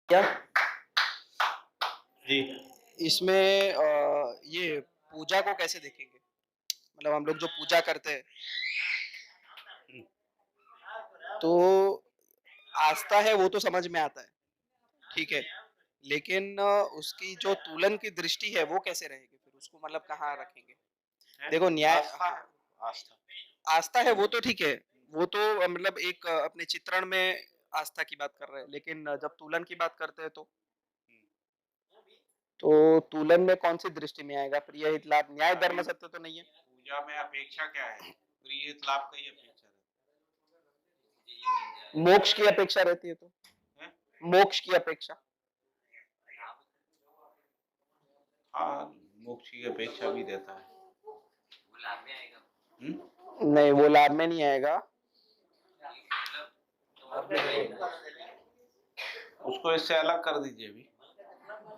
क्या जी। इसमें ये पूजा को कैसे देखेंगे? मतलब हम लोग जो पूजा करते हैं, हुँ, तो आस्था है वो तो समझ में आता है, ठीक है। लेकिन उसकी जो तुलन की दृष्टि है वो कैसे रहेगी फिर? उसको मतलब कहाँ रखेंगे? है देखो न्याय आस्था, हाँ, आस्था। आस्था है वो तो ठीक है। वो तो मतलब एक अपने चित्रण में आस्था की बात कर रहे हैं, लेकिन जब तुलन की बात करते हैं हुँ, तो तुलन में कौन-सी दृष्टि में आएगा? प्रिय, हित, लाभ, न्याय, धर्म, अभी सत्य तो नहीं है? पूजा में अपेक्षा क्या है? प्रिय लाभ का ही अपेक्षा रहती मोक्ष की अपेक्षा रहती है तो? है। मोक्ष की अपेक्षा। हाँ, मोक्ष की अपेक्षा भी रहता है। हुँ, नहीं, वो लाभ में नहीं आएगा। उसको इससे अलग कर दीजिए अभी,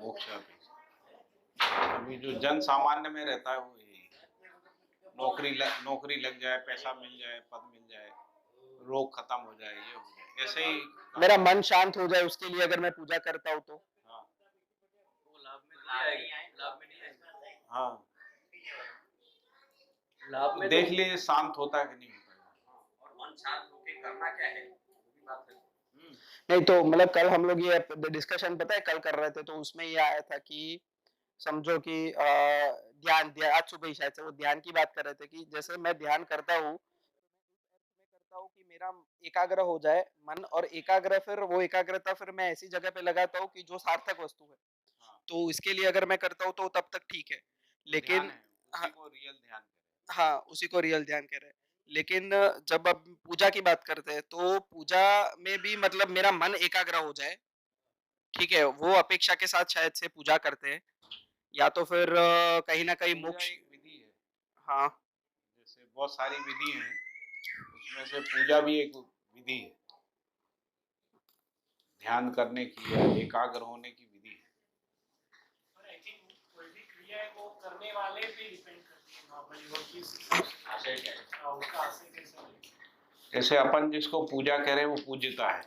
मोक्ष की अपेक्षा। अभी जो जन सामान्य में रहता है वो यही है। नौकरी लग जाए, पैसा मिल जाए, पद मिल जाए, रोग खत्म हो जाए, ये हो जाए, ऐसे ही मेरा काम। मन शांत हो जाए उसके लिए अगर मैं पूजा करता हूँ तो? हाँ, लाभ में थोड़ी आएगा, लाभ में नहीं आएगा। हाँ। लाभ तो में तो देख लीजिए शांत होता है कि नहीं होता है। और मन शांत होके करना क्या है, वो भी बात है। हुँ, नहीं तो मतलब कल हम लोग ये डिस्कशन पता है कल कर रहे थे, तो उसमें ये आया था कि समझो कि आज सुबह ही शायद से वो ध्यान की बात कर रहे थे कि जैसे मैं ध्यान करता हूँ, मैं करता हूँ कि मेरा एकाग्र हो जाए मन, और एकाग्र फिर वो एकाग्रता फिर मैं ऐसी जगह पे लगाता हूँ कि जो सार्थक वस्तु है। हाँ, तो इसके लिए अगर मैं करता हूँ तो तब तक ठीक है। वो ध्यान लेकिन है, उसी हाँ, को रियल ध्यान करें। हाँ, उसी को रियल ध्यान कह रहे हैं। लेकिन जब अब पूजा की बात करते हैं, तो पूजा में भी मतलब मेरा मन एकाग्र हो जाए, ठीक है? वो अपेक्षा के साथ शायद से पूजा करते हैं, या तो फिर कहीं न कहीं पूजा मोक्ष। एक विधि है, हाँ, जैसे बहुत सारी विधि हैं, उसमें से पूजा भी एक विधि है, ध्यान करने की या एकाग्र होने की विधि है। पर आई थिंक कोई भी क्रिया है वो करने वाले पे डिपेंड करती है नॉर्मली, वो किस आशय क्या है, उसका आशय कैसा है। जैसे अपन जिसको पूजा कह रहे हैं वो पूज्यता है।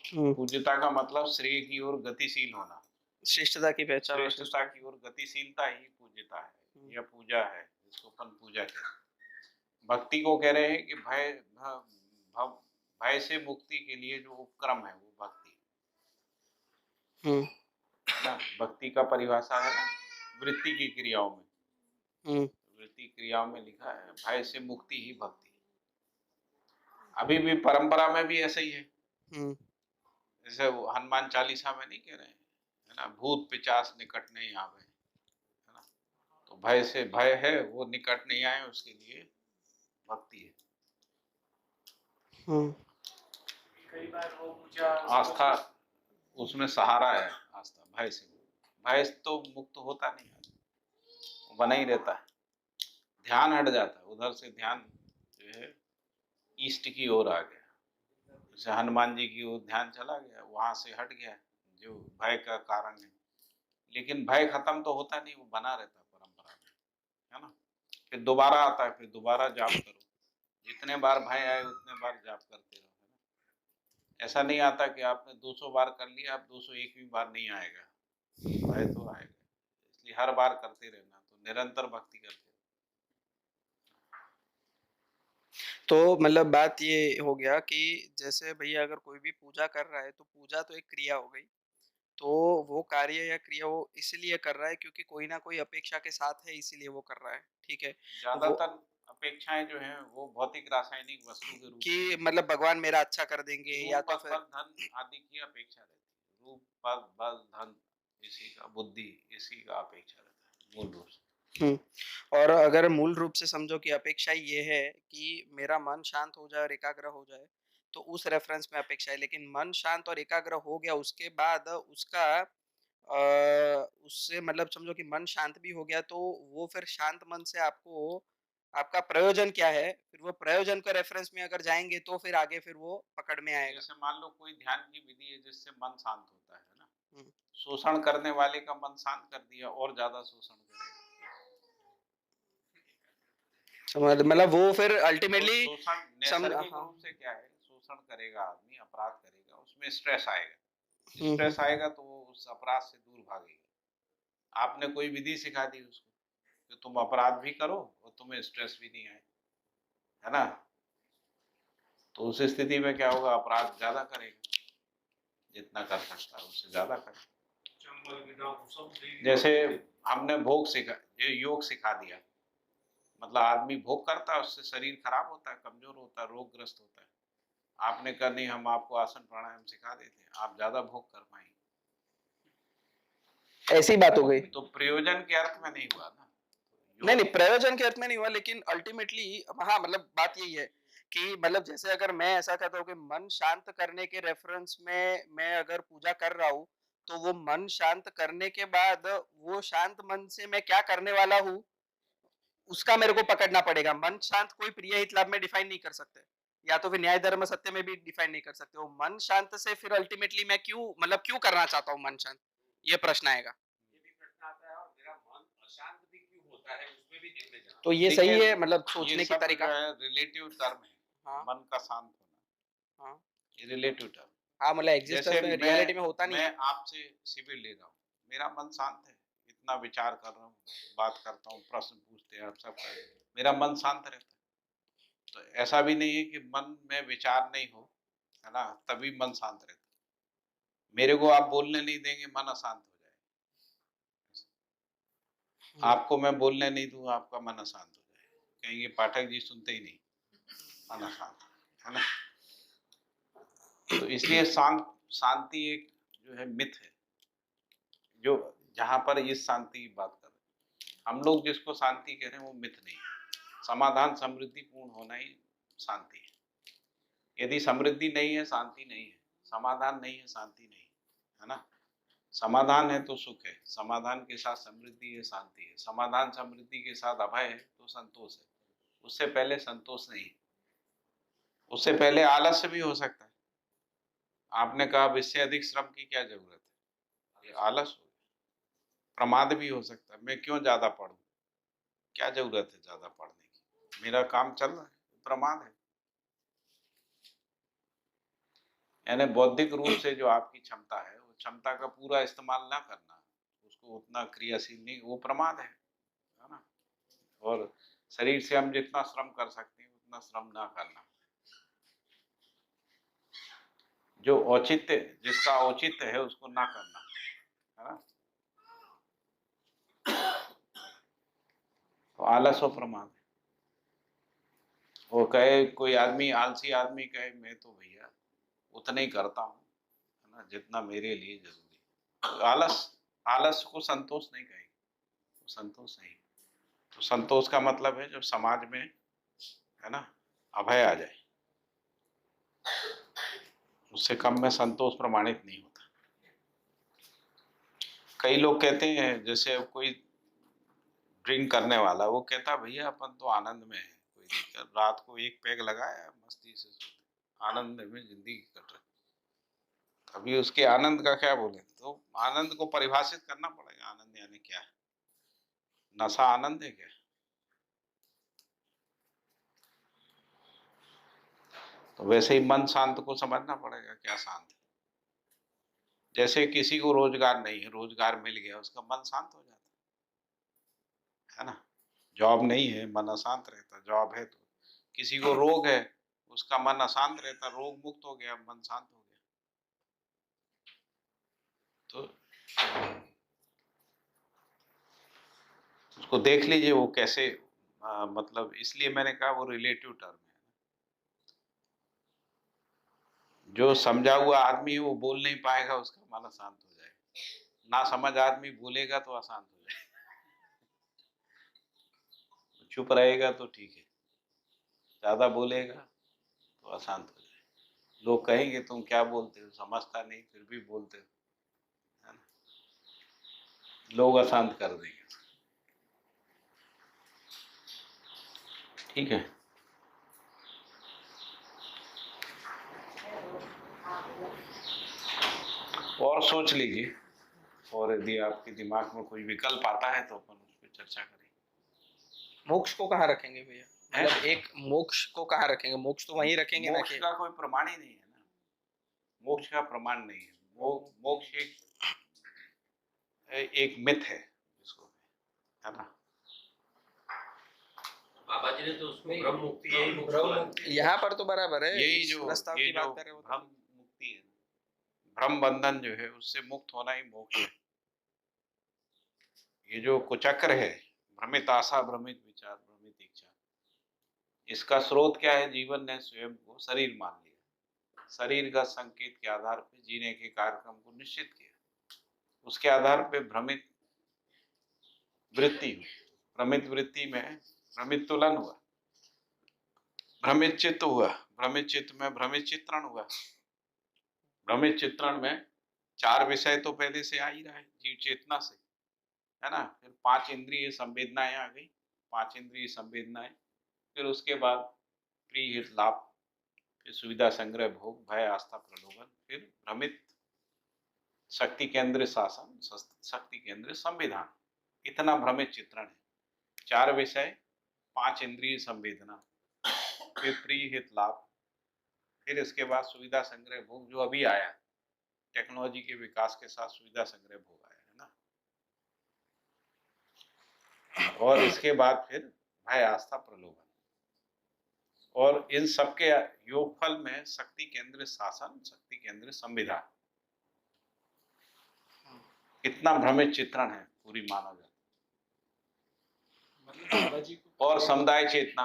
हुँ, पूज्यता का मतलब श्रेय की ओर गतिशील होना, श्रेष्ठता की पहचान और श्रेष्ठता श्रेष्ठता। की ओर गतिशीलता ही पूज्यता हुँ, है या पूजा है, जिसको अपन पूजा कहते हैं। भक्ति को कह रहे हैं कि भव भय से मुक्ति के लिए जो उपक्रम है वो भक्ति हुँ, है ना। भक्ति का परिभाषा है ना वृत्ति की क्रियाओं में, हुँ, वृत्ति क्रियाओं में लिखा है भय से मुक्ति ही भक्ति। अभी भी परंपरा में भी ऐसा ही है। हुँ, जैसे वो हनुमान चालीसा में नहीं कह रहे हैं, है ना, भूत पिचास निकट नहीं आवे, है ना। तो भय से भय है वो निकट नहीं आए उसके लिए भक्ति है। हुँ, कई बार वो पूजा आस्था उसमें सहारा है, आस्था भय से। भय से तो मुक्त होता नहीं आदमी, वो बना ही रहता है। ध्यान हट जाता है, उधर से ध्यान जो है ईस्ट की ओर आ गया। जैसे हनुमान जी की ओर ध्यान चला गया, वहां से हट गया जो भय का कारण है। लेकिन भय खत्म तो होता नहीं, वो बना रहता है परंपरा में, है ना। फिर दोबारा आता है, फिर दोबारा जाप करो, जितने बार भय आए उतने बार जाप करते रहो, है ना। ऐसा नहीं आता कि आपने 200 बार कर लिया, अब 201वीं बार नहीं आएगा, भय तो आएगा। इसलिए हर बार करते रहना, तो निरंतर भक्ति करते रहो। तो मतलब बात ये हो गया कि जैसे भैया अगर कोई भी पूजा कर रहा है, तो पूजा तो एक क्रिया हो गई। तो वो कार्य या क्रिया वो इसलिए कर रहा है क्योंकि कोई ना कोई अपेक्षा के साथ है, इसीलिए वो कर रहा है, ठीक है? वो ज्यादातर अपेक्षाएं जो हैं वो भौतिक रासायनिक वस्तु के रूप में कि ही है। मतलब भगवान मेरा अच्छा कर देंगे, या रूप तो पद फिर बल धन आदि की अपेक्षा रहती है। रूप पद बल धन इसी का, बुद्धि इसी का अपेक्षा रहता है मूल रूप से। हुँ, और अगर मूल रूप से समझो कि अपेक्षा ये है कि मेरा मन शांत हो जाए और एकाग्र हो जाए, तो उस रेफ़रेंस में अपेक्षा है। लेकिन मन शांत और एकाग्र हो गया, उसके बाद उसका उससे मतलब समझो कि मन शांत भी हो गया, तो वो फिर शांत मन से आपको आपका प्रयोजन क्या है? फिर वो प्रयोजन के रेफ़रेंस में अगर जाएँगे, तो फिर आगे फिर वो पकड़ में आएगा। जैसे मान लो कोई ध्यान की विधि है जिससे मन शांत होता है ना। हुँ, शोषण करने वाले का मन शांत कर दिया और ज्यादा शोषण करेगा। समझ मतलब वो फिर तो अल्टीमेटली शोषण सम नैसर्गिक हाँ, रूप से क्या है, शोषण करेगा आदमी, अपराध करेगा, उसमें स्ट्रेस आएगा। स्ट्रेस आएगा तो वो उस अपराध से दूर भागेगा। आपने कोई विधि सिखा दी उसको कि तुम अपराध भी करो और तुम्हें स्ट्रेस भी नहीं आए, है ना? तो उस स्थिति में क्या होगा, अपराध ज्यादा करेगा, जितना कर सकता है उससे ज्यादा करेगा। जैसे हमने भोग सिखा, ये योग सिखा दिया, मतलब आदमी भोग करता है, उससे शरीर खराब होता है, कमजोर होता है, रोगग्रस्त होता है। आपने कहा नहीं, हम आपको आसन प्राणायाम सिखा देते हैं, आप ज्यादा भोग कर पाएंगे। ऐसी बात हो गई। तो प्रयोजन के अर्थ में नहीं हुआ ना। नहीं नहीं, प्रयोजन के अर्थ में नहीं हुआ, लेकिन अल्टीमेटली हाँ, मतलब बात यही है कि मतलब जैसे अगर मैं ऐसा कहता हूँ कि मन शांत करने के रेफरेंस में मैं अगर पूजा कर रहा हूँ, तो वो मन शांत करने के बाद वो शांत मन से मैं क्या करने वाला हूँ, उसका मेरे को पकड़ना पड़ेगा। मन शांत कोई प्रिय हित लाभ में डिफाइन नहीं कर सकते, या तो फिर न्याय धर्म सत्य में भी डिफाइन नहीं कर सकते। वो मन शांत से फिर अल्टीमेटली मैं क्यों, मतलब क्यों करना चाहता हूँ मन शांत, ये प्रश्न आएगा। ये भी प्रश्न आता है, और मेरा मन अशांत भी क्यों होता है, उसमें भी देखने जाना। तो ये सही है, मतलब सोचने की तरीका। रिलेटिव टर्म है। हाँ। मन का शांत होना, हाँ ये रिलेटिव टर्म। हाँ, मतलब एग्जिस्टेंस में, रियलिटी में होता नहीं मैं है। आपसे शिविर ले रहा हूँ, मेरा मन शांत है, इतना विचार कर रहा हूँ, बात करता हूँ, प्रश्न पूछते हैं आप सब, मेरा मन शांत रहता है। तो ऐसा भी नहीं है कि मन में विचार नहीं हो, है ना, तभी मन शांत रहता है। मेरे को आप बोलने नहीं देंगे, मन अशांत हो जाएगा। आपको मैं बोलने नहीं दूँ, आपका मन अशांत हो जाएगा, कहेंगे पाठक जी सुनते ही नहीं, मन अशांत, है ना। तो इसलिए शांति एक जो है मिथ है, जो जहां पर इस शांति की बात कर रहे हैं हम लोग, जिसको शांति कह रहे हैं वो मिथ नहीं है। समाधान समृद्धि पूर्ण होना ही शांति है। यदि समृद्धि नहीं है, शांति नहीं है, समाधान नहीं है, शांति नहीं है ना। समाधान है तो सुख है, समाधान के साथ समृद्धि है, शांति है, समाधान समृद्धि के साथ अभय है तो संतोष है। उससे पहले संतोष नहीं है, उससे पहले आलस्य भी हो सकता है। आपने कहा अब इससे अधिक श्रम की क्या जरूरत है, ये आलस हो गया। प्रमाद भी हो सकता है, मैं क्यों ज्यादा पढूं, क्या जरूरत है ज्यादा पढ़ने की, मेरा काम चल रहा है, प्रमाद है। यानी बौद्धिक रूप से जो आपकी क्षमता है, वो क्षमता का पूरा इस्तेमाल ना करना, उसको उतना क्रियाशील नहीं, वो प्रमाद है ना। और शरीर से हम जितना श्रम कर सकते हैं उतना श्रम ना करना, जो औचित्य, जिसका औचित्य है उसको ना करना, है ना। तो आलस और प्रमाद है। वो कहे कोई आदमी, आलसी आदमी कहे मैं तो भैया उतना ही करता हूँ, है ना, जितना मेरे लिए जरूरी। तो आलस को संतोष नहीं कहेंगे, तो संतोष नहीं। तो संतोष का मतलब है जब समाज में, है ना, अभय आ जाए, उससे कम में संतोष प्रमाणित नहीं होता। कई लोग कहते हैं, जैसे कोई ड्रिंक करने वाला, वो कहता भैया अपन तो आनंद में है, कोई दिक्कत, रात को एक पैग लगाया मस्ती से आनंद में जिंदगी कट रही। अभी उसके आनंद का क्या बोले, तो आनंद को परिभाषित करना पड़ेगा, आनंद यानी क्या है। नशा आनंद है क्या? तो वैसे ही मन शांत को समझना पड़ेगा, क्या शांत है। जैसे किसी को रोजगार नहीं है, रोजगार मिल गया, उसका मन शांत हो जाता है ना। जॉब नहीं है, मन अशांत रहता, जॉब है तो। किसी को रोग है, उसका मन अशांत रहता, रोग मुक्त हो गया, मन शांत हो गया। तो उसको देख लीजिए वो कैसे, मतलब इसलिए मैंने कहा वो रिलेटिव टर्म है। जो समझा हुआ आदमी है वो बोल नहीं पाएगा, उसका मन अशांत हो जाएगा। ना समझ आदमी बोलेगा तो अशांत हो जाएगा। चुप रहेगा तो ठीक है, ज्यादा बोलेगा तो अशांत हो जाएगा। लोग कहेंगे तुम क्या बोलते हो, समझता नहीं फिर भी बोलते हो, है ना। लोग अशांत कर देंगे, ठीक है। और सोच लीजिए, और यदि आपके दिमाग में कोई विकल्प आता है तो अपन उस पर चर्चा करेंगे। मोक्ष को कहाँ रखेंगे भैया, मतलब एक मोक्ष को कहाँ रखेंगे, मोक्ष तो वहीं रखेंगे ना। मोक्ष का कोई प्रमाण ही नहीं है ना, मोक्ष का प्रमाण नहीं है। वो मोक्ष एक मिथ है इसको, है ना। बाबा जी ने तो उसको ब्रह्म मुक्ति यही मुक्ति यहाँ पर तो बराबर है, यही इस जो प्रस्ताव ये की जो बात कर रहे हो तो। भ्रम मुक्ति है, भ्रम बंधन जो है उससे मुक्त होना ही मोक्ष है। ये जो कुचक्र है, भ्रमित आशा, भ्रमित विचार, भ्रमित इच्छा, इसका स्रोत क्या है? जीवन ने स्वयं को शरीर मान लिया, शरीरगत संकेत के आधार पर जीने के कार्यक्रम को निश्चित किया, उसके आधार पर भ्रमित वृत्ति हुई, भ्रमित वृत्ति में भ्रमित तुलन हुआ, भ्रमित चित्त हुआ, भ्रमित चित्त में भ्रमित चित्रण हुआ। भ्रमित चित्रण में 4 विषय तो पहले से आ ही रहा है जीव चेतना से, है ना। फिर 5 इंद्रिय संवेदनाएं आ गई, 5 इंद्रिय संवेदनाएं, फिर उसके बाद प्रिय हित लाभ, फिर सुविधा संग्रह भोग, भय आस्था प्रलोभन, फिर भ्रमित शक्ति केंद्र शासन, शक्ति केंद्र संविधान। इतना भ्रमित चित्रण है। 4 विषय, 5 इंद्रिय संवेदना, फिर प्रिय हित लाभ, फिर इसके बाद सुविधा संग्रह भोग जो अभी आया, टेक्नोलॉजी के विकास के साथ सुविधा संग्रह भोग आया, है ना। और इसके बाद फिर भय आस्था प्रलोभन, और इन सबके योगफल में शक्ति केंद्र शासन, शक्ति केंद्र संविधान। कितना भ्रमित चित्रण है पूरी मानव जाति। बाबा जी को और समुदाय चेतना,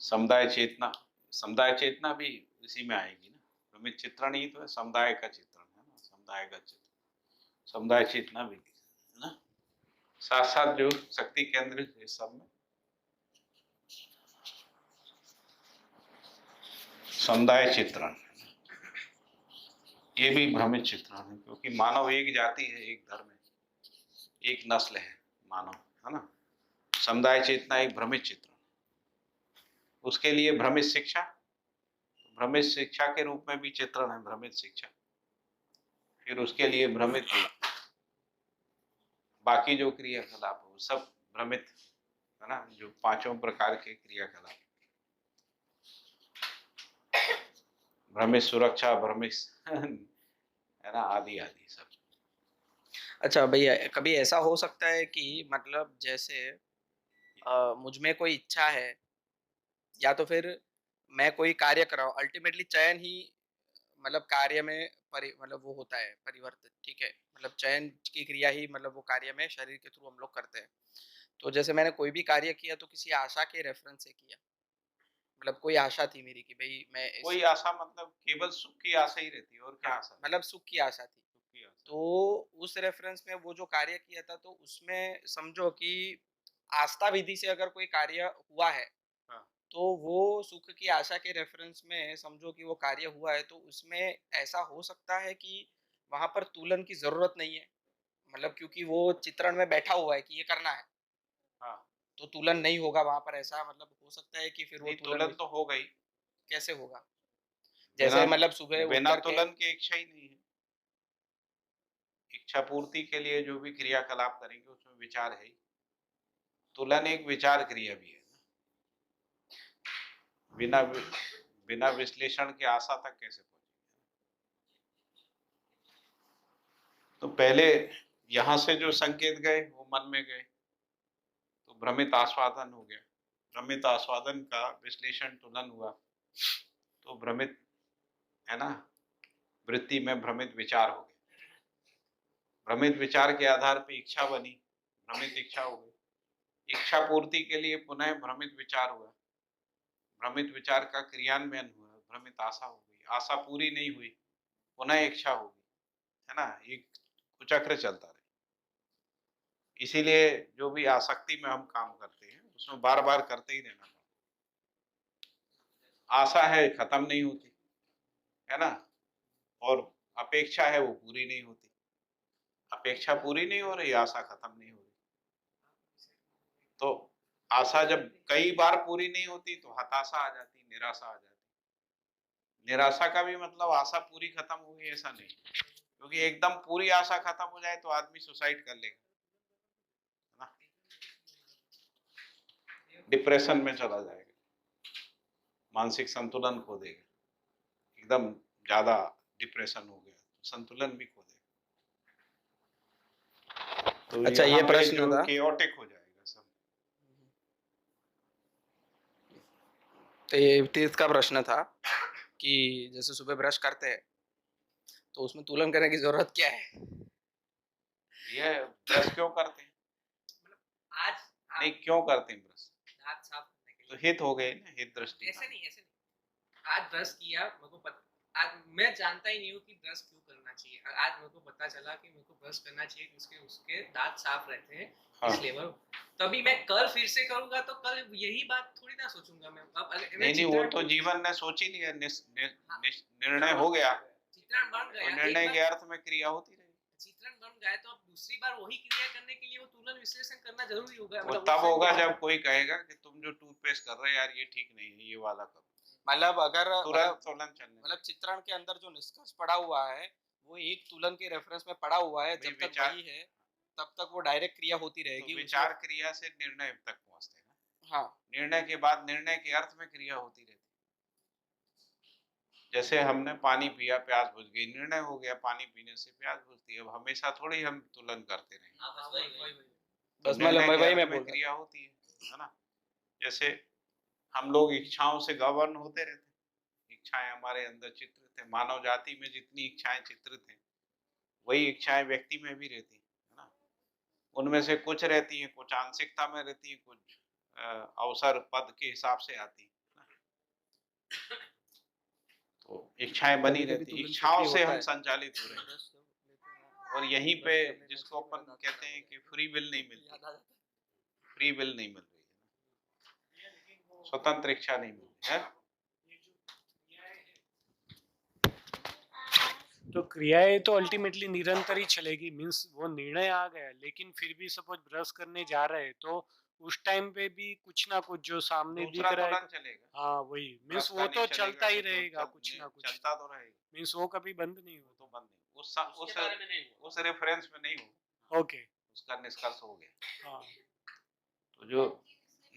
समुदाय चेतना, समुदाय चेतना भी इसी में आएगी ना। भ्रमित चित्रण ही तो है, समुदाय का चित्रण है ना, समुदाय का चित्रण, समुदाय चेतना भी है ना। साथ साथ जो शक्ति केंद्र इस सब में समुदाय चित्रण, ये भी भ्रमित चित्रण है, क्योंकि मानव एक जाति है, एक धर्म है, एक नस्ल है मानव, है ना। समुदाय चेतना एक भ्रमित चित्रण, उसके लिए भ्रमित शिक्षा, भ्रमित शिक्षा के रूप में भी चित्रण है भ्रमित शिक्षा। फिर उसके लिए भ्रमित बाकी जो क्रियाकलाप है वो सब भ्रमित, है ना, जो 5 प्रकार के क्रियाकलाप, भ्रमित सुरक्षा, भ्रमित है ना, आदि आदि सब। अच्छा भैया, कभी ऐसा हो सकता है कि मतलब जैसे मुझ में कोई इच्छा है, या तो फिर मैं कोई कार्य कर रहा हूँ, अल्टीमेटली चयन ही मतलब कार्य में मतलब वो होता है परिवर्तित, ठीक है। मतलब चयन की क्रिया ही मतलब वो कार्य में शरीर के थ्रू हम लोग करते हैं। तो जैसे मैंने कोई भी कार्य किया तो किसी आशा के रेफरेंस से किया, मतलब कोई आशा थी मेरी कि भाई मैं इस कोई आशा मतलब केवल सुख की आशा ही रहती है, और क्या आशा? मतलब सुख की आशा थी। सुख की आशा। तो उस रेफरेंस में वो जो कार्य किया था, तो उसमें समझो कि आस्था विधि से अगर कोई कार्य हुआ है, हाँ। तो वो सुख की आशा के रेफरेंस में समझो कि वो कार्य हुआ है, तो उसमें ऐसा हो सकता है कि वहां पर तुलन की जरूरत नहीं है, मतलब क्योंकि वो चित्रण में बैठा हुआ है कि ये करना है, हाँ, तो तुलन नहीं होगा वहां पर। ऐसा मतलब हो सकता है कि फिर वो नहीं, तुलन तुलन तो हो गई। कैसे होगा? बिना जैसे मतलब सुबह उठ बिना करके तुलन की इच्छा ही नहीं है। इच्छा पूर्ति के लिए जो भी क्रियाकलाप करेंगे उसमें विचार है ही। तुलन एक विचार क्रिया भी है। बिना बिना विश्लेषण के आशा तक कैसे पहुंचे? तो पहले यहां से जो संकेत गए वो मन में गए, तो भ्रमित आस्वादन हो गया, भ्रमित आस्वादन का विश्लेषण तुलन हुआ, तो भ्रमित, है ना, वृत्ति में भ्रमित विचार हो गए, भ्रमित विचार के आधार पर इच्छा बनी, भ्रमित इच्छा हो गई, इच्छा पूर्ति के लिए पुनः भ्रमित विचार हुआ, भ्रमित विचार का क्रियान्वयन हुआ, भ्रमित आशा हो गई, आशा पूरी नहीं हुई, पुनः इच्छा हो गई, है ना। एक कुचक्र चलता रहे। इसीलिए जो भी आसक्ति में हम काम करते हैं उसमें बार बार करते ही रहना पड़ता। आशा है खत्म नहीं होती, है ना, और अपेक्षा है वो पूरी नहीं होती। अपेक्षा पूरी नहीं हो रही, आशा खत्म नहीं हो रही। तो आशा जब कई बार पूरी नहीं होती तो हताशा आ जाती, निराशा आ जाती। निराशा का भी मतलब आशा पूरी खत्म हो गई ऐसा नहीं, क्योंकि एकदम पूरी आशा खत्म हो जाए तो आदमी सुसाइड कर लेगा, है ना, डिप्रेशन में चला जाएगा, मानसिक संतुलन खो देगा, एकदम ज्यादा डिप्रेशन हो गया तो संतुलन भी खो देगा। तो अच्छा, ये यहाँ पे प्रश्न जो था। केओटिक हो जाएगा सब। तो ये तीर्थ का प्रश्न था कि जैसे सुबह ब्रश करते हैं तो उसमें तुलन करने की जरूरत क्या है? ये ब्रश क्यों करते हैं? आज आप नहीं, क्यों करते हैं ब्रश? दांत साफ करने के तो लिए। हित हो गए ना, हित दृष्टि। ऐसे नहीं आज ब्रश किया, मेरे को आज मैं जानता ही नहीं हूँ कि ब्रश क्यों करना चाहिए। आज मेरे को पता चला कि मेरे को ब्रश करना चाहिए क्योंकि उसके दांत साफ रहते हैं, हाँ। इसलिए तभी मैं कल फिर से करूंगा तो कल यही बात थोड़ी ना सोचूंगा मैं। अब नहीं, वो तो जीवन ने सोच ही लिया, निर्णय हो गया, चित्रण बन तो गया, निर्णय के अर्थ में क्रिया होती रहेगी। चित्रण बन गया तो अब दूसरी बार वही क्रिया करने के लिए वो तुलन विश्लेषण करना जरूरी होगा। वो तब होगा जब कोई कहेगा कि तुम जो टूथपेस्ट कर रहे हो यार ये ठीक नहीं है, ये वाला करो। मतलब अगर तुरंत तुलन चलने मतलब चित्रण के अंदर जो निष्कर्ष पड़ा हुआ है वो एक तुलन के रेफरेंस में पड़ा हुआ है, जब तक वही है तब तक वो डायरेक्ट क्रिया होती रहेगी। तो विचार क्रिया से निर्णय तक पहुंचते हैं ना। हाँ, निर्णय के बाद निर्णय के अर्थ में क्रिया होती रहती है। जैसे हमने पानी पिया, प्यास बुझ गई, निर्णय हो गया पानी पीने से प्यास बुझती है। अब हमेशा थोड़ी हम तुलन करते रहेंगे, बस मतलब वही मैं बोल क्रिया होती है ना। जैसे हम लोग इच्छाओं से गवर्न होते रहते हैं, इच्छाएं हमारे अंदर चित्रित है। मानव जाति में जितनी इच्छाएं चित्रित हैं वही इच्छाएं व्यक्ति में भी रहती है ना। उनमें से कुछ रहती हैं, कुछ आंशिकता में रहती हैं, कुछ अवसर पद के हिसाब से आती है। तो इच्छाएं बनी रहती है, इच्छाओं से हम संचालित हो रहे हैं। और यहीं पे जिसको अपन कहते हैं कि फ्री विल नहीं मिलती, फ्री विल नहीं मिल रही है, स्वतंत्र इच्छा नहीं मिल रही है। तो क्रियाएं तो अल्टीमेटली निरंतर ही चलेगी, मीन्स वो निर्णय आ गया, लेकिन फिर भी सपोज ब्रश करने जा रहे हैं तो उस टाइम पे भी कुछ ना कुछ जो सामने दिख रहा है चलेगा। हाँ वही मीन्स वो तो चलता ही रहेगा, कुछ ना कुछ चलता तो रहेगा, मीन्स वो कभी बंद नहीं वो होता। तो बंद नहीं, उस रेफरेंस में नहीं हो, ओके, उसका निष्कर्ष हो गया। हाँ तो जो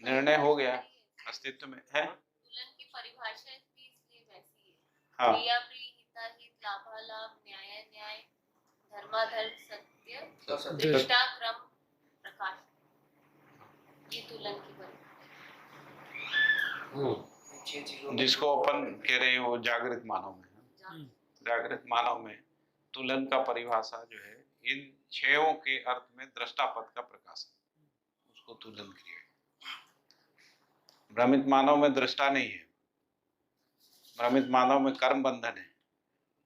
निर्णय हो गया अस्तित्व में है। तुलन की परिभाषा इसकी इसलिए वैसी है। हाँ, क्रिया प्रिय हिताहित लाभालाभ न्याय न्याय धर्माधर्म सत्य दृष्टा क्रम प्रकाश, ये तुलन की परिभाषा। जिसको अपन कह रहे हैं वो जागृत मानव में है। जागृत मानव में तुलन का परिभाषा जो है इन छयों के अर्थ में दृष्टा पद का प्रकाशन, उसको तुलन क्रिया। भ्रमित मानव में दृष्टा नहीं है, भ्रमित मानव में कर्म बंधन है।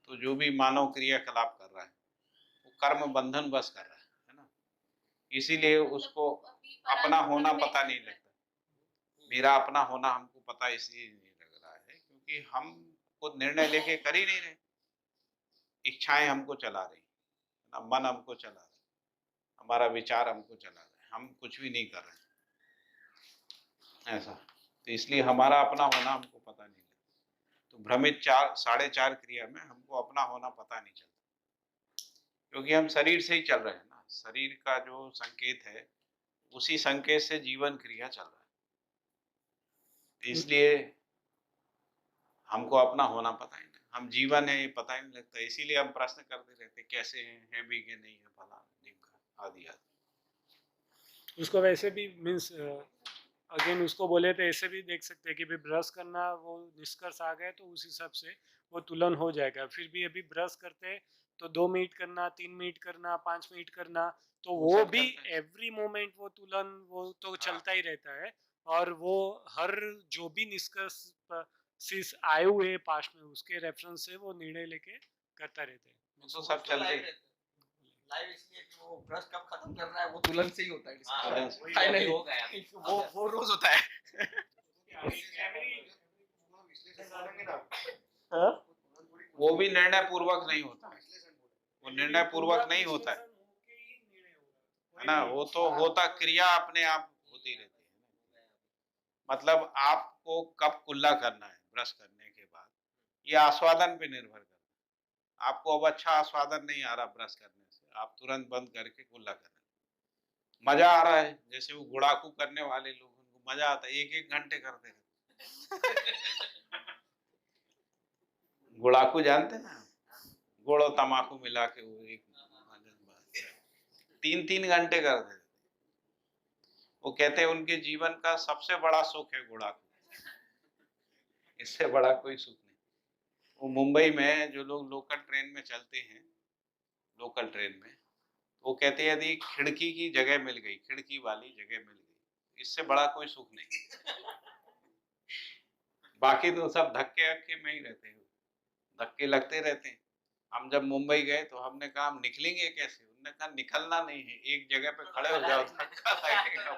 तो जो भी मानव क्रियाकलाप कर रहा है वो कर्म बंधन बस कर रहा है ना। इसीलिए उसको अपना होना पता नहीं लगता। मेरा अपना होना हमको पता इसलिए नहीं लग रहा है क्योंकि हम खुद निर्णय लेके कर ही नहीं रहे। इच्छाएं हमको चला रही ना, मन हमको चला रहा है, हमारा विचार हमको चला रहा है, हम कुछ भी नहीं कर रहे ऐसा। तो इसलिए हमारा अपना होना हमको पता नहीं लगता। तो भ्रमित 4.5 क्रिया में हमको अपना होना पता नहीं चलता क्योंकि हम शरीर से ही चल रहे हैं ना। शरीर का जो संकेत है उसी संकेत से जीवन क्रिया चल रहा है। इसलिए हमको अपना होना पता ही नहीं, हम जीवन है ये पता ही नहीं लगता। इसीलिए हम प्रश्न करते रहते कैसे है भी कि नहीं है, फला ढिमका आदि आदि। उसको वैसे भी मीन्स अगेन उसको बोले तो ऐसे भी देख सकते हैं कि भाई ब्रश करना वो निष्कर्ष आ गए तो उस हिसाब से वो तुलन हो जाएगा। फिर भी अभी ब्रश करते हैं तो 2 मिनट करना, 3 मिनट करना, 5 मिनट करना, तो वो भी एवरी मोमेंट वो तुलन वो तो चलता ही रहता है। और वो हर जो भी निष्कर्ष आए हुए पास्ट में उसके रेफरेंस से वो निर्णय लेके करता रहता है। तो सब चलते ही लाइव इसलिए कि वो ब्रश कब खत्म करना है वो तुलन से ही होता है। फाइनली हो गया, वो रोज होता है। वो भी निर्णय पूर्वक नहीं होता है, वो निर्णय पूर्वक नहीं होता है ना। वो तो होता क्रिया अपने आप होती रहती है। मतलब आपको कब कुल्ला करना है ब्रश करने के बाद ये आस्वादन पे निर्भर करता है। आपको अब अच्छा आस्वादन नहीं आ रहा ब्रश करने से, आप तुरंत बंद करके कुल्ला करने, मजा आ रहा है। जैसे वो गुड़ाकू करने वाले लोग उनको मजा आता है, 1-1 घंटे करते रहते। गुड़ाकू जानते हैं ना, गुड़ और तम्बाकू मिला के वो एक 3-3 घंटे करते थे। वो कहते हैं उनके जीवन का सबसे बड़ा सुख है गुड़ाखू, इससे बड़ा कोई सुख नहीं। वो मुंबई में जो लोग लोकल ट्रेन में चलते हैं, लोकल ट्रेन में, वो कहते हैं यदि खिड़की की जगह मिल गई, खिड़की वाली जगह मिल गई, इससे बड़ा कोई सुख नहीं। बाकी तो सब धक्के अक्के में ही रहते हैं, धक्के लगते रहते हैं। हम जब मुंबई गए तो हमने कहा हम निकलेंगे कैसे? उन्होंने कहा निकलना नहीं है, एक जगह पे खड़े हो जाओ, धक्का लगेगा।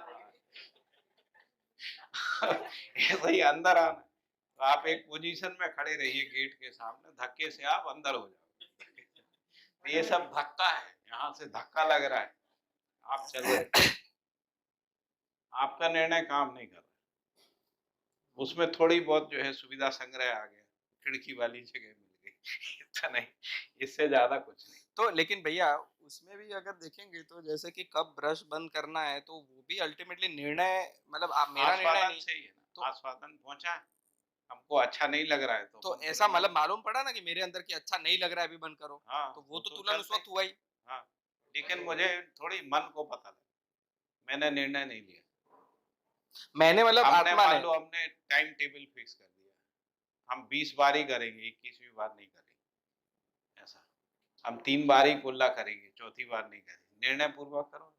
ऐसे ही अंदर आना, तो आप एक पोजीशन में खड़े रहिए गेट के सामने, धक्के से आप अंदर हो जाओ। ये सब धक्का है, यहाँ से धक्का लग रहा है, आप चल रहे, आपका निर्णय काम नहीं कर रहा। उसमें थोड़ी बहुत जो है सुविधा संग्रह आ गया, खिड़की वाली जगह मिल गई, इतना नहीं, इससे ज्यादा कुछ नहीं। तो लेकिन भैया उसमें भी अगर देखेंगे तो जैसे कि कब ब्रश बंद करना है तो वो भी अल्टीमेटली निर्णय, मतलब आप, मेरा निर्णय आस्वादन नहीं। से ही है ना, तो आस्वादन पहुंचा है, हमको अच्छा नहीं लग रहा है तो हमको ऐसा नहीं मतलब लग- मालूम पड़ा ना कि मेरे अंदर की अच्छा नहीं लग रहा है, अभी बंद करो। हाँ, तो वो तो तो तुलन उस चलते वक्त हुआ ही। हाँ, लेकिन मुझे थोड़ी मन को पता लगा, मैंने निर्णय नहीं लिया। मैंने मतलब हमने आत्मा मान ने। लो हमने टाइम टेबल फिक्स कर दिया, हम 20 बार ही करेंगे, 21वीं बार नहीं करेंगे, ऐसा। हम 3 बार ही कुल्ला करेंगे, चौथी बार नहीं करेंगे। निर्णय पूर्वक करो,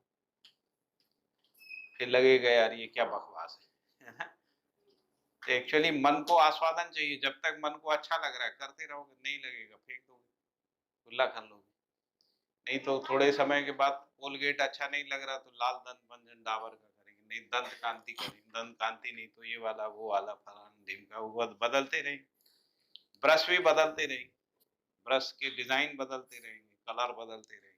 फिर लगेगा यार ये क्या बकवास है ना। तो एक्चुअली मन को आस्वादन चाहिए, जब तक मन को अच्छा लग रहा है करते रहोगे, नहीं लगेगा फेंक दोगे, कुल्ला कर लोगे। नहीं तो थोड़े समय के बाद कोलगेट अच्छा नहीं लग रहा तो लाल दंत मंजन डाबर का करेंगे, नहीं दंत कांति करेंगे, दंत कांति नहीं तो ये वाला वो वाला फलाना ढिमका, वो बदलते रहेंगे। ब्रश भी बदलते रहेंगे, ब्रश के डिजाइन बदलते रहेंगे, कलर बदलते रहेंगे।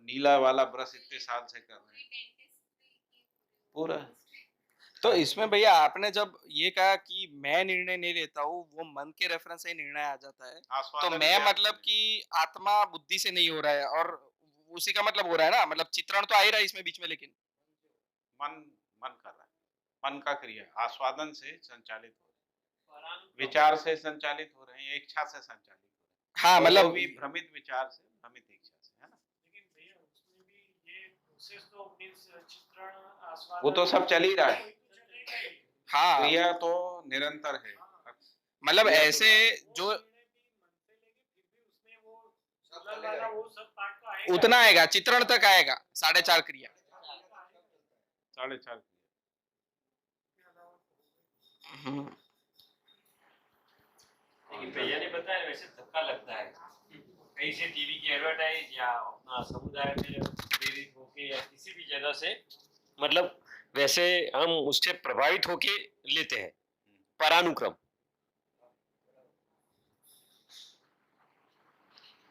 नीला वाला ब्रश इतने साल से कर रहे हैं पूरा। तो इसमें भैया आपने जब ये कहा कि मैं निर्णय नहीं लेता हूँ, वो मन के रेफरेंस से ही निर्णय आ जाता है, तो आस्वादन मैं से मतलब कि आत्मा बुद्धि से नहीं हो रहा है, और उसी का मतलब हो रहा है ना, मतलब चित्रण तो आ ही रहा है इसमें बीच में, लेकिन मन मन कर रहा है, मन का क्रिया आस्वादन से संचालित हो रहे हैं, विचार से संचालित हो रहे हैं, इच्छा से संचालित हो रहे हैं। हाँ और वो मतलब भी भ्रमित विचार से, भ्रमित इच्छा से, है ना। लेकिन भैया उसमें भी ये प्रोसेस तो मीन्स चित्रण आस्वादन वो तो सब चल ही रहा है, कोई तो चलेगा ही। हाँ क्रिया तो निरंतर है। मतलब क्रिया तो ऐसे जो निर्णय भी मन से लेंगे फिर भी उसमें वो तुलन वाला वो सब पार्ट तो आएगा। उतना आएगा, चित्रण तक आएगा 4.5 क्रिया। 4.5 हम्म। लेकिन भैया ने बताया वैसे धक्का लगता है कहीं से, टीवी की एडवर्टाइज या अपना समुदाय में प्रेरित होके या किसी भी जगह से, मतलब वैसे हम उससे प्रभावित होके लेते हैं परानुक्रम।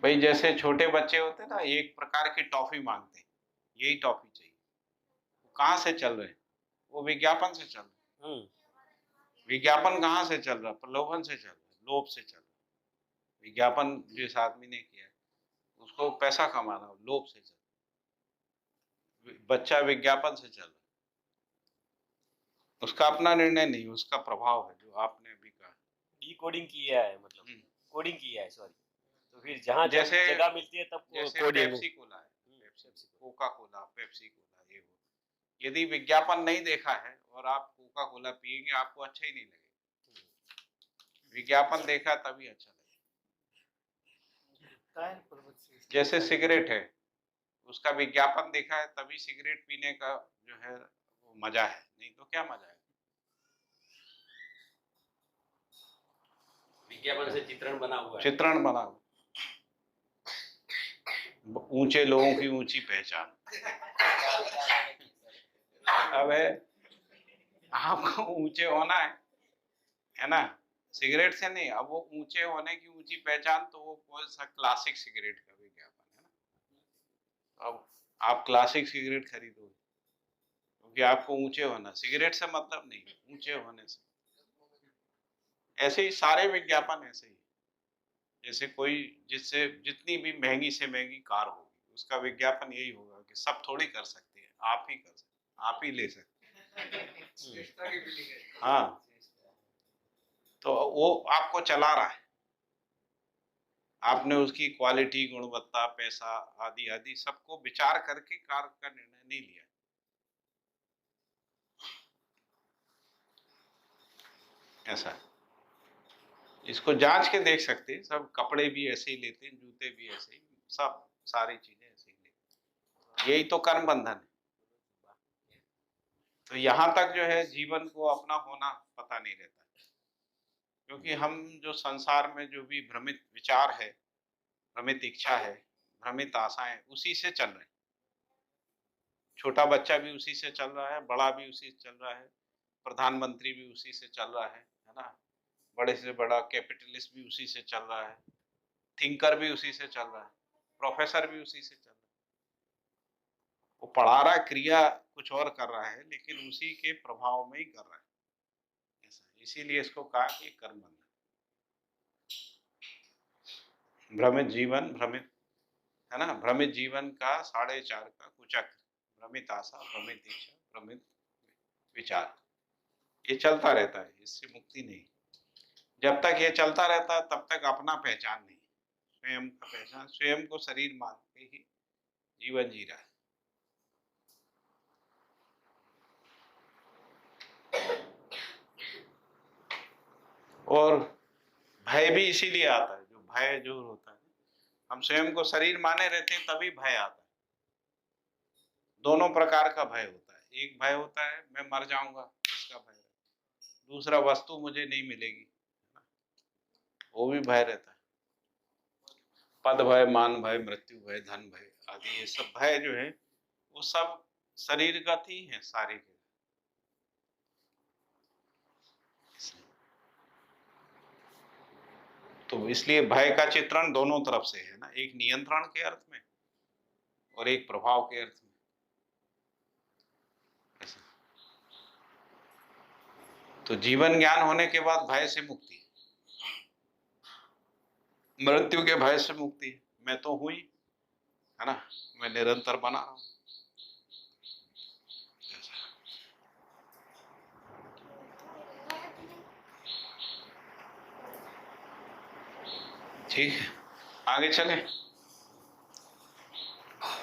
भाई जैसे छोटे बच्चे होते हैं ना, एक प्रकार की टॉफी मांगते हैं, यही टॉफी चाहिए, वो कहाँ से चल रहे हैं? वो विज्ञापन से चल रहे हैं। विज्ञापन कहाँ से चल रहा है? प्रलोभन से चल रहा है, लोभ से चल रहा है। विज्ञापन जिस आदमी ने किया है उसको पैसा कमाना, लोभ से चल रहा है। बच्चा विज्ञापन से चल रहा है, उसका अपना निर्णय नहीं, उसका प्रभाव है, जो आपने अभी कहा। डीकोडिंग किया है, मतलब हम्म। कोडिंग किया है, सॉरी। तो फिर जहाँ जैसे जगह मिलती है तब जैसे कोडिंग। पेप्सी कोला है, कोका कोला, पेप्सी कोला, ये वो, यदि विज्ञापन नहीं देखा है और आप कोका कोला पिएंगे आपको अच्छा ही नहीं लगेगा। विज्ञापन देखा तभी अच्छा लगेगा। जैसे सिगरेट है, उसका विज्ञापन देखा है तभी सिगरेट पीने का जो है वो मजा है, नहीं तो क्या मजा है। विज्ञापन से चित्रण बना हुआ है। चित्रण बना, ऊंचे लोगों की ऊंची पहचान। अब है आपको ऊंचे होना है ना, सिगरेट से नहीं। अब वो ऊंचे होने की ऊंची पहचान तो वो कौन सा क्लासिक सिगरेट का विज्ञापन है ना। अब आप क्लासिक सिगरेट खरीदोगे क्योंकि आपको ऊंचे होना, सिगरेट से मतलब नहीं, ऊंचे होने से। ऐसे ही सारे विज्ञापन ऐसे ही, जैसे कोई जिससे जितनी भी महंगी से महंगी कार होगी उसका विज्ञापन यही होगा कि सब थोड़ी कर सकते हैं, आप ही कर सकते, आप ही ले सकते। हाँ, तो वो आपको चला रहा है, आपने उसकी क्वालिटी, गुणवत्ता, पैसा आदि आदि सबको विचार करके कार्य का निर्णय नहीं लिया। ऐसा है। इसको जांच के देख सकते हैं, सब कपड़े भी ऐसे ही लेते हैं, जूते भी ऐसे ही, सब सारी चीजें ऐसे ही लेते हैं। यही तो कर्म बंधन है। तो यहाँ तक जो है जीवन को अपना होना पता नहीं रहता है। क्योंकि हम जो संसार में जो भी भ्रमित विचार है, भ्रमित इच्छा है, भ्रमित आशाएं, उसी से चल रहे हैं। छोटा बच्चा भी उसी से चल रहा है, बड़ा भी उसी से चल रहा है, प्रधानमंत्री भी उसी से चल रहा है ना। बड़े से बड़ा कैपिटलिस्ट भी उसी से चल रहा है, थिंकर भी उसी से चल रहा है, प्रोफेसर भी उसी से चल रहा है। वो पढ़ा रहा है, क्रिया कुछ और कर रहा है, लेकिन उसी के प्रभाव में ही कर रहा है। ऐसा, इसीलिए इसको कहा कि कर्म बंधन। भ्रमित जीवन, भ्रमित है ना, भ्रमित जीवन का 4.5 का कुचक्र, भ्रमित आशा, भ्रमित इच्छा, भ्रमित विचार, ये चलता रहता है, इससे मुक्ति नहीं। जब तक ये चलता रहता है तब तक अपना पहचान नहीं, स्वयं का पहचान, स्वयं को शरीर मान के ही जीवन जी रहा है। और भय भी इसीलिए आता है, जो भय जो होता है, हम स्वयं को शरीर माने रहते हैं तभी भय आता है। दोनों प्रकार का भय होता है। एक भय होता है मैं मर जाऊंगा, इसका भय रहता है। दूसरा, वस्तु मुझे नहीं मिलेगी, वो भी भय रहता है। पद भय, मान भय, मृत्यु भय, धन भय आदि, ये सब भय जो है वो सब शरीरगत ही है सारे के। तो इसलिए भय का चित्रण दोनों तरफ से है ना, एक नियंत्रण के अर्थ में और एक प्रभाव के अर्थ में। ऐसा। तो जीवन ज्ञान होने के बाद भय से मुक्ति, मृत्यु के भय से मुक्ति। मैं तो हुई है ना, मैं निरंतर बना रहा हूं। ठीक, आगे चले।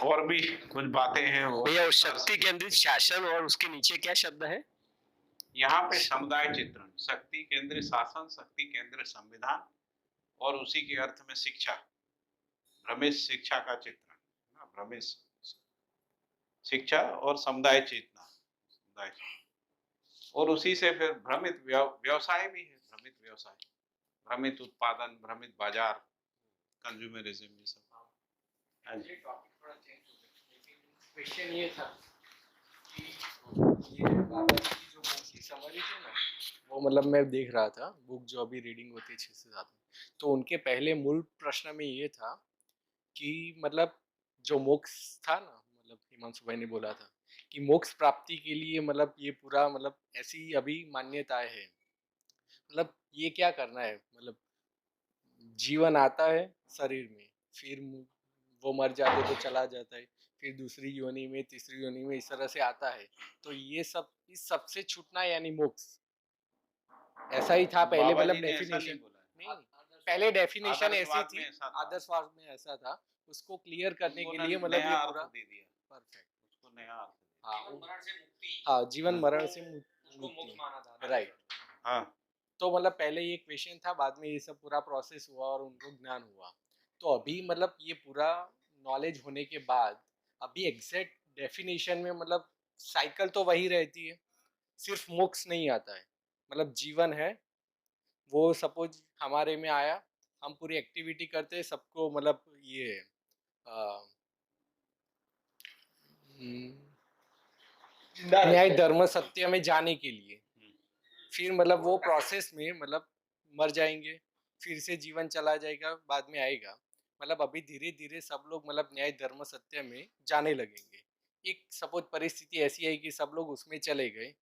और भी कुछ बातें हैं वो भैया उस शक्ति केंद्रित शासन और उसके नीचे क्या शब्द है? यहाँ पे समुदाय चित्रण, शक्ति केंद्रित शासन, शक्ति केंद्रित संविधान और उसी के अर्थ में शिक्षा, भ्रमित शिक्षा का चित्रण, भ्रमित शिक्षा और समुदाय चेतना, समुदाय, और उसी से फिर भ्रमित व्यवसाय भी है, भ्रमित व्यवसाय, भ्रमित उत्पादन, भ्रमित बाजार, कंज्यूमरिज्म, ये सब। हाँ जी। क्वेश्चन ये था कि ये बाबा जी की जो बुक की समरी थी ना, वो मतलब मैं देख रहा था बुक जो अभी रीडिंग होती है 6 से 7 में, तो उनके पहले मूल प्रश्न में ये था कि मतलब जो मोक्ष था ना, मतलब हिमांशु भाई ने बोला था कि मोक्ष प्राप्ति के लिए मतलब ये पूरा मतलब ऐसी अभी मान्यताएं है, मतलब ये क्या करना है, मतलब जीवन आता है शरीर में, फिर वो मर जाते तो चला जाता है, फिर दूसरी योनि में, तीसरी योनि में, इस तरह से आता है। तो ये सब, इस सब से छूटना यानी मोक्ष, ऐसा ही था पहले, बाबा मतलब जी ने ऐसा नहीं डेफिनेशन बोला है। नहीं, पहले डेफिनेशन ऐसी आदर्शवाद थी, में ऐसा था। आदर्शवाद में ऐसा था, उसको क्लियर करने के उन्होंने लिए मतलब नया ये अर्थ पूरा दे दिया, परफेक्ट। उसको नया अर्थ दे हाँ मरण से मुक्ति, हाँ, जीवन हाँ। मरण से उसको मोक्ष मुक्ति, माना था। राइट। दिया। हाँ, तो मतलब पहले ये क्वेश्चन था, बाद में ये सब पूरा प्रोसेस हुआ और उनको ज्ञान हुआ। तो अभी मतलब ये पूरा नॉलेज होने के बाद अभी एग्जैक्ट डेफिनेशन में मतलब साइकिल तो वही रहती है, सिर्फ मोक्ष नहीं आता है। मतलब जीवन है, वो सपोज हमारे में आया, हम पूरी एक्टिविटी करते हैं, सबको मतलब ये न्याय धर्म सत्य में जाने के लिए, फिर मतलब वो प्रोसेस में मतलब मर जाएंगे, फिर से जीवन चला जाएगा, बाद में आएगा। मतलब अभी धीरे धीरे सब लोग मतलब न्याय धर्म सत्य में जाने लगेंगे। एक सपोज परिस्थिति ऐसी है कि सब लोग उसमें चले गए,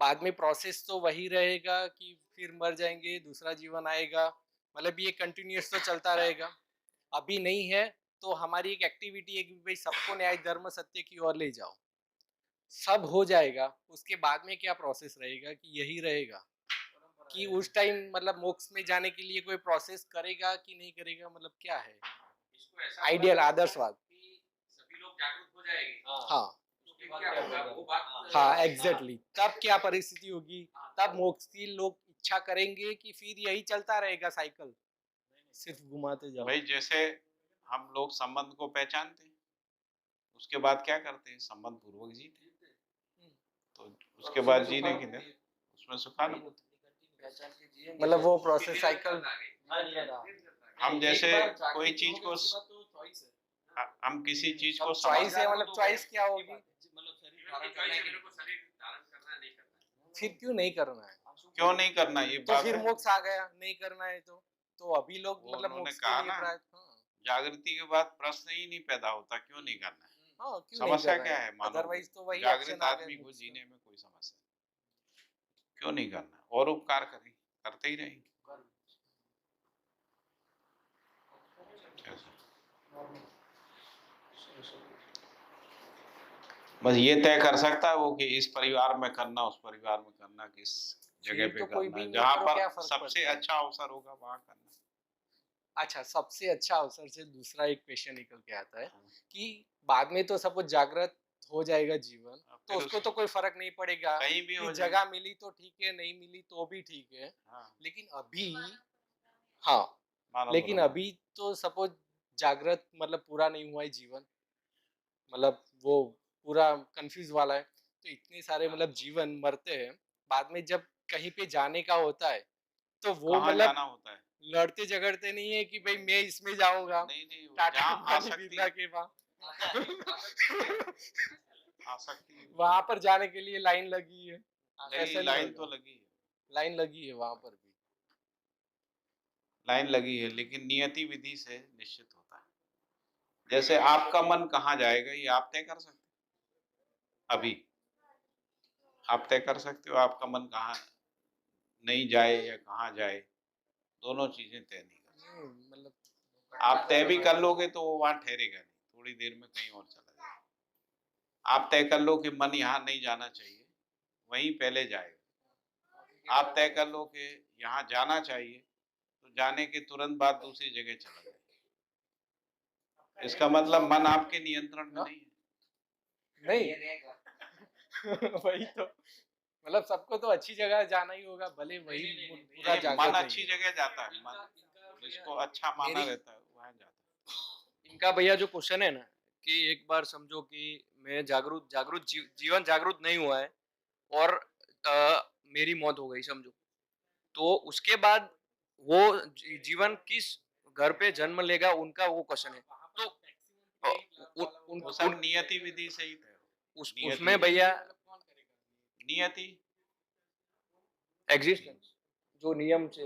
बाद में प्रोसेस तो वही रहेगा कि फिर मर जाएंगे, दूसरा जीवन आएगा, मतलब ये कंटिन्यूस तो चलता रहेगा। अभी नहीं है तो हमारी एक एक्टिविटी है कि भाई सबको न्याय धर्म सत्य की ओर ले जाओ, सब हो जाएगा। उसके बाद में क्या प्रोसेस रहेगा कि यही रहेगा कि उस टाइम मतलब मोक्ष में जाने के लिए कोई प्रोसेस करेगा कि नहीं करेगा, मतलब क्या है इसको ऐसा आइडियल बोला आदर्शवाद? कि सभी लोग जागरूक हो जाएंगे हाँ उसके बाद क्या होगा वो बात हाँ एग्जैक्टली तब क्या परिस्थिति होगी, तब मोक्ष की लोग इच्छा करेंगे कि फिर यही चलता रहेगा साइकिल, सिर्फ घुमाते जाओ? भाई जैसे हम लोग संबंध को पहचानते हैं, उसके बाद क्या करते हैं, संबंध पूर्वक जीते हैं। तो उसके बाद जीने के लिए उसमें सुखानुभूति। मतलब वो प्रोसेस साइकिल हम जैसे कोई चीज को हम किसी चीज को चॉइस है, मतलब चॉइस क्या होगी, मतलब शरीर धारण करना है कि मेरे को शरीर धारण करना नहीं करना फिर क्यों नहीं करना है? क्यों नहीं करना, ये तो बात फिर है। मोक्ष आ गया, नहीं करना है तो अभी लोग वो मतलब उन्होंने मोक्ष कहा के लिए ना, हाँ जागृति के बाद प्रश्न ही नहीं पैदा होता, क्यों नहीं करना है। हाँ क्यों नहीं समस्या करना क्या है, मानव अदरवाइज तो वही जागृत ऑप्शन आ आदमी गया को जीने में कोई समस्या नहीं। क्यों नहीं करना, और उपकार करें, करते ही रहेंगे। बस ये तय कर सकता है वो कि इस परिवार में करना, उस परिवार में करना, किस जगह फिर पे तो कोई करना भी है, नहीं जहाँ करो, क्या पर फर्क सबसे पड़ता है? अच्छा अवसर होगा वहाँ करना। अच्छा, सबसे अच्छा अवसर से दूसरा एक क्वेश्चन निकल के आता है कि बाद में तो सपोज जागृत हो जाएगा जीवन, तो फिर उसको तो कोई फर्क नहीं पड़ेगा कहीं भी कि हो जाए। जगह मिली तो ठीक है, नहीं मिली तो भी ठीक है। हाँ, लेकिन अभी हाँ मानव लेकिन ब्रह्म। अभी तो सपोज जागृत मतलब पूरा नहीं हुआ है जीवन, मतलब वो पूरा कंफ्यूज वाला है, तो इतने सारे मतलब जीवन मरते हैं, बाद में जब कहीं पे जाने का होता है तो वो कहाँ मतलब जाना होता है? लड़ते झगड़ते नहीं है कि भाई मैं इसमें जाऊंगा नहीं नहीं, वो टाटा जहाँ अंबानी आसक्ति बिरला के वहां आसक्ति वहां पर जाने के लिए लाइन लगी है, लगी, ऐसा नहीं लाइन होगा। तो लगी है, लाइन लगी है वहां पर भी। लाइन लगी है, लेकिन नियति विधि से निश्चित होता है। जैसे आपका मन कहाँ जाएगा ये आप तय कर सकते हो। अभी आप तय कर सकते हो आपका मन कहाँ नहीं जाए या कहाँ जाए, दोनों चीजें तय नहीं कर सकते। मतलब आप तय भी कर लोगे तो वो वहां ठहरेगा नहीं, थोड़ी देर में कहीं और चला जाएगा। आप तय कर लो कि मन यहाँ नहीं जाना चाहिए, वहीं पहले जाएगा। आप तय कर लो कि यहाँ जाना चाहिए, तो जाने के तुरंत बाद दूसरी जगह चला जाएगा। इसका मतलब मन आपके नियंत्रण में नहीं है। नहीं वही तो मतलब सबको तो अच्छी जगह जाना ही होगा, भले वही पूरा नहीं, जागृत मन नहीं अच्छी है। जगह जाता है, मन जिसको अच्छा माना मेरी- रहता है वहां जाता है। इनका भैया जो क्वेश्चन है ना कि एक बार समझो कि मैं जीवन जागरूक नहीं हुआ है और मेरी मौत हो गई समझो, तो उसके बाद वो जीवन किस घर पे जन्म लेगा, उनका वो क्वेश्चन है। तो वो सब नियति विधि से ही तय हो। उसमें भैया नियति एग्जिस्टेंस जो नियम से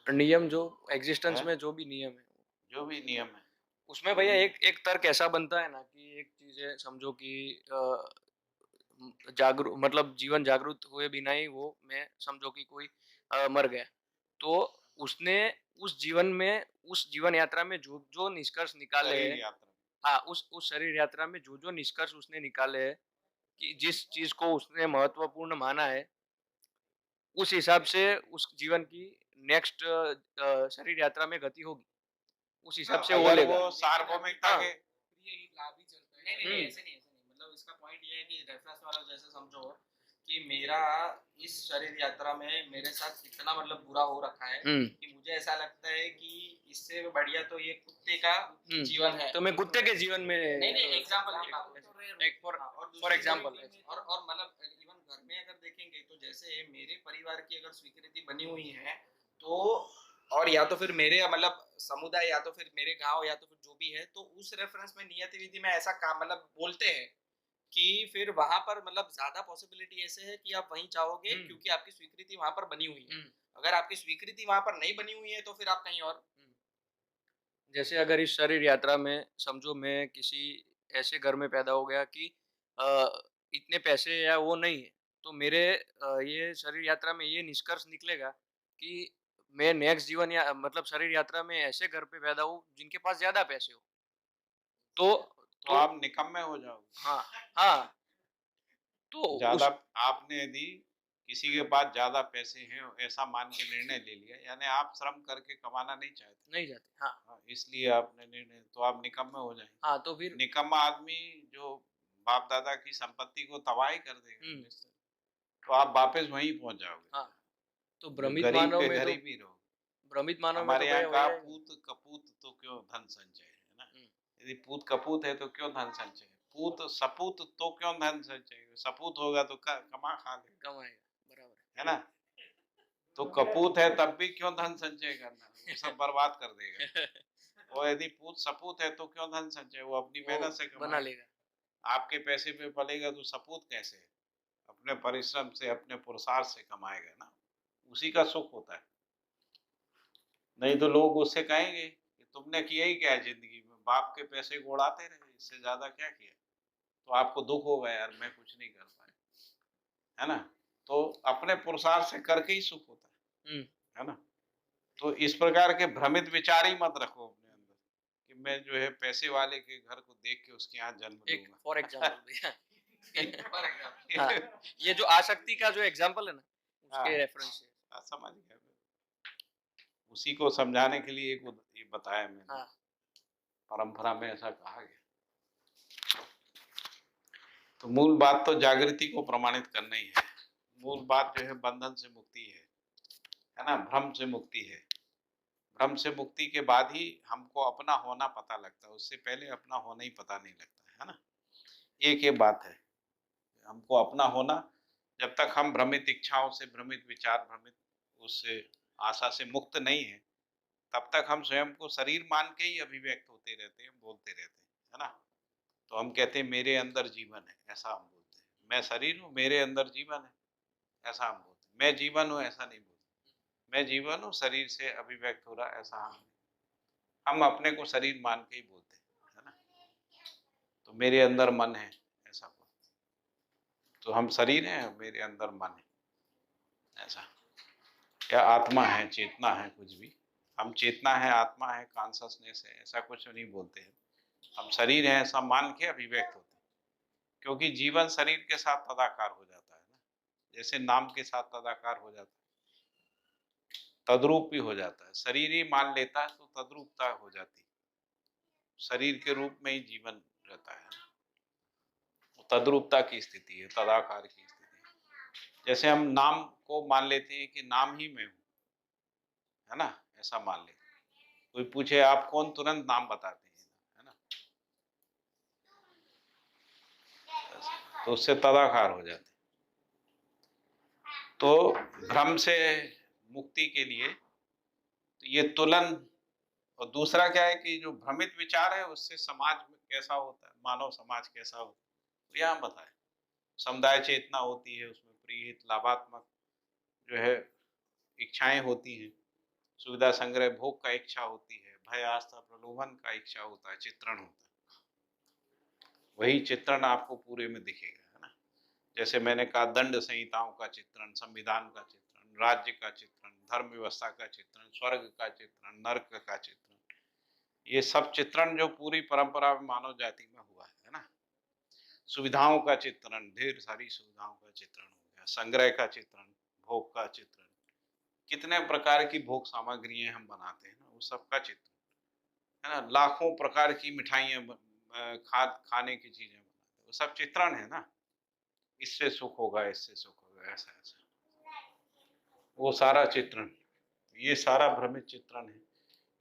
नियम जो एग्जिस्टेंस है? में जो भी नियम है, जो भी नियम है उसमें भैया एक एक तर्क ऐसा बनता है ना कि एक चीज है समझो कि जागरूक मतलब जीवन जागरूक हुए बिना ही वो मैं समझो कि कोई मर गया, तो उसने उस जीवन में उस जीवन यात्रा में जो जो निष्कर्ष निकाले शरीर हैं, यात्रा। हाँ उस शरीर यात्रा में जो जो निष्कर्ष उसने निकाले हैं कि जिस चीज को उसने महत्वपूर्ण माना है, उस हिसाब से उस जीवन की नेक्स्ट शरीर यात्रा में गति होगी, उस हिसाब से वो अगर लेगा। वो सार्वभौमिकता हाँ। के नहीं ऐसे नहीं मतलब इसका पॉइंट ये है कि रेफरेंस वाला जैसे समझो कि मेरा इस शरीर यात्रा में मेरे साथ इतना मतलब बुरा हो रखा है कि मुझे ऐसा लगता है कि इससे बढ़िया तो ये कुत्ते का जीवन है। तो मैं कुत्ते के जीवन में नहीं एग्जांपल की बात एक फॉर एग्जांपल और मतलब इवन घर में अगर देखेंगे तो जैसे मेरे परिवार की अगर स्वीकृति बनी हुई है तो और या तो फिर मेरे मतलब समुदाय या तो फिर मेरे गांव या तो फिर जो भी है, तो उस रेफरेंस में नियति विधि में ऐसा काम मतलब बोलते हैं कि फिर वहां पर मतलब ज्यादा पॉसिबिलिटी ऐसे है कि आप वहीं चाहोगे क्योंकि आपकी स्वीकृति वहां पर बनी हुई है। अगर आपकी स्वीकृति वहां पर नहीं बनी हुई है तो फिर आप कहीं और। जैसे अगर इस शरीर यात्रा में समझो मैं किसी ऐसे घर में पैदा हो गया कि इतने पैसे या वो नहीं है, तो मेरे ये शरीर यात्रा में ये निष्कर्ष निकलेगा कि मैं नेक्स्ट जीवन या मतलब शरीर यात्रा में ऐसे घर पे पैदा हूँ जिनके पास ज्यादा पैसे हो, तो आप निकम्मे हो जाओगे। हाँ हाँ तो ज्यादा आपने यदि किसी के पास ज्यादा पैसे हैं ऐसा मान के निर्णय ले लिया, यानी आप श्रम करके कमाना नहीं चाहते। नहीं जाते, हाँ। हाँ, इसलिए आपने निर्णय, तो आप निकम्मे हो जाएंगे। हाँ, तो फिर निकम्मा आदमी जो बाप दादा की संपत्ति को तबाही कर देगा, हम्म, तो आप वापस वहीं पहुंच जाओगे। हाँ, तो जो भ्रमित गरीब मानव के में तो गरीब ही रहो। भ्रमित मानव में तो हमारे यहाँ भैया का वही है। पूत कपूत तो क्यों धन संचय है ना। हम्म, यदि पूत कपूत है तो क्यों धन संचय, पूत सपूत तो क्यों धन संचय, सपूत होगा तो कमा खा लेगा, कमाएगा, बराबर है ना। तो कपूत है तब भी क्यों धन संचय करना, वो सब बर्बाद कर देगा। है। और यदि पूत सपूत है तो क्यों धन संचय, वो अपनी मेहनत से बना कमाएगा। लेगा। आपके पैसे पे पलेगा तो सपूत कैसे है, अपने परिश्रम से अपने पुरुषार्थ से कमाएगा ना, उसी का सुख होता है। नहीं तो लोग उससे कहेंगे कि तुमने किया ही क्या है जिंदगी में, बाप के पैसे को उड़ाते रहे, इससे ज्यादा क्या किया। तो आपको दुख होगा, यार मैं कुछ नहीं कर पाया, है ना। तो अपने पुरुषार्थ से करके ही सुख होता है ना। तो इस प्रकार के भ्रमित विचार ही मत रखो अपने अंदर कि मैं जो है पैसे वाले के घर को देख के उसके यहाँ जन्म एक लूंगा। फॉर एग्जाम्पल भैया, फॉर एग्जाम्पल हाँ, ये जो आसक्ति का जो एग्जाम्पल है ना, हाँ। उसके रेफरेंस से। समझ गया, उसी को समझाने के लिए ये बताया मैंने। हाँ, परंपरा में ऐसा कहा गया। तो मूल बात तो जागृति को प्रमाणित करना ही है। मूल बात जो है बंधन से मुक्ति है ना, भ्रम से मुक्ति है। भ्रम से मुक्ति के बाद ही हमको अपना होना पता लगता है, उससे पहले अपना होना ही पता नहीं लगता है ना। एक ये बात है, हमको अपना होना, जब तक हम भ्रमित इच्छाओं से, भ्रमित विचार, भ्रमित उससे आशा से मुक्त नहीं है, तब तक हम स्वयं को शरीर मान के ही अभिव्यक्त होते रहते हैं, बोलते रहते हैं, है ना। तो हम कहते हैं मेरे अंदर जीवन है, ऐसा हम बोलते हैं। मैं शरीर हूँ, मेरे अंदर जीवन है, ऐसा हम बोलते हैं। मैं जीवन हूँ, ऐसा नहीं बोलते। मैं जीवन हूँ, शरीर से अभिव्यक्त हो रहा, ऐसा हम अपने को शरीर मान के ही बोलते हैं, है ना। तो मेरे अंदर मन है, ऐसा बोलते हैं। तो हम शरीर हैं, मेरे अंदर मन है, ऐसा। या आत्मा है, चेतना है, कुछ भी हम चेतना है, आत्मा है, कॉन्शसनेस है, ऐसा कुछ नहीं बोलते हैं। हम शरीर है ऐसा मान के अभिव्यक्त होते हैं, क्योंकि जीवन शरीर के साथ तदाकार हो जाता है ना, जैसे नाम के साथ तदाकार हो जाता है, तद्रूप भी हो जाता है। शरीर ही मान लेता है तो तद्रूपता हो जाती है, शरीर के रूप में ही जीवन रहता है ना। तद्रूपता की स्थिति है, तदाकार की स्थिति है। जैसे हम नाम को मान लेते हैं कि नाम ही मैं हूँ, है ना, ऐसा मान लेते हैं। कोई पूछे आप कौन, तुरंत नाम बताते हैं, है ना। तो उससे तदाकार हो जाते हैं। तो भ्रम से मुक्ति के लिए तो ये तुलन, और दूसरा क्या है कि जो भ्रमित विचार है उससे समाज में कैसा होता है, मानव समाज कैसा होता है, तो यहाँ बताए। समुदाय चेतना होती है, उसमें प्रीहित लाभात्मक जो है इच्छाएं होती हैं, सुविधा संग्रह भोग का इच्छा होती है, भय आस्था प्रलोभन का इच्छा होता है, चित्रण होता है। वही चित्रण आपको पूरे में दिखेगा, है ना। जैसे मैंने कहा, दंड संहिताओं का चित्रण, संविधान का चित्रण, राज्य का चित्रण, धर्म व्यवस्था का चित्रण, स्वर्ग का चित्रण, नर्क का चित्रण, ये सब चित्रण जो पूरी परंपरा में मानव जाति में हुआ है ना। सुविधाओं का चित्रण, ढेर सारी सुविधाओं का चित्रण हो गया, संग्रह का चित्रण, भोग का चित्रण, कितने प्रकार की भोग सामग्रियां हम बनाते हैं ना, वो सबका चित्रण, है ना। लाखों प्रकार की मिठाइयाँ खाने की चीजें बनाते हैं, वो सब चित्रण है ना। इससे सुख होगा, इससे सुख होगा, ऐसा ऐसा, वो सारा चित्रण, ये सारा भ्रमित चित्रण है।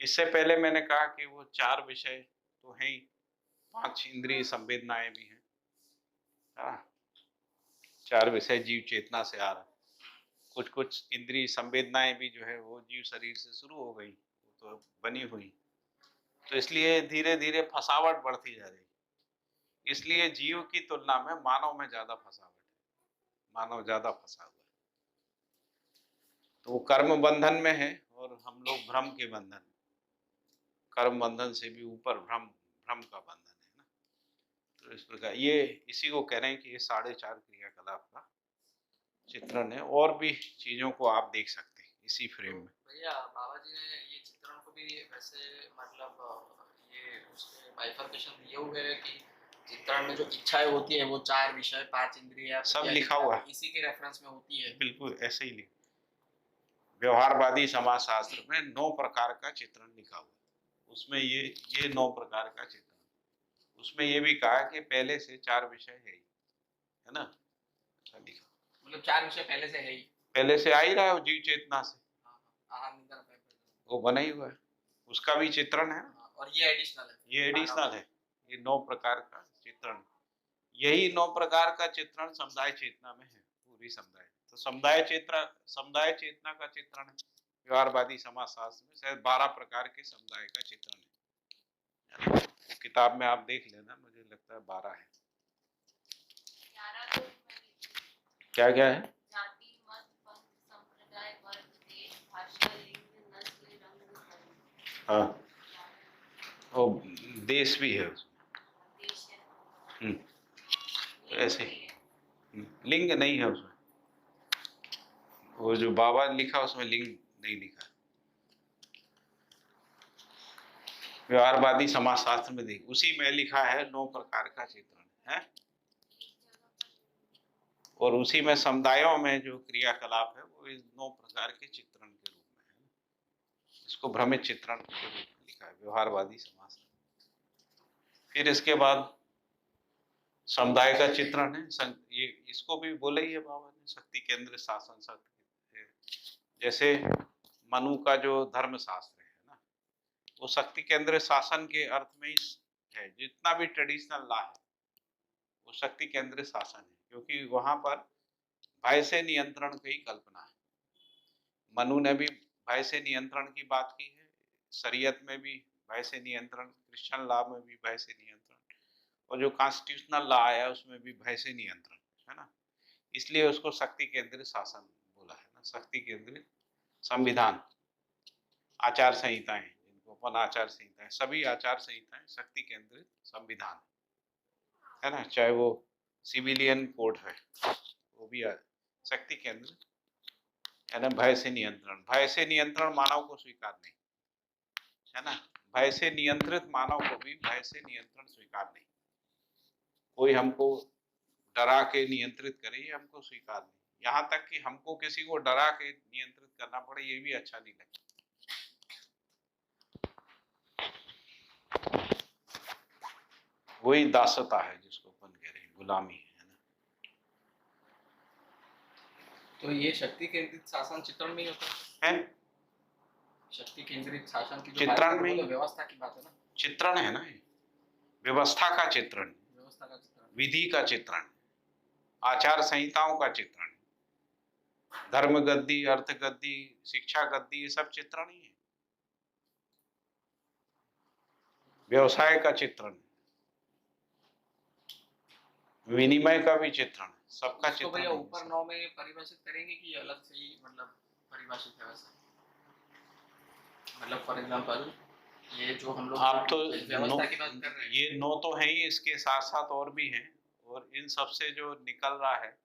इससे पहले मैंने कहा कि वो चार विषय तो हैं ही, 5 इंद्रिय संवेदनाएं भी हैं, हाँ। 4 विषय जीव चेतना से आ रहा है। कुछ कुछ इंद्रिय संवेदनाएं भी जो है वो जीव शरीर से शुरू हो गई, वो तो बनी हुई। तो इसलिए धीरे धीरे फसावट बढ़ती जा रही है। इसलिए जीव की तुलना में मानव में ज्यादा फसावट है, मानव ज्यादा फंसा हुआ है। तो वो कर्म बंधन में है और हम लोग भ्रम के बंधन में, कर्म बंधन से भी ऊपर भ्रम, भ्रम का बंधन है ना। तो इस प्रकार ये इसी को कह रहे हैं कि ये 4.5 क्रियाकलाप का चित्रण है। और भी चीजों को आप देख सकते हैं इसी फ्रेम में। भैया बाबा जी ने ये चित्रण को भी वैसे मतलब ये उसके बाइफर्केशन दिए हुए हैं कि चित्रण में जो इच्छाएं होती है वो 4 विषय 5 इंद्रिय सब लिखा हुआ है। इसी के रेफरेंस में होती है। बिल्कुल ऐसे ही लिखा। व्यवहारवादी समाजशास्त्र में 9 प्रकार का चित्रण लिखा हुआ है। उसमें ये 9 प्रकार का चित्रण। उसमें ये भी कहा कि पहले से 4 विषय है ना, ऐसा लिखा। मतलब 4 विषय पहले से है ही। पहले से आ ही रहा है वो जीव चेतना से, आहार निद्रा वो बना ही हुआ है, उसका भी चित्रण है। और ये एडिशनल है। ये एडिशनल है। ये 9 प्रकार का चित्रण, यही 9 प्रकार का चित्रण समुदाय चेतना में है, पूरी समुदाय। तो समुदाय चेतना का चित्रण है व्यवहारवादी समाजशास्त्र में। शायद 12 प्रकार के समुदाय का चित्रण है। किताब में आप देख लेना, मुझे लगता है 12 है। 11 तो मैंने क्या क्या है? जाति मत पंथ संप्रदाय वर्ग देश भाषा लिंग नस्ल रंग धर्म। हाँ, वो देश भी है उसमें। देश है। तो ऐसे लिंग नहीं है उसमें, वो जो बाबा लिखा उसमें लिंग नहीं लिखा। व्यवहारवादी समाजशास्त्र में देख, उसी में लिखा है 9 प्रकार का चित्रण है। और उसी में समुदायों में जो क्रियाकलाप है वो इस 9 प्रकार के चित्रण के रूप में है। इसको भ्रमित चित्रण के रूप में लिखा है व्यवहारवादी समाजशास्त्र। फिर इसके बाद समुदाय का चित्रण है, ये इसको भी बोले ही है बाबा ने, शक्ति केंद्र शासन शक्ति। जैसे मनु का जो धर्म शास्त्र है ना, वो शक्ति केंद्र शासन के अर्थ में ही है। जितना भी ट्रेडिशनल लॉ है वो शक्ति केंद्र शासन है, क्योंकि वहां पर भय से नियंत्रण की कल्पना है। मनु ने भी भय से नियंत्रण की बात की है, शरीयत में भी भय से नियंत्रण, क्रिश्चियन लॉ में भी भय से नियंत्रण, और जो कॉन्स्टिट्यूशनल लॉ आया उसमें भी भय से नियंत्रण है ना। इसलिए उसको शक्ति केंद्रित शासन बोला है ना। शक्ति केंद्रित संविधान, आचार संहिताएं, जिनको अपन आचार संहिताएं, सभी आचार संहिताएं शक्ति केंद्रित संविधान है ना। चाहे वो सिविलियन कोड है वो भी शक्ति केंद्रित है ना। भय से नियंत्रण मानव को स्वीकार नहीं है ना। भय से नियंत्रित मानव को भी भय से नियंत्रण स्वीकार नहीं। कोई हमको डरा के नियंत्रित करे ये हमको स्वीकार नहीं। यहाँ तक कि हमको किसी को डरा के नियंत्रित करना पड़े ये भी अच्छा नहीं लगता। वही दासता है जिसको अपन कह रहे हैं, गुलामी है ना। तो ये शक्ति केंद्रित शासन चित्रण में ही होता है? शक्ति केंद्रित शासन की जो चित्रण में तो व्यवस्था की बात है ना। चित्रण है ना, ये व्यवस्था का चित्रण, व्यवस्था का चित्रण, विधि का चित्रण, आचार संहिताओं का चित्रण, धर्म गद्दी, अर्थ गद्दी, शिक्षा गद्दी, ये सब चित्रण ही है। व्यवसाय का चित्रण, विनिमय का भी चित्रण, सबका इसको भैया चित्रण। ऊपर 9 में परिभाषित करेंगे कि अलग से ही मतलब परिभाषित है वैसा? मतलब फॉर एग्जांपल ये जो हम लोग आप तो व्यवस्था की बात कर रहे हैं, ये 9 तो है ही, इसके साथ साथ और भी हैं। और इन सब से जो निकल रहा है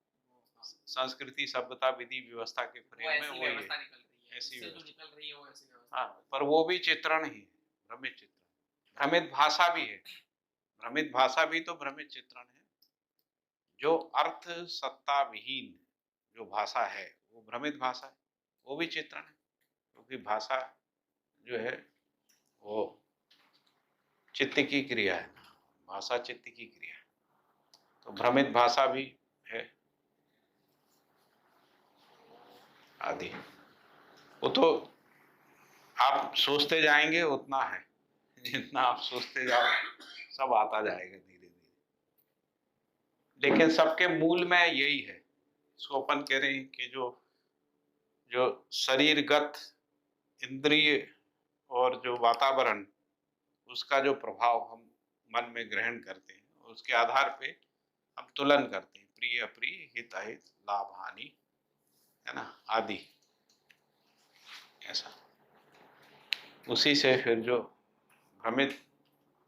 संस्कृति, सभ्यता, विधि, व्यवस्था के फ्रेम में वो ये व्यवस्था निकल रही है, ऐसी इससे जो व्यवस्था। निकल रही है वो ऐसी व्यवस्था। हाँ, पर वो भी चित्रण ही है, भ्रमित चित्रण। भ्रमित भाषा भी है, भ्रमित भाषा भी तो भ्रमित चित्रण है। जो अर्थ सत्ता विहीन जो भाषा है वो भ्रमित भाषा है, वो भी चित्रण है। क्योंकि भाषा जो है वो चित्त की क्रिया है, भाषा चित्त की क्रिया है। तो भ्रमित भाषा भी है आदि। वो तो आप सोचते जाएंगे उतना है, जितना आप सोचते जाओ सब आता जाएगा धीरे धीरे। लेकिन सबके मूल में यही है। इसको अपन कह रहे हैं कि जो शरीरगत इंद्रिय और जो वातावरण, उसका जो प्रभाव हम मन में ग्रहण करते हैं, उसके आधार पे हम तुलन करते हैं, प्रिय अप्रिय, हित अहित, लाभ हानि है ना आदि। ऐसा उसी से फिर जो भ्रमित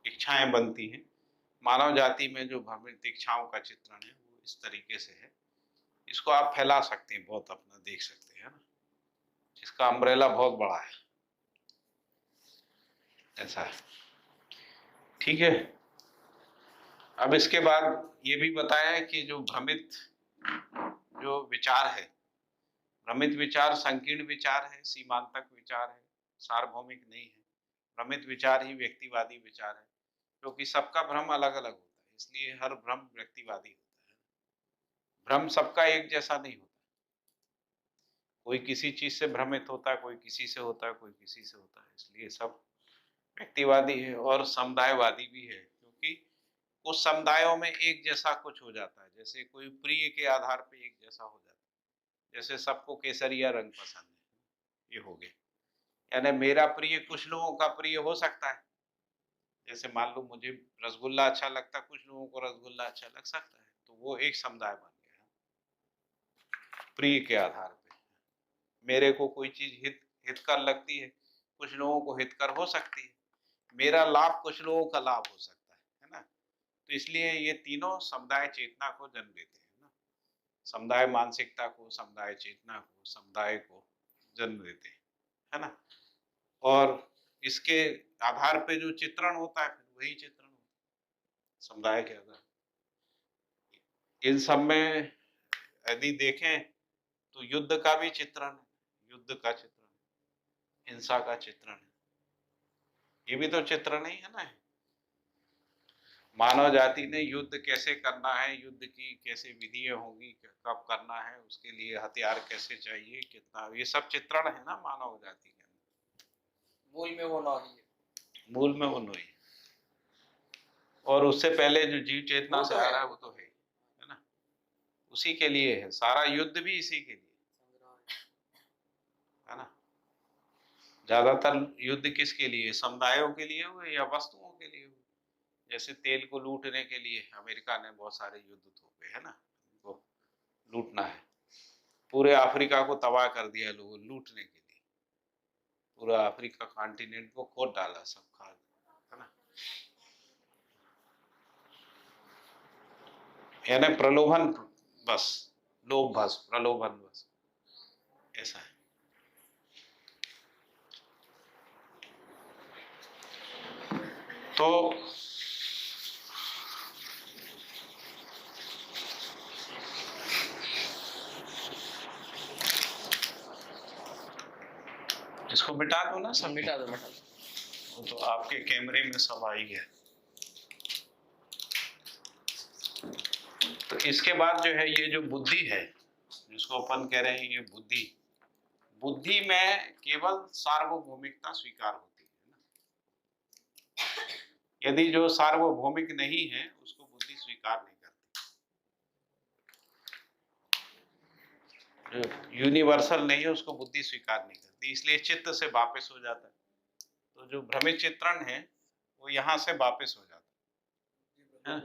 इच्छाएं बनती हैं, मानव जाति में जो भ्रमित इच्छाओं का चित्रण है वो इस तरीके से है। इसको आप फैला सकते हैं, बहुत अपना देख सकते हैं ना। इसका अम्ब्रेला बहुत बड़ा है, ऐसा है। ठीक है, अब इसके बाद ये भी बताया है कि जो भ्रमित जो विचार है, भ्रमित विचार संकीर्ण विचार है, सीमांतक विचार है, सार्वभौमिक नहीं है। भ्रमित विचार ही व्यक्तिवादी विचार है, क्योंकि सबका भ्रम अलग अलग होता है, इसलिए हर भ्रम व्यक्तिवादी होता है। भ्रम सबका एक जैसा नहीं होता, कोई किसी चीज से भ्रमित होता है, कोई किसी से होता है, कोई किसी से होता है, इसलिए सब व्यक्तिवादी है और समुदायवादी भी है, क्योंकि कुछ समुदायों में एक जैसा कुछ हो जाता है, जैसे कोई प्रिय के आधार पे एक जैसा हो जाता है, जैसे सबको केसरिया रंग पसंद है, ये हो गया। यानी मेरा प्रिय कुछ लोगों का प्रिय हो सकता है, जैसे मान लो मुझे रसगुल्ला अच्छा लगता है, कुछ लोगों को रसगुल्ला अच्छा लग सकता है, तो वो एक समुदाय बन गया प्रिय के आधार पे। मेरे को कोई चीज हितकर लगती है, कुछ लोगों को हितकर हो सकती है, मेरा लाभ कुछ लोगों का लाभ हो सकता है ना। तो इसलिए ये तीनों समुदाय चेतना को जन्म देते हैं ना, समुदाय मानसिकता को, समुदाय चेतना को, समुदाय को जन्म देते हैं, है ना। और इसके आधार पे जो चित्रण होता है, फिर वही चित्रण होता है समुदाय के आधार। इन सब में यदि देखें तो युद्ध का भी चित्रण है, युद्ध का चित्रण, हिंसा का चित्रण है, ये भी तो चित्रण ही है ना। मानव जाति ने युद्ध कैसे करना है, युद्ध की कैसे विधियां होंगी, कब करना है, उसके लिए हथियार कैसे चाहिए, कितना, ये सब चित्रण है ना मानव जाति के अंदर। मूल में वो नहीं है, मूल में वो नहीं, और उससे पहले जो जीव चेतना वो से तो आ है। रहा है वो तो है ना, उसी के लिए है सारा युद्ध भी, इसी के लिए है ना। ज्यादातर युद्ध किसके लिए, समुदायों के लिए हुए या वस्तुओं के लिए हुए। जैसे तेल को लूटने के लिए अमेरिका ने बहुत सारे युद्ध थोपे, है ना, उनको लूटना है, पूरे अफ्रीका को तबाह कर दिया लोगों लूटने के लिए, पूरा अफ्रीका कॉन्टिनेंट को खोद डाला, सब खा, है ना। यानी प्रलोभन बस, लोभ बस, प्रलोभन बस, ऐसा है। तो इसको मिटा दो ना सब, मिटा दो मिटा दो। वो तो आपके कैमरे में सब आई है। तो इसके बाद जो है ये जो बुद्धि है, जिसको अपन कह रहे हैं ये बुद्धि, बुद्धि में केवल सार्वभौमिकता स्वीकार होती है ना। यदि जो सार्वभौमिक नहीं है उसको बुद्धि स्वीकार नहीं करती, जो यूनिवर्सल नहीं है उसको बुद्धि स्वीकार नहीं करती, इसलिए चित्त से वापस हो जाता है। तो जो भ्रमित चित्रण है वो यहाँ से वापस हो जाता है,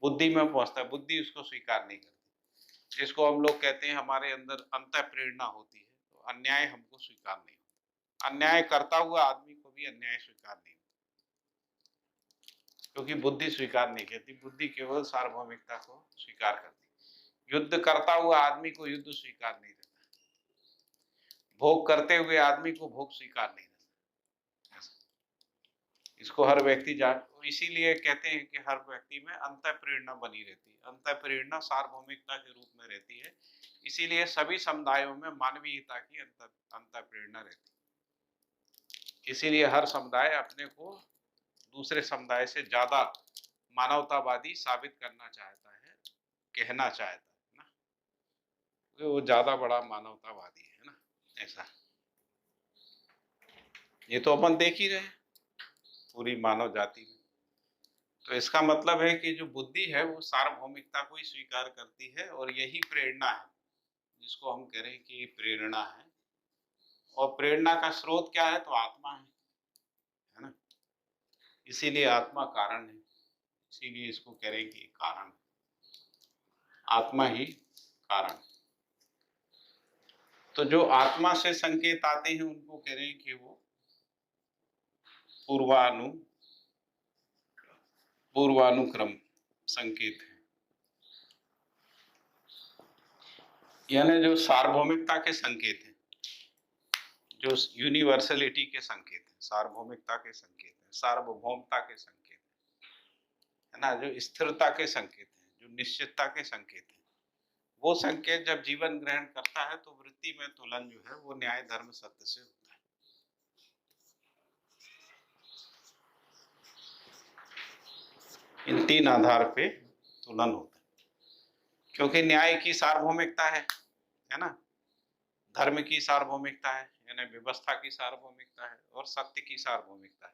बुद्धि में पहुंचता है, बुद्धि उसको स्वीकार नहीं करती। जिसको हम लोग कहते हैं हमारे अंदर अंतः प्रेरणा होती है, तो अन्याय हमको स्वीकार नहीं होता, अन्याय करता हुआ आदमी को भी अन्याय स्वीकार नहीं होता, क्योंकि बुद्धि स्वीकार नहीं करती, बुद्धि केवल सार्वभौमिकता को स्वीकार करती। युद्ध करता हुआ आदमी को युद्ध स्वीकार नहीं रहता, भोग करते हुए आदमी को भोग स्वीकार नहीं रहता। इसको हर व्यक्ति जान, इसीलिए कहते हैं कि हर व्यक्ति में अंतः प्रेरणा बनी रहती है, अंतः प्रेरणा सार्वभौमिकता के रूप में रहती है, इसीलिए सभी समुदायों में मानवीयता की अंतः प्रेरणा रहती है। इसीलिए हर समुदाय अपने को दूसरे समुदाय से ज्यादा मानवतावादी साबित करना चाहता है, कहना चाहता है ना, वो ज्यादा बड़ा मानवतावादी है ना, ऐसा। ये तो अपन देख ही रहे हैं पूरी मानव जाति में। तो इसका मतलब है कि जो बुद्धि है वो सार्वभौमिकता को ही स्वीकार करती है, और यही प्रेरणा है जिसको हम कह रहे हैं कि ये प्रेरणा है। और प्रेरणा का स्रोत क्या है, तो आत्मा है ना, इसीलिए आत्मा कारण है, इसीलिए इसको कह रहे हैं कि कारण, आत्मा ही कारण। तो जो आत्मा से संकेत आते हैं उनको कह रहे हैं कि वो पूर्वानुक्रम संकेत है, यानी जो सार्वभौमिकता के संकेत हैं, जो यूनिवर्सलिटी के संकेत हैं, सार्वभौमिकता के संकेत हैं, सार्वभौमता के संकेत हैं, है ना, जो स्थिरता के संकेत हैं, जो निश्चितता के संकेत हैं, वो संकेत जब जीवन ग्रहण करता है तो वृत्ति में तुलन जो है वो न्याय धर्म सत्य से होता है। इन तीन आधार पे तुलन होता है, क्योंकि न्याय की सार्वभौमिकता है ना, धर्म की सार्वभौमिकता है यानी व्यवस्था की सार्वभौमिकता है, और सत्य की सार्वभौमिकता है।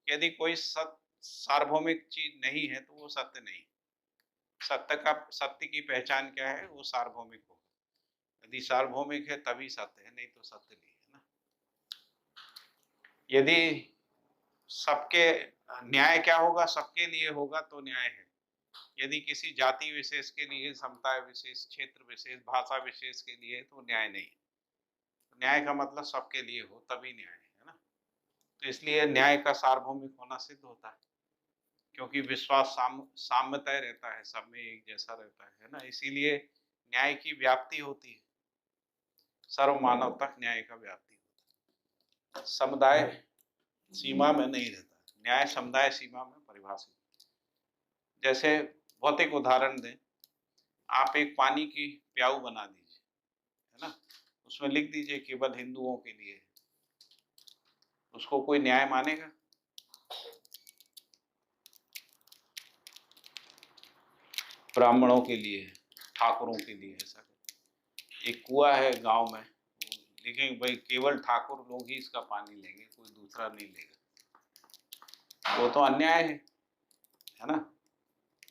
यदि कोई सार्वभौमिक चीज नहीं है तो वो सत्य नहीं। सत्य की पहचान क्या है? वो सार्वभौमिक होगा। यदि सार्वभौमिक है तभी सत्य है, नहीं तो सत्य नहीं है ना। यदि सबके न्याय क्या होगा? सबके लिए होगा तो न्याय है। यदि किसी जाति विशेष के लिए, समुदाय विशेष, क्षेत्र विशेष, भाषा विशेष के लिए, तो न्याय नहीं। न्याय का मतलब सबके लिए हो तभी न्याय है ना। तो इसलिए न्याय का सार्वभौमिक होना सिद्ध होता है, क्योंकि विश्वास साम्यतय रहता है, सब में एक जैसा रहता है ना। इसीलिए न्याय की व्याप्ति होती है, सर्व मानव तक न्याय का व्याप्ति होता है। समुदाय सीमा में नहीं रहता, न्याय समुदाय सीमा में परिभाषित। जैसे भौतिक उदाहरण दें, आप एक पानी की प्याऊ बना दीजिए, है ना, उसमें लिख दीजिए केवल हिंदुओं के लिए है, उसको कोई न्याय मानेगा? ब्राह्मणों के लिए है, ठाकुरों के लिए ऐसा। एक कुआं है गांव में, लिखेंगे भाई केवल ठाकुर लोग ही इसका पानी लेंगे, कोई दूसरा नहीं लेगा, वो तो अन्याय है ना।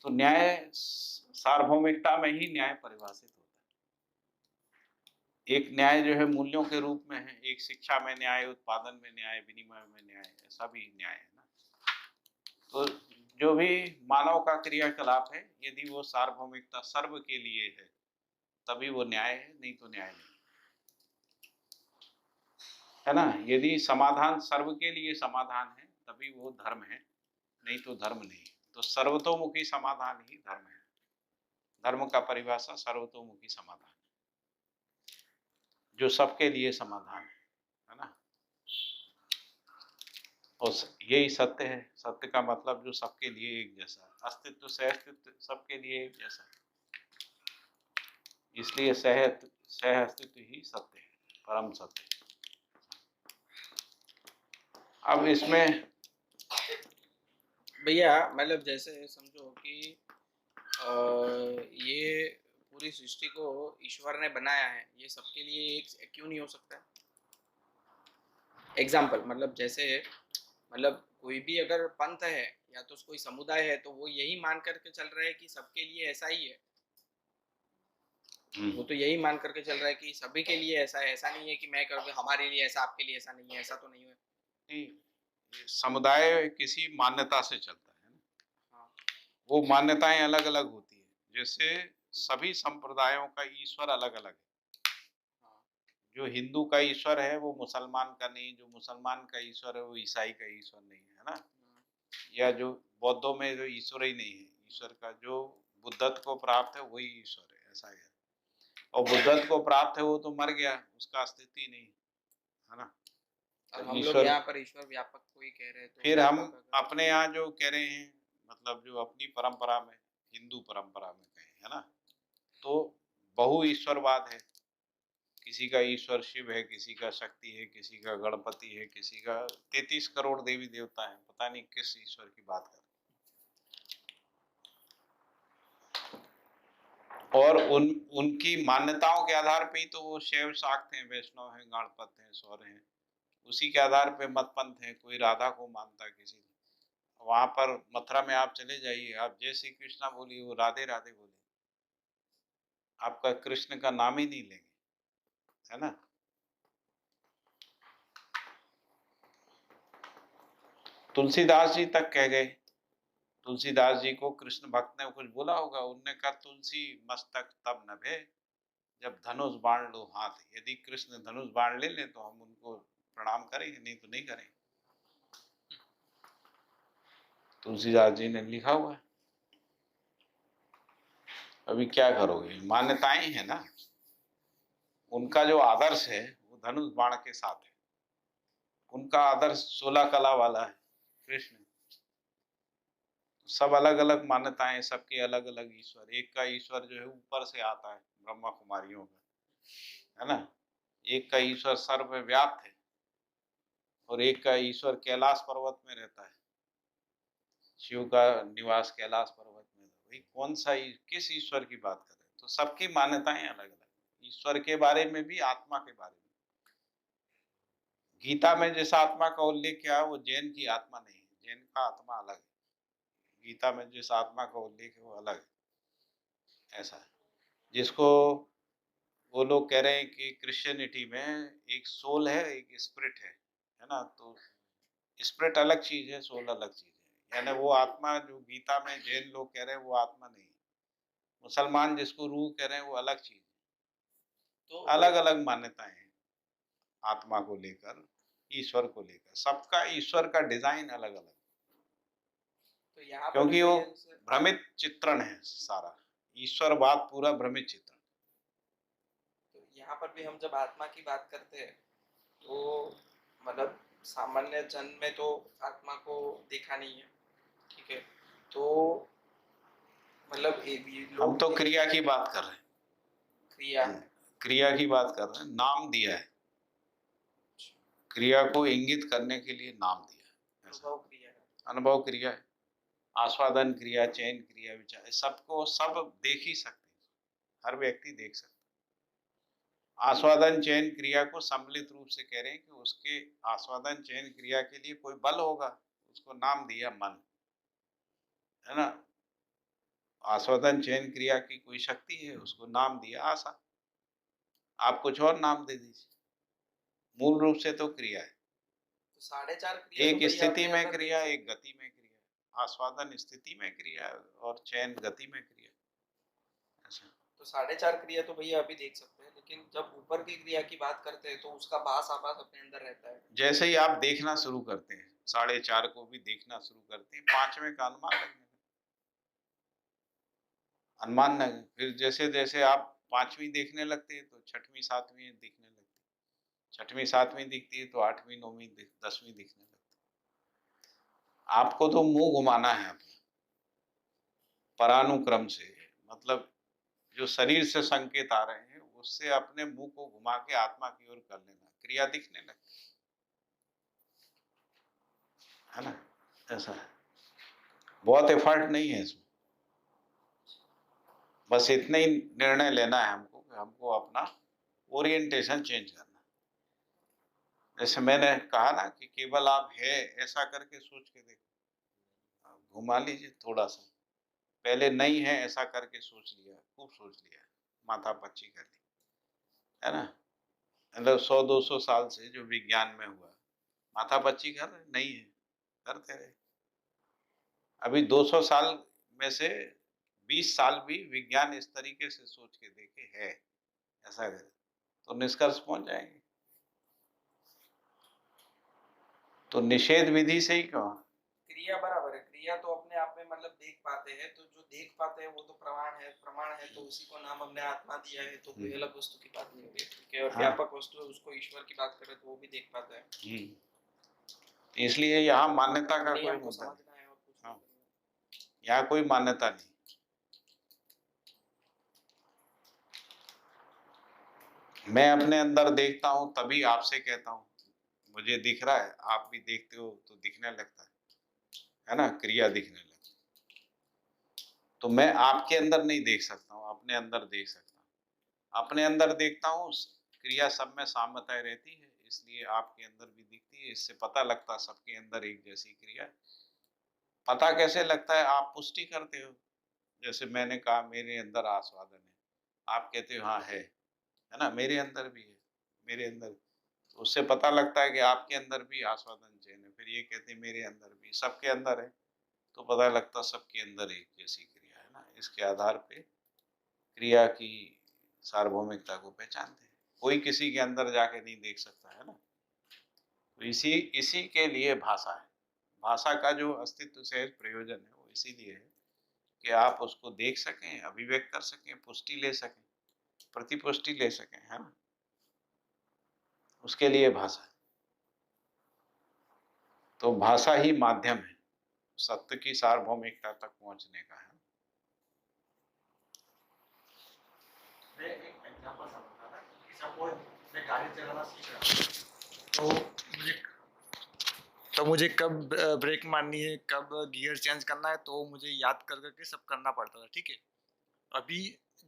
तो न्याय सार्वभौमिकता में ही न्याय परिभाषित होता है। एक न्याय जो है मूल्यों के रूप में है, एक शिक्षा में न्याय, उत्पादन में न्याय, विनिमय में न्याय, ऐसा भी न्याय है ना। तो जो भी मानव का क्रियाकलाप है, यदि वो सार्वभौमिकता सर्व के लिए है तभी वो न्याय है, नहीं तो न्याय नहीं है ना। यदि समाधान सर्व के लिए समाधान है तभी वो धर्म है, नहीं तो धर्म नहीं। तो सर्वतोमुखी समाधान ही धर्म है। धर्म का परिभाषा सर्वतोमुखी समाधान है, जो सबके लिए समाधान है ना। और यही सत्य है। सत्य का मतलब जो सबके लिए एक जैसा, अस्तित्व सह अस्तित्व सबके लिए एक जैसा, इसलिए सह अस्तित्व ही सत्य है, परम सत्य। अब इसमें भैया मतलब जैसे समझो कि ये पूरी सृष्टि को ईश्वर ने बनाया है, ये सबके लिए एक क्यों नहीं हो सकता? एग्जाम्पल मतलब जैसे मतलब कोई भी अगर पंथ है या तो कोई समुदाय है तो वो यही मान करके चल रहा है कि सबके लिए ऐसा ही है। वो तो यही मान करके चल रहा है कि सभी के लिए ऐसा है, ऐसा नहीं है कि मैं करूँगा हमारे लिए ऐसा, आपके लिए ऐसा नहीं है, ऐसा तो नहीं है। नहीं, समुदाय किसी मान्यता से चलता है ना। हाँ। वो मान्यताएं अलग अलग होती है। जैसे सभी संप्रदायों का ईश्वर अलग अलग है। जो हिंदू का ईश्वर है वो मुसलमान का नहीं, जो मुसलमान का ईश्वर है वो ईसाई का ईश्वर नहीं है ना। या जो बौद्धों में जो ईश्वर ही नहीं है, ईश्वर का जो बुद्धत्व को प्राप्त है वही ईश्वर है, ऐसा है। और बुद्धत्व को प्राप्त है वो तो मर गया, उसका अस्तित्व ही नहीं है ना। और तो हम लोग ईश्वर, यहाँ पर ईश्वर व्यापक कोई कह रहे हैं तो फिर हम व्यापक अगर अपने यहाँ जो कह रहे हैं, मतलब जो अपनी परंपरा में, हिंदू परंपरा में कहें, है ना, तो बहु ईश्वरवाद है। किसी का ईश्वर शिव है, किसी का शक्ति है, किसी का गणपति है, किसी का 33 करोड़ देवी देवता है, पता नहीं किस ईश्वर की बात कर। और उनकी मान्यताओं के आधार पे ही तो वो शैव शाक्त हैं, वैष्णव हैं, गणपत हैं, सौर हैं। उसी के आधार पे मत पंथ है। कोई राधा को मानता है, किसी वहां पर मथुरा में आप चले जाइए, आप जय श्री कृष्णा बोलिए, वो राधे राधे बोले, आपका कृष्ण का नाम ही नहीं लेंगे, है ना। तुलसीदास जी तक कह गए। तुलसीदास जी को कृष्ण भक्त ने कुछ बोला होगा, उनने कहा तुलसी मस्तक तब नभे जब धनुष बाण लो हाथ। यदि कृष्ण धनुष बाण ले लें तो हम उनको प्रणाम करेंगे, नहीं तो नहीं करेंगे। तुलसीदास जी ने लिखा हुआ है। अभी क्या करोगे, मान्यताएं है ना। उनका जो आदर्श है वो धनुष बाण के साथ है। उनका आदर्श 16 कला वाला है, कृष्ण। सब अलग अलग मान्यताएं, सबके अलग अलग ईश्वर। एक का ईश्वर जो है ऊपर से आता है, ब्रह्मा कुमारियों का, है ना। एक का ईश्वर सर्वव्याप्त है और एक का ईश्वर कैलाश पर्वत में रहता है। शिव का निवास कैलाश पर्वत में है। भाई कौन सा किस ईश्वर की बात कर रहे हैं? तो सबकी मान्यताएं अलग अलग, ईश्वर के बारे में भी, आत्मा के बारे में। गीता में जिस आत्मा का उल्लेख किया वो जैन की आत्मा नहीं है, जैन का आत्मा अलग है। गीता में जिस आत्मा का उल्लेख है वो अलग है, ऐसा है। जिसको वो लोग कह रहे हैं कि क्रिश्चियनिटी में एक सोल है, एक स्पिरिट है ना। तो स्पिरिट अलग चीज है, सोल अलग चीज है। यानी वो आत्मा जो गीता में जैन लोग कह रहे हैं वो आत्मा नहीं है। मुसलमान जिसको रूह कह रहे हैं वो अलग चीज है। तो अलग अलग मान्यताएं हैं आत्मा को लेकर, ईश्वर को लेकर। सबका ईश्वर का डिजाइन अलग अलग, तो यहाँ पर क्योंकि भी वो भैया जैसे भ्रमित चित्रण है सारा। ईश्वरवाद पूरा भ्रमित चित्रण। तो यहाँ पर भी हम जब आत्मा की बात करते हैं तो मतलब सामान्य जन में तो आत्मा को देखा नहीं है, ठीक है। तो मतलब ये हम लोग तो क्रिया की बात कर रहे हैं, क्रिया क्रिया की बात कर रहे हैं। नाम दिया है, क्रिया को इंगित करने के लिए नाम दिया है, ऐसा। अनुभव क्रिया है। अनुभव क्रिया है, आस्वादन क्रिया, चयन क्रिया, विचार, सबको सब देख ही सकते हैं, हर व्यक्ति देख सकता है। आस्वादन चयन क्रिया को सम्मिलित रूप से कह रहे हैं कि उसके आस्वादन चयन क्रिया के लिए कोई बल होगा, उसको नाम दिया मन, है ना। आस्वादन चयन क्रिया की कोई शक्ति है, उसको नाम दिया आशा। आप कुछ और नाम दे दीजिए, मूल रूप से तो क्रिया है। तो 4.5 क्रिया तो एक भैया स्थिति अपने में अंदर क्रिया, देख एक गति में क्रिया। आस्वादन स्थिति में क्रिया और चयन गति में क्रिया, ऐसा। तो 4.5 क्रिया तो भैया अभी देख सकते हैं, लेकिन जब ऊपर की क्रिया की बात करते हैं तो उसका भास आभास अपने अंदर रहता है। जैसे ही आप देखना शुरू करते हैं, 4.5 को भी देखना शुरू करते हैं, 5वें का अनुमान लगने लगता है। अनुमान न, फिर जैसे जैसे आप 5वीं देखने लगते हैं तो 6वीं 7वीं दिखने लगती है, 6वीं 7वीं दिखती है तो 8वीं 9वीं 10वीं दिखने लगती है। आपको तो मुंह घुमाना है अपना परानुक्रम से, मतलब जो शरीर से संकेत आ रहे हैं उससे अपने मुंह को घुमा के आत्मा की ओर कर लेना, क्रिया दिखने लगती है ना, ऐसा है। बहुत एफर्ट नहीं है इसमें, बस इतना ही निर्णय लेना है हमको कि हमको अपना ओरिएंटेशन चेंज करना। जैसे मैंने कहा ना कि केवल आप है ऐसा करके सोच के देखो, घुमा लीजिए थोड़ा सा। पहले नहीं है ऐसा करके सोच लिया, खूब सोच लिया, माथा पच्ची कर ली, है ना। मतलब 100-200 साल से जो विज्ञान में हुआ, माथा पच्ची कर रहे नहीं है, करते रहे। अभी 200 साल में से 20 साल भी विज्ञान इस तरीके से सोच के देखे है, ऐसा करे तो निष्कर्ष पहुंच जाएंगे। तो निषेध विधि से ही कहा क्रिया बराबर है, क्रिया तो अपने आप में मतलब देख पाते हैं, तो जो देख पाते हैं वो तो प्रमाण है, तो उसी को नाम हमने आत्मा दिया है, तो कोई अलग वस्तु की बात नहीं हो रही है, ठीक है। और हाँ। व्यापक वस्तु है, उसको ईश्वर की बात करें तो वो भी देख पाता है। इसलिए यहाँ मान्यता का नहीं, कोई हमको मुद्दा नहीं, समझना है और कुछ हाँ। नहीं करना। यहाँ कोई मान्यता नहीं। मैं अपने अंदर देखता हूँ तभी आपसे कहता हूँ मुझे दिख रहा है, आप भी देखते हो तो दिखने लगता है ना, क्रिया दिखने लगती है। तो मैं आपके अंदर नहीं देख सकता हूँ, अपने अंदर देख सकता हूँ। अपने अंदर देखता हूँ, क्रिया सब में साम्यता रहती है, इसलिए आपके अंदर भी दिखती है। इससे पता लगता है सबके अंदर एक जैसी क्रिया है। पता कैसे लगता है? आप पुष्टि करते हो। जैसे मैंने कहा मेरे अंदर आस्वादन है, आप कहते हो हाँ है ना, मेरे अंदर भी है, मेरे अंदर। तो उससे पता लगता है कि आपके अंदर भी आस्वादन चैन है। फिर ये कहते हैं मेरे अंदर भी, सबके अंदर है, तो पता लगता सबके अंदर एक जैसी क्रिया है ना। इसके आधार पे क्रिया की सार्वभौमिकता को पहचानते हैं। कोई किसी के अंदर जाके नहीं देख सकता है ना। तो इसी के लिए भाषा है। भाषा का जो अस्तित्व से प्रयोजन है वो इसीलिए है कि आप उसको देख सकें, अभिव्यक्त कर सकें, पुष्टि ले सकें, प्रतिपुष्टि ले सकें, है ना। उसके लिए भाषा है। तो भाषा ही माध्यम है सत्य की सार्वभौमिकता तक पहुंचने का है। मैं एक एग्जांपल समझता था कि सपोज मैं गाड़ी चलाना सीख रहा हूँ तो मुझे कब ब्रेक मारनी है, कब गियर चेंज करना है, तो मुझे याद कर करके सब करना पड़ता था, ठीक है। अभी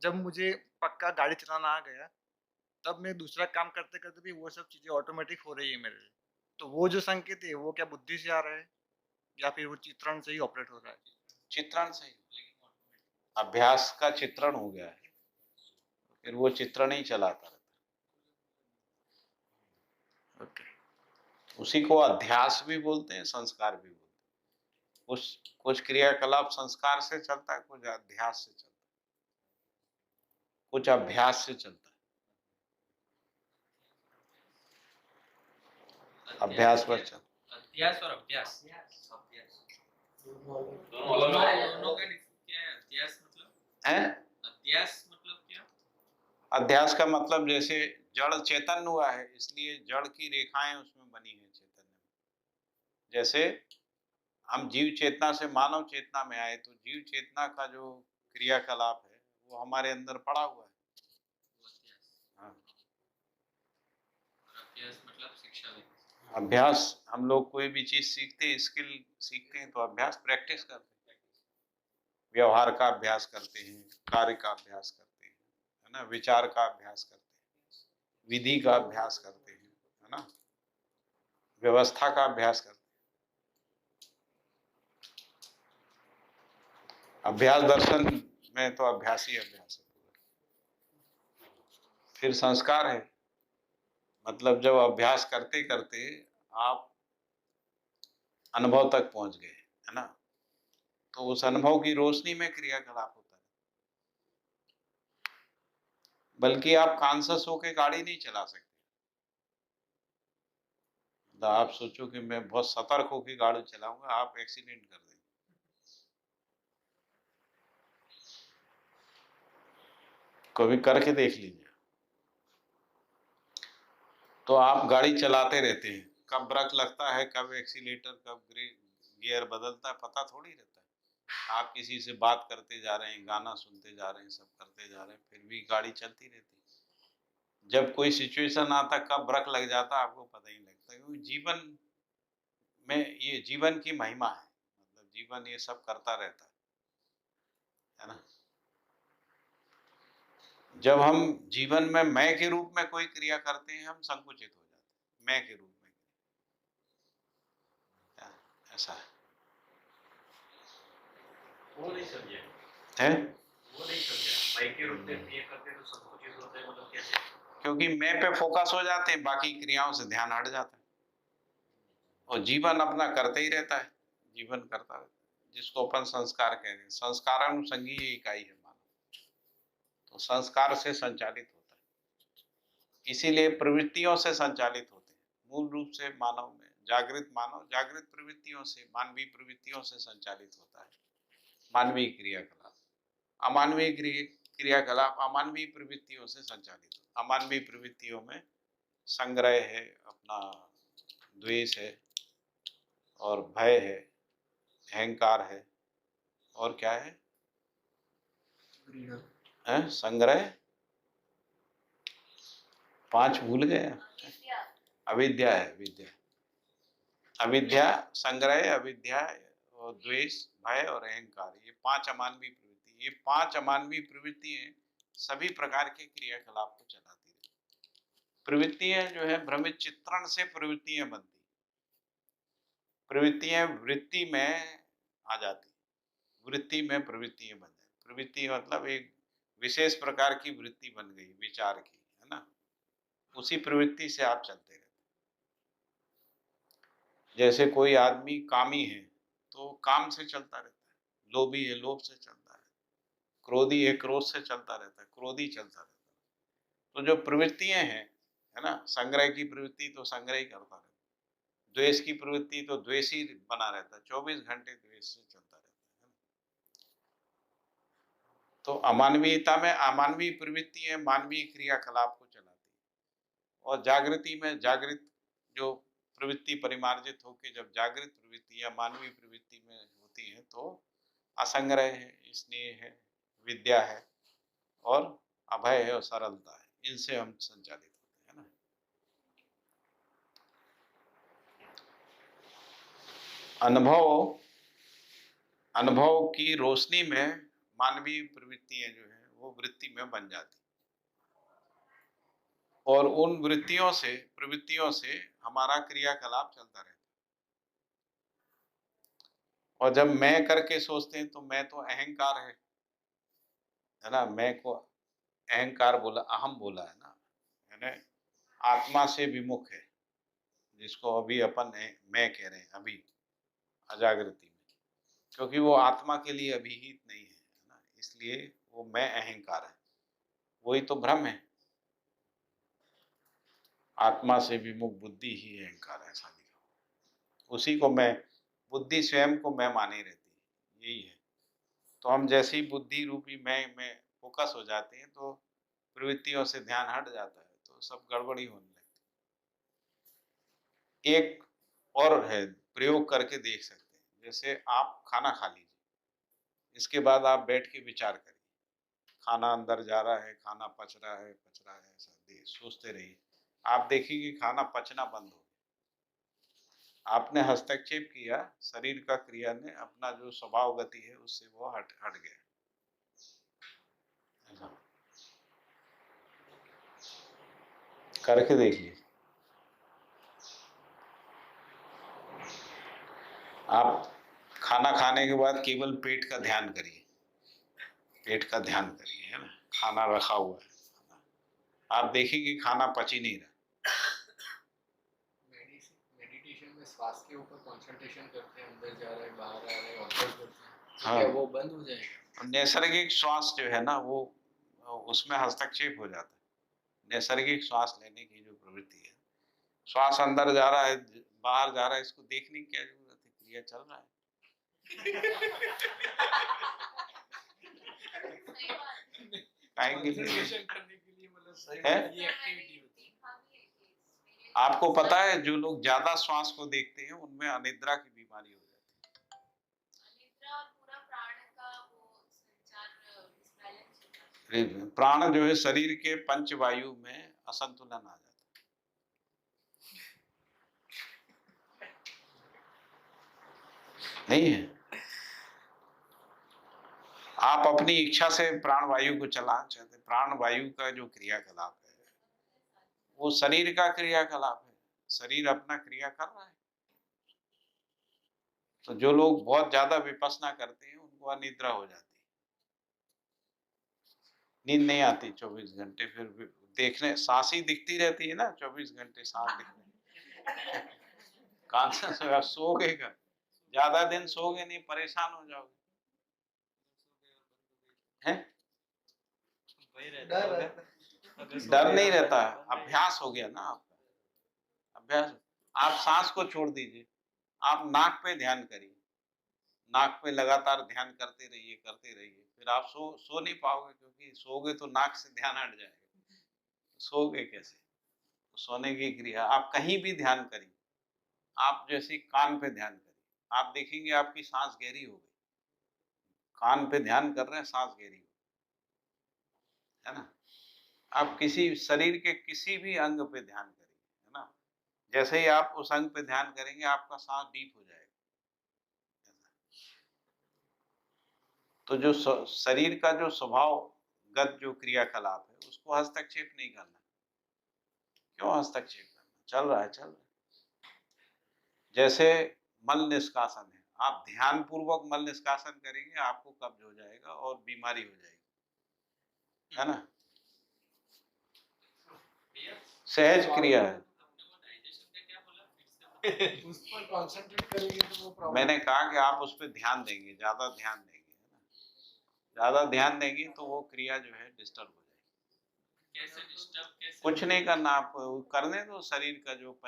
जब मुझे पक्का गाड़ी चलाना आ गया, तब मैं दूसरा काम करते करते भी वो सब चीज़ें ऑटोमेटिक हो रही है मेरे लिए। तो वो जो संकेत है वो क्या बुद्धि से आ रहा है या फिर वो चित्रण से ही ऑपरेट हो रहा है? चित्रण से ही, अभ्यास का चित्रण हो गया है, फिर वो चित्रण ही चलाता रहता है। ओके। उसी को अध्यास भी बोलते हैं, संस्कार भी बोलते हैं। कुछ क्रियाकलाप संस्कार से चलता है, कुछ अध्यास से चलता है, कुछ अभ्यास से चलता है। अभ्यास पर चलता अध्यास और अभ्यास दोनों अलग अलग दोनों का क्या है? अध्यास मतलब है। अध्यास मतलब क्या? अध्यास का मतलब जैसे जड़ चेतन हुआ है, इसलिए जड़ की रेखाएं उसमें बनी है चैतन्य में। जैसे हम जीव चेतना से मानव चेतना में आए, तो जीव चेतना का जो क्रियाकलाप है वो हमारे अंदर पड़ा हुआ है। हाँ। अभ्यास मतलब शिक्षा लेना। अभ्यास, हम लोग कोई भी चीज सीखते हैं, स्किल सीखते हैं, तो अभ्यास प्रैक्टिस करते हैं। व्यवहार का अभ्यास करते हैं, कार्य का अभ्यास करते हैं, है ना, विचार का अभ्यास करते हैं, विधि का अभ्यास करते हैं, है ना, व्यवस्था का अभ्यास करते हैं। अभ्यास दर्शन में तो अभ्यास ही अभ्यास है। फिर संस्कार है, मतलब जब अभ्यास करते करते आप अनुभव तक पहुंच गए, है ना, तो उस अनुभव की रोशनी में क्रियाकलाप होता है। बल्कि आप कॉन्शियस होकर गाड़ी नहीं चला सकते। मतलब आप सोचो कि मैं बहुत सतर्क होकर गाड़ी चलाऊंगा, आप एक्सीडेंट कर देंगे। कभी करके देख लीजिए। तो आप गाड़ी चलाते रहते हैं, कब ब्रेक लगता है, कब एक्सीलेटर, कब गियर बदलता है, पता थोड़ी रहता है। आप किसी से बात करते जा रहे हैं, गाना सुनते जा रहे हैं, सब करते जा रहे हैं, फिर भी गाड़ी चलती रहती है। जब कोई सिचुएशन आता, कब ब्रेक लग जाता आपको पता ही नहीं लगता, क्योंकि जीवन में ये जीवन की महिमा है। मतलब जीवन ये सब करता रहता है ना। जब हम जीवन में मैं के रूप में कोई क्रिया करते हैं, हम संकुचित हो जाते हैं, मैं के रूप में। ऐसा है। वो नहीं समझे है? वो नहीं समझा माइक के रूप में क्रिया करते तो संकुचित होते हैं, मतलब कैसे? क्योंकि मैं पे फोकस हो जाते हैं, बाकी क्रियाओं से ध्यान हट जाता है और जीवन अपना करते ही रहता है, जीवन करता रहता है, जिसको अपन संस्कार कह रहे हैं। संस्कारानुसंगी इकाई है मानव, तो संस्कार से संचालित होता है, इसीलिए प्रवृत्तियों से संचालित होते हैं। मूल रूप से मानव में मानव जागृत प्रवृत्तियों से, मानवीय प्रवृत्तियों से संचालित होता है। मानवीय क्रियाकलाप, अमानवीय क्रियाकलाप अमानवीय प्रवृत्तियों से संचालित होता है। अमानवीय प्रवृत्तियों में संग्रह है, अपना द्वेष है, और भय है, अहंकार है, और क्या है? संग्रह, 5 भूल गए। अविद्या है, विद्या, अविद्या, संग्रह, अविद्या और द्वेष, भय और अहंकार, ये 5 अमानवीय प्रवृत्ति। ये 5 अमानवीय प्रवृत्तियां सभी प्रकार के क्रियाकलाप को चलाती रहती। प्रवृत्तियां जो है भ्रमित चित्रण से प्रवृत्तियां बनती, प्रवृत्तियां वृत्ति में आ जाती, वृत्ति में प्रवृत्तियां बन जाती। प्रवृत्ति मतलब एक विशेष प्रकार की वृत्ति बन गई, विचार की, है ना, उसी प्रवृत्ति से आप चलते रहते। जैसे कोई आदमी कामी है तो काम से चलता रहता है, लोभी है लोभ से चलता है, क्रोधी है क्रोध से चलता रहता है, क्रोधी चलता रहता है। तो जो प्रवृत्तियां हैं, है ना, संग्रह की प्रवृत्ति तो संग्रह ही करता रहता है, द्वेष की प्रवृत्ति तो द्वेष ही बना रहता है, 24 घंटे द्वेष से चलता रहता है। तो अमानवीयता में अमानवीय प्रवृत्ति है, मानवीय क्रियाकलाप को चलाती है। और जागृति में जागृत जो प्रवृत्ति परिमार्जित होकर जब जागृत प्रवृत्ति या मानवीय प्रवृत्ति में होती तो असंग्रह है, स्नेह है, विद्या है और अभय है और सरलता है, इनसे हम संचालित होते हैं ना। अनुभव की रोशनी में मानवीय प्रवृत्तियां जो है वो वृत्ति में बन जाती, और उन प्रवृत्तियों से हमारा क्रियाकलाप चलता रहता है। और जब मैं करके सोचते हैं तो मैं तो अहंकार है ना, मैं को अहंकार बोला, अहम बोला है ना, यानी आत्मा से विमुख है, जिसको अभी अपन मैं कह रहे हैं अभी अजागृति में, क्योंकि वो आत्मा के लिए अभिहित नहीं है ना, इसलिए वो मैं अहंकार है, वही तो भ्रम है। आत्मा से विमुख बुद्धि ही अहंकार है, ऐसा लिखा, उसी को मैं, बुद्धि स्वयं को मैं मानी रहती है, यही है। तो हम जैसे ही बुद्धि रूपी मैं में फोकस हो जाते हैं तो प्रवृत्तियों से ध्यान हट जाता है, तो सब गड़बड़ी होने लगती है। एक और है, प्रयोग करके देख सकते हैं, जैसे आप खाना खा लीजिए, इसके बाद आप बैठ के विचार करिए, खाना अंदर जा रहा है, खाना पच रहा है, ऐसा सोचते रहिए, आप देखेंगे खाना पचना बंद हो गया। आपने हस्तक्षेप किया, शरीर का क्रिया ने अपना जो स्वभाव गति है उससे वो हट गया। करके देखिए। आप खाना खाने के बाद केवल पेट का ध्यान करिए, पेट का ध्यान करिए, है ना, खाना रखा हुआ है, आप देखेंगे खाना पच ही नहीं रहा। मेडिटेशन में श्वास के ऊपर कंसंट्रेशन करते हैं, अंदर जा रहा है बाहर आ रहा है ऑब्जर्व करते हैं, हाँ, क्या वो बंद हो जाएगा? नैसर्गिक श्वास जो है ना वो उसमें हस्तक्षेप हो जाता है। नैसर्गिक श्वास लेने की जो प्रवृत्ति है, श्वास अंदर जा रहा है बाहर जा रहा है, इसको देखने की क्या जरूरत है, क्रिया चल रहा है। आएंगे कंसंट्रेशन करने के लिए मतलब सही है? ये एक्टिविटी होती है। आपको पता है जो लोग ज्यादा श्वास को देखते हैं उनमें अनिद्रा की बीमारी हो जाती अनिद्रा और पूरा प्राण का वो संचार डिसबैलेंस होता है। प्राण जो है शरीर के पंचवायु में असंतुलन आ जाता है, नहीं है। आप अपनी इच्छा से प्राण वायु को चलाना चाहते, प्राण वायु का जो क्रियाकलाप है वो शरीर का क्रियाकलाप है, शरीर अपना क्रिया कर रहा है। तो जो लोग बहुत ज्यादा विपස්සना करते हैं उनको अनिद्रा हो जाती है, नींद नहीं आती 24 घंटे, फिर देखने सांस ही दिखती रहती है ना, 24 घंटे सांस दिखने कान से सोओगे का, ज्यादा दिन सोओगे नहीं, परेशान हो जाओगे, हैं? डर नहीं रहता, अभ्यास हो गया ना आपका, अभ्यास। आप सांस को छोड़ दीजिए, आप नाक पे ध्यान करिए, नाक पे लगातार ध्यान करते रहिए, फिर आप सो नहीं पाओगे, क्योंकि सोओगे तो नाक से ध्यान हट जाएगा, सोओगे कैसे? तो सोने की क्रिया, आप कहीं भी ध्यान करिए, आप जैसे कान पे ध्यान करिए, आप देखेंगे आपकी सांस गहरी हो गई, कान पे ध्यान कर रहे हैं, सांस गहरी हो, है ना। आप किसी शरीर के किसी भी अंग पे ध्यान करिए, है ना, जैसे ही आप उस अंग पे ध्यान करेंगे आपका सांस डीप हो जाएगा। तो जो शरीर का जो स्वभावगत जो क्रियाकलाप है उसको हस्तक्षेप नहीं करना। क्यों हस्तक्षेप करना? चल रहा है। जैसे मल निष्कासन है, आप ध्यान पूर्वक मल निष्कासन करेंगे, आपको कब्ज हो जाएगा और बीमारी हो जाएगी, है ना। सहज क्रिया है। उस पर कंसंट्रेट करेंगे तो वो प्रॉब्लम। मैंने कहा कि आप उस पर ध्यान देंगे, ज्यादा ध्यान देंगे, है ना, ज्यादा ध्यान देंगे तो वो क्रिया जो है डिस्टर्ब हो जाएगी। कैसे डिस्टर्ब, कैसे? कुछ नहीं करना, आप करने दो, शरीर का जो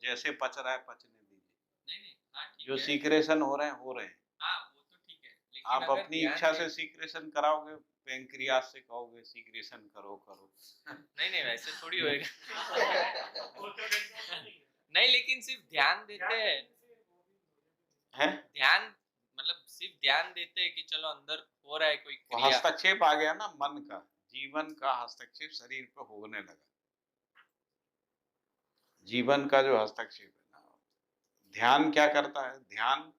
जैसे पच रहा है पचने दीजिए। नहीं, हाँ ठीक जो है। सीक्रेशन हो रहे हैं, हाँ वो तो ठीक है, लेकिन आप अगर अपनी ध्यान इच्छा दे- से सीक्रेशन कराओगे, पेंक्रियास से कहोगे सीक्रेशन करो। नहीं वैसे थोड़ी होएगा। नहीं लेकिन सिर्फ ध्यान देते हैं, हैं? ध्यान मतलब सिर्फ ध्यान देते हैं कि चलो अंदर हो रहा है कोई वो क्रिया। हस्तक्षेप आ गया ना मन का, जीवन का हस्तक्षेप शरीर पे होने लगा। जीवन का जो हस्तक्षेप है ना, ध्यान क्या करता है, ध्यान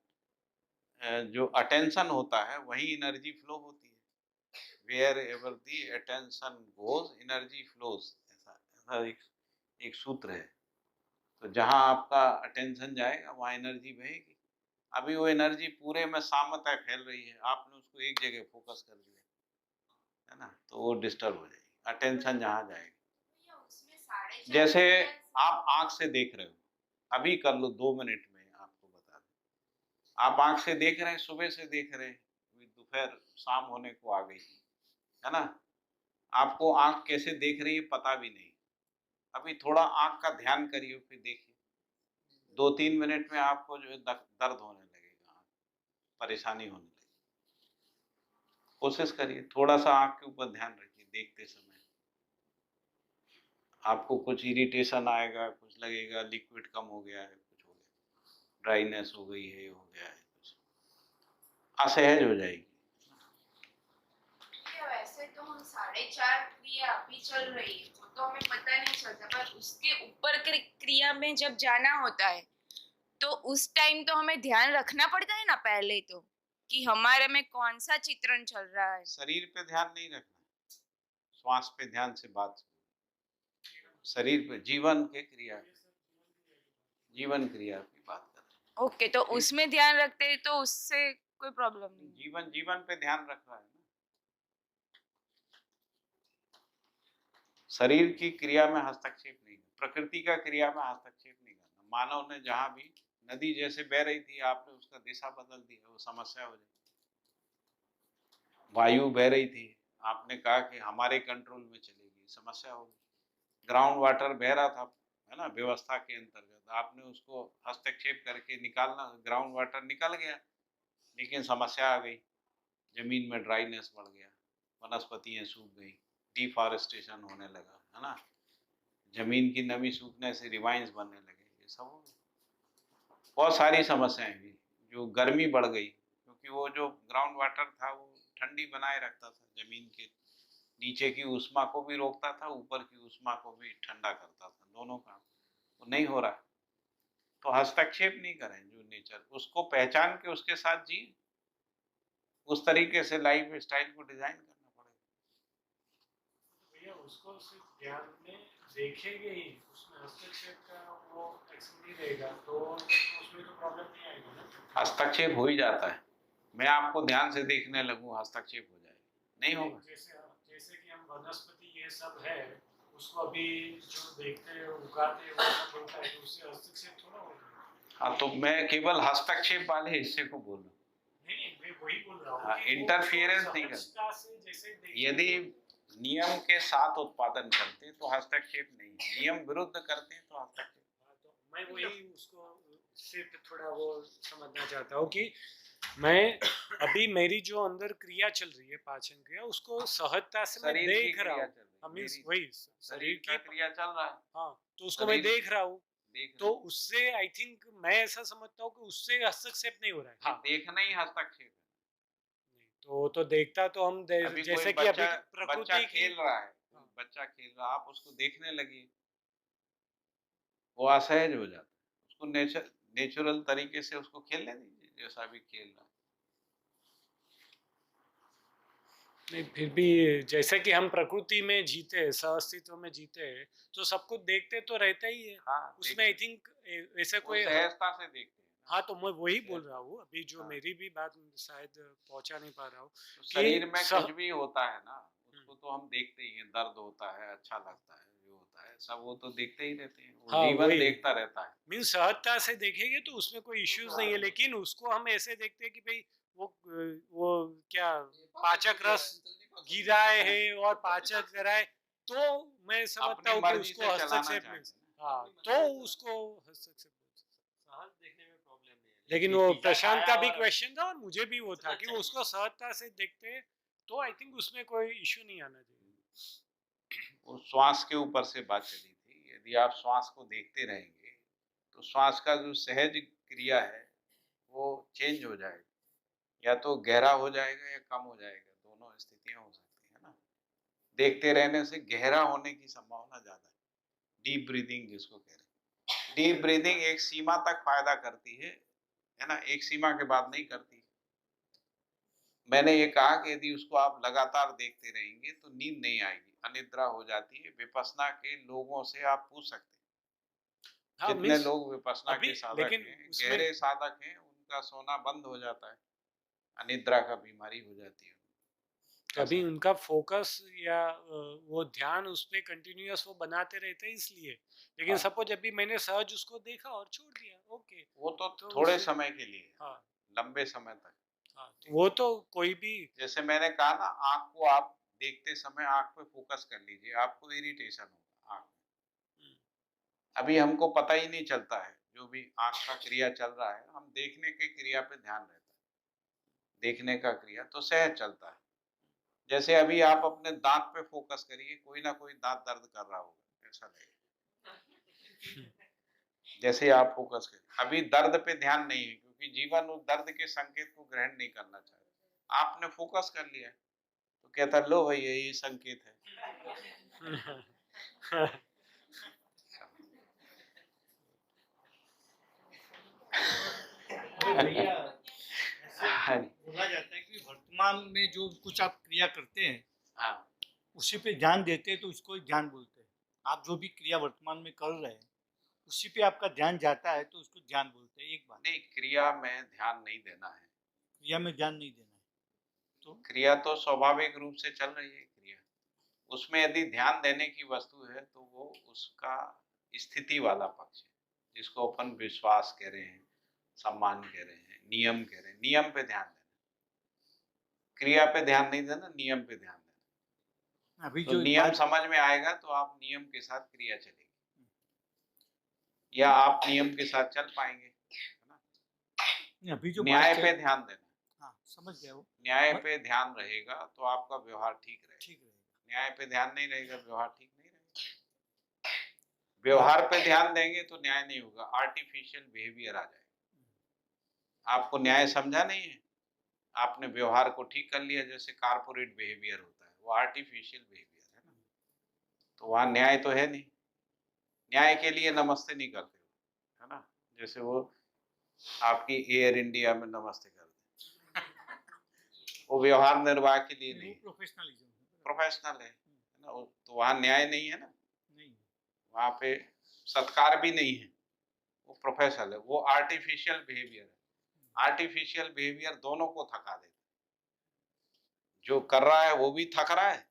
जो अटेंशन होता है वही एनर्जी फ्लो होती है। Wherever the attention goes energy flows, ऐसा ऐसा एक सूत्र है। तो जहां आपका अटेंशन जाएगा वहां एनर्जी बहेगी। अभी वो एनर्जी पूरे में सामतः फैल रही है, आपने उसको एक जगह फोकस कर दिया है ना, तो वो डिस्टर्ब हो जाएगी, अटेंशन जहां जाएगी। भैया उसमें 4.5 जैसे मिलियन आप आंख से देख रहे हो, अभी कर लो 2 मिनट में आपको बता दूं। आप आंख से देख रहे हैं, सुबह से देख रहे हैं, अभी दोपहर शाम होने को आ गई है ना, आपको आंख कैसे देख रही है पता भी नहीं। अभी थोड़ा आंख का ध्यान करिए, फिर देखिए 2-3 मिनट में आपको जो है दर्द होने लगेगा, परेशानी होने लगेगी। कोशिश करिए, थोड़ा सा आंख के ऊपर ध्यान रखिए देखते समय। आपको कुछ इरिटेशन आएगा, कुछ लगेगा लिक्विड कम हो गया है, कुछ हो गया, ड्राइनेस हो गई है, हो गया है, कुछ असहज हो जाएगी। भैया वैसे तो हम 4.5 क्रिया अभी चल रही है, वो तो हमें पता नहीं चलता, पर उसके ऊपर की क्रिया में जब जाना होता है तो उस टाइम तो हमें ध्यान रखना पड़ता है ना पहले तो, कि हमारे में कौन सा चित्रण चल रहा है। शरीर पे ध्यान नहीं रखना, श्वास पे ध्यान से बात, शरीर पे जीवन के क्रिया, जीवन क्रिया की बात कर रहे हैं। ओके, तो उसमें ध्यान रखते हैं तो उससे कोई प्रॉब्लम नहीं है। जीवन जीवन पे ध्यान रख रहा है ना, शरीर की क्रिया में हस्तक्षेप नहीं करना, प्रकृति का क्रिया में हस्तक्षेप नहीं करना। मानव ने जहां भी, नदी जैसे बह रही थी, आपने उसका दिशा बदल दिया, वो समस्या हो जाएगी। वायु बह रही थी, आपने कहा कि हमारे कंट्रोल में चलेगी, समस्या होगी। ग्राउंड वाटर बह रहा था, है ना, व्यवस्था के अंतर्गत, आपने उसको हस्तक्षेप करके निकालना, ग्राउंड वाटर निकल गया, लेकिन समस्या आ गई, जमीन में ड्राइनेस बढ़ गया, वनस्पतियां सूख गई, डिफॉरेस्टेशन होने लगा, है ना, जमीन की नमी सूखने से रिवाइंस बनने लगे, ये सब हो गया। बहुत सारी समस्याएं हुई, जो गर्मी बढ़ गई, क्योंकि वो जो ग्राउंड वाटर था वो ठंडी बनाए रखता था, जमीन के नीचे की ऊष्मा को भी रोकता था, ऊपर की ऊष्मा को भी ठंडा करता था, दोनों काम वो नहीं हो रहा। तो हस्तक्षेप नहीं करें, जो नेचर उसको पहचान के उसके साथ जी, उस तरीके से लाइफ स्टाइल को डिजाइन करना पड़ेगा। भैया उसको सिर्फ ध्यान में देखेंगे ही, उसमें हस्तक्षेप का वो एक्शन नहीं रहेगा तो उसमें तो प्रॉब्लम नहीं आएगी ना। हस्तक्षेप हो ही जाता है, मैं आपको ध्यान से देखने लगूं, हस्तक्षेप हो जाएगा, नहीं होगा। जैसे जैसे कि हम वनस्पति ये सब है, उसको अभी जो देखते हैं उगाते हैं वो सब होता है, तो उससे हस्तक्षेप थोड़ा होगा। हाँ, तो मैं केवल हस्तक्षेप वाले हिस्से को बोल रहा हूँ। नहीं, मैं वही बोल रहा हूँ हाँ, कि वो इंटरफियरेंस नहीं सहजता से जैसे देखते यदि हैं, नियम के साथ उत्पादन करते हैं तो हस्तक्षेप नहीं है, नियम विरुद्ध करते हैं तो हस्तक्षेप। तो मैं वही उसको सिर्फ थोड़ा वो समझना चाहता हूँ कि मैं अभी मेरी जो अंदर क्रिया चल रही है, पाचन क्रिया, उसको सहजता से मैं शरीर की देख रहा क्रिया हूँ। चल रही है, हाँ, मीन्स मेरी वही शरीर शरीर का की, क्रिया चल रहा है, हाँ, तो उसको मैं शरीर देख रहा हूँ, देख तो उससे आई थिंक मैं ऐसा समझता हूँ कि उससे हस्तक्षेप नहीं हो रहा है। हाँ, देखना ही हस्तक्षेप है। तो देखता तो हम अभी जैसे कोई कि अभी बच्चा प्रकृति की, खेल रहा है, हाँ, बच्चा खेल रहा, आप उसको देखने लगी, वो असहज हो जाता है, उसको नेचुरल तरीके से उसको खेलने दीजिए, जैसा भी खेल रहा है। नहीं फिर भी जैसे कि हम प्रकृति में जीते हैं, सहअस्तित्व में जीते हैं, तो सबको देखते तो रहता ही है। हाँ, उसमें आई थिंक ऐसे वो कोई, सहजता से देखते हैं ना। हाँ, तो मैं वही बोल रहा हूँ अभी, जो हाँ। मेरी भी बात शायद पहुंचा नहीं पा रहा हूँ तो शरीर में कुछ भी होता है ना, उसको हम्म। तो हम देखते ही हैं, दर्द होता है, अच्छा लगता है, जो होता है सब वो तो देखते ही रहते हैं, वो हाँ, जीवन वही। देखता रहता है। मीन सहजता से देखेंगे तो उसमें कोई इश्यूज नहीं है, लेकिन उसको हम ऐसे देखते हैं कि भाई वो क्या पाचक रस गिराए है और पाचक कराए, तो मैं समझता अपनी हूँ कि मर्जी उसको से चलाना हस्तक्षेप में, चाहते हैं। हाँ, तो उसको हस्तक्षेप बोलते हैं। सहज देखने में प्रॉब्लम नहीं है, लेकिन कि वो पिज्जा प्रशांत खाया का भी और क्वेश्चन था और मुझे भी वो था कि अच्छा वो उसको सहजता से देखते हैं, तो आई थिंक उसमें कोई इश्यू नहीं आना चाहिए। वो श्वास के ऊपर से बात चली थी, यदि आप श्वास को देखते रहेंगे तो श्वास का जो सहज क्रिया है वो चेंज हो जाएगा, या तो गहरा हो जाएगा या कम हो जाएगा, दोनों स्थितियां हो सकती है ना। देखते रहने से गहरा होने की संभावना ज्यादा है। डीप ब्रीदिंग जिसको कह रहे हैं, डीप ब्रीदिंग एक सीमा तक फायदा करती है ना, एक सीमा के बाद नहीं करती। मैंने ये कहा कि यदि उसको आप लगातार देखते रहेंगे तो नींद नहीं आएगी, अनिद्रा हो जाती है। विपश्यना के लोगों से आप पूछ सकते हैं, हाँ जितने मीन्स लोग विपश्यना अभी के साधक लेकिन हैं, उसमें गहरे साधक हैं, उनका सोना बंद हो जाता है, अनिद्रा का बीमारी हो जाती है। ऐसा अभी है। उनका फोकस या वो ध्यान उस पे कंटिन्यूअस वो बनाते रहते हैं इसलिए। लेकिन हाँ, सपोज अभी मैंने सहज उसको देखा और छोड़ दिया, ओके, वो तो तो थोड़े उससे समय के लिए, हाँ लंबे समय तक। हाँ, तो वो तो कोई भी जैसे मैंने कहा ना, आँख को आप देखते समय आँख पे फोकस कर लीजिए, आपको इरिटेशन होगा आँख में। अभी हमको पता ही नहीं चलता है, जो भी आँख का क्रिया चल रहा है, हम देखने के क्रिया पे ध्यान रहता है, देखने का क्रिया तो सहज चलता है। जैसे अभी आप अपने दांत पे फोकस करिए, कोई ना कोई दांत दर्द कर रहा होगा, ऐसा लगेगा। जैसे आप फोकस करें, अभी दर्द पे ध्यान नहीं है, क्योंकि जीवन उस दर्द के संकेत को ग्रहण नहीं करना चाहता। आपने फोकस कर लिया तो कहता लो भाई यही संकेत है। भैया हाँ ऐसे बोला जाता है कि वर्तमान में जो कुछ आप क्रिया करते हैं हाँ, उसी पे ध्यान देते हैं तो उसको ही ध्यान बोलते हैं। आप जो भी क्रिया वर्तमान में कर रहे हैं उसी पे आपका ध्यान जाता है तो उसको ध्यान बोलते हैं। एक बात, नहीं, क्रिया में ध्यान नहीं देना है। क्रिया में ध्यान नहीं देना है तो क्रिया तो स्वाभाविक रूप से चल रही है क्रिया, उसमें यदि ध्यान देने की वस्तु है तो वो उसका स्थिति वाला पक्ष है, जिसको अपन विश्वास कह रहे हैं, सम्मान कह रहे हैं, नियम कह रहे हैं। नियम पे ध्यान देना, क्रिया पे ध्यान नहीं देना, नियम पे ध्यान देना। अभी तो जो नियम बात समझ में आएगा तो आप नियम के साथ क्रिया चलेगी, या आप नियम के साथ चल पाएंगे, है ना। अभी जो न्याय बात पे ध्यान देना, हाँ समझ गया वो न्याय पे ध्यान रहेगा तो आपका व्यवहार ठीक रहेगा। ठीक रहेगा। न्याय पे ध्यान नहीं रहेगा, व्यवहार ठीक नहीं रहेगा। व्यवहार पे ध्यान देंगे तो न्याय नहीं होगा, आर्टिफिशियल बिहेवियर आ जाएगा। आपको न्याय समझा नहीं है, आपने व्यवहार को ठीक कर लिया, जैसे कारपोरेट बिहेवियर होता है, वो आर्टिफिशियल बिहेवियर है ना। तो वहाँ न्याय तो है नहीं, न्याय के लिए नमस्ते नहीं करते हो, है ना। जैसे वो आपकी एयर इंडिया में नमस्ते करते हैं, वो व्यवहार निर्वाह के लिए नहीं, प्रोफेशनलिज्म प्रोफेशनल है ना। तो वहाँ न्याय नहीं है ना, नहीं, वहाँ पे सत्कार भी नहीं है, वो प्रोफेशनल है, वो आर्टिफिशियल बिहेवियर है। आर्टिफिशियल बिहेवियर दोनों को थका देता है, जो कर रहा है वो भी थक रहा है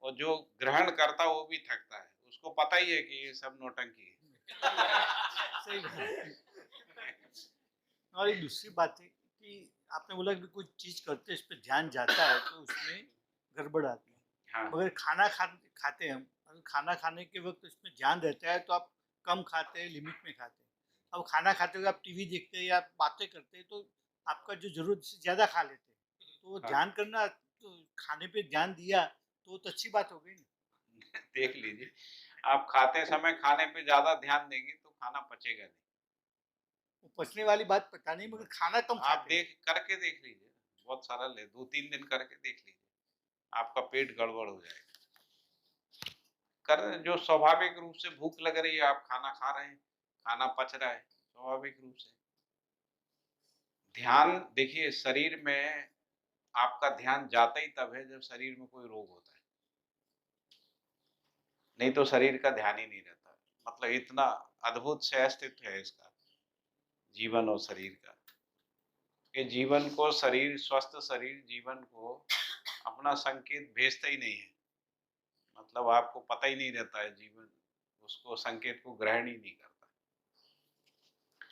और जो ग्रहण करता है वो भी थकता है। उसको पता ही है कि ये सब नौटंकी है। सही बात है। और एक दूसरी बात है कि आपने बोला कि कोई चीज करते हैं इस पे ध्यान जाता है तो उसमें गड़बड़ आती है। हाँ, मगर खाते हैं हम, अगर खाना खाने के वक्त इसमें ध्यान रहता है तो आप कम खाते हैं, लिमिट में खाते हैं। अब खाना खाते हुए आप टीवी देखते हैं या बातें करते हैं तो आपका जो जरूरत से ज्यादा खा लेते हैं, तो वो हाँ। ध्यान करना, तो खाने पे ध्यान दिया तो अच्छी बात हो गई ना। देख लीजिए, आप खाते समय खाने पे ज्यादा ध्यान देंगे तो खाना पचेगा नहीं। वो पचने वाली बात पता नहीं, मगर खाना कम आप खाते हैं। देख करके देख लीजिए, बहुत सरल है, 2-3 दिन करके देख लीजिए, आपका पेट गड़बड़ हो जाएगा। कर जो स्वाभाविक रूप से भूख लग रही है, आप खाना खा रहे हैं, खाना पच रहा है स्वाभाविक रूप से। ध्यान देखिए, शरीर में आपका ध्यान जाता ही तब है जब शरीर में कोई रोग होता है, नहीं तो शरीर का ध्यान ही नहीं रहता। मतलब इतना अद्भुत से अस्तित्व है इसका, जीवन और शरीर का, कि जीवन को शरीर, स्वस्थ शरीर जीवन को अपना संकेत भेजता ही नहीं है। मतलब आपको पता ही नहीं रहता है, जीवन उसको संकेत को ग्रहण ही नहीं करता।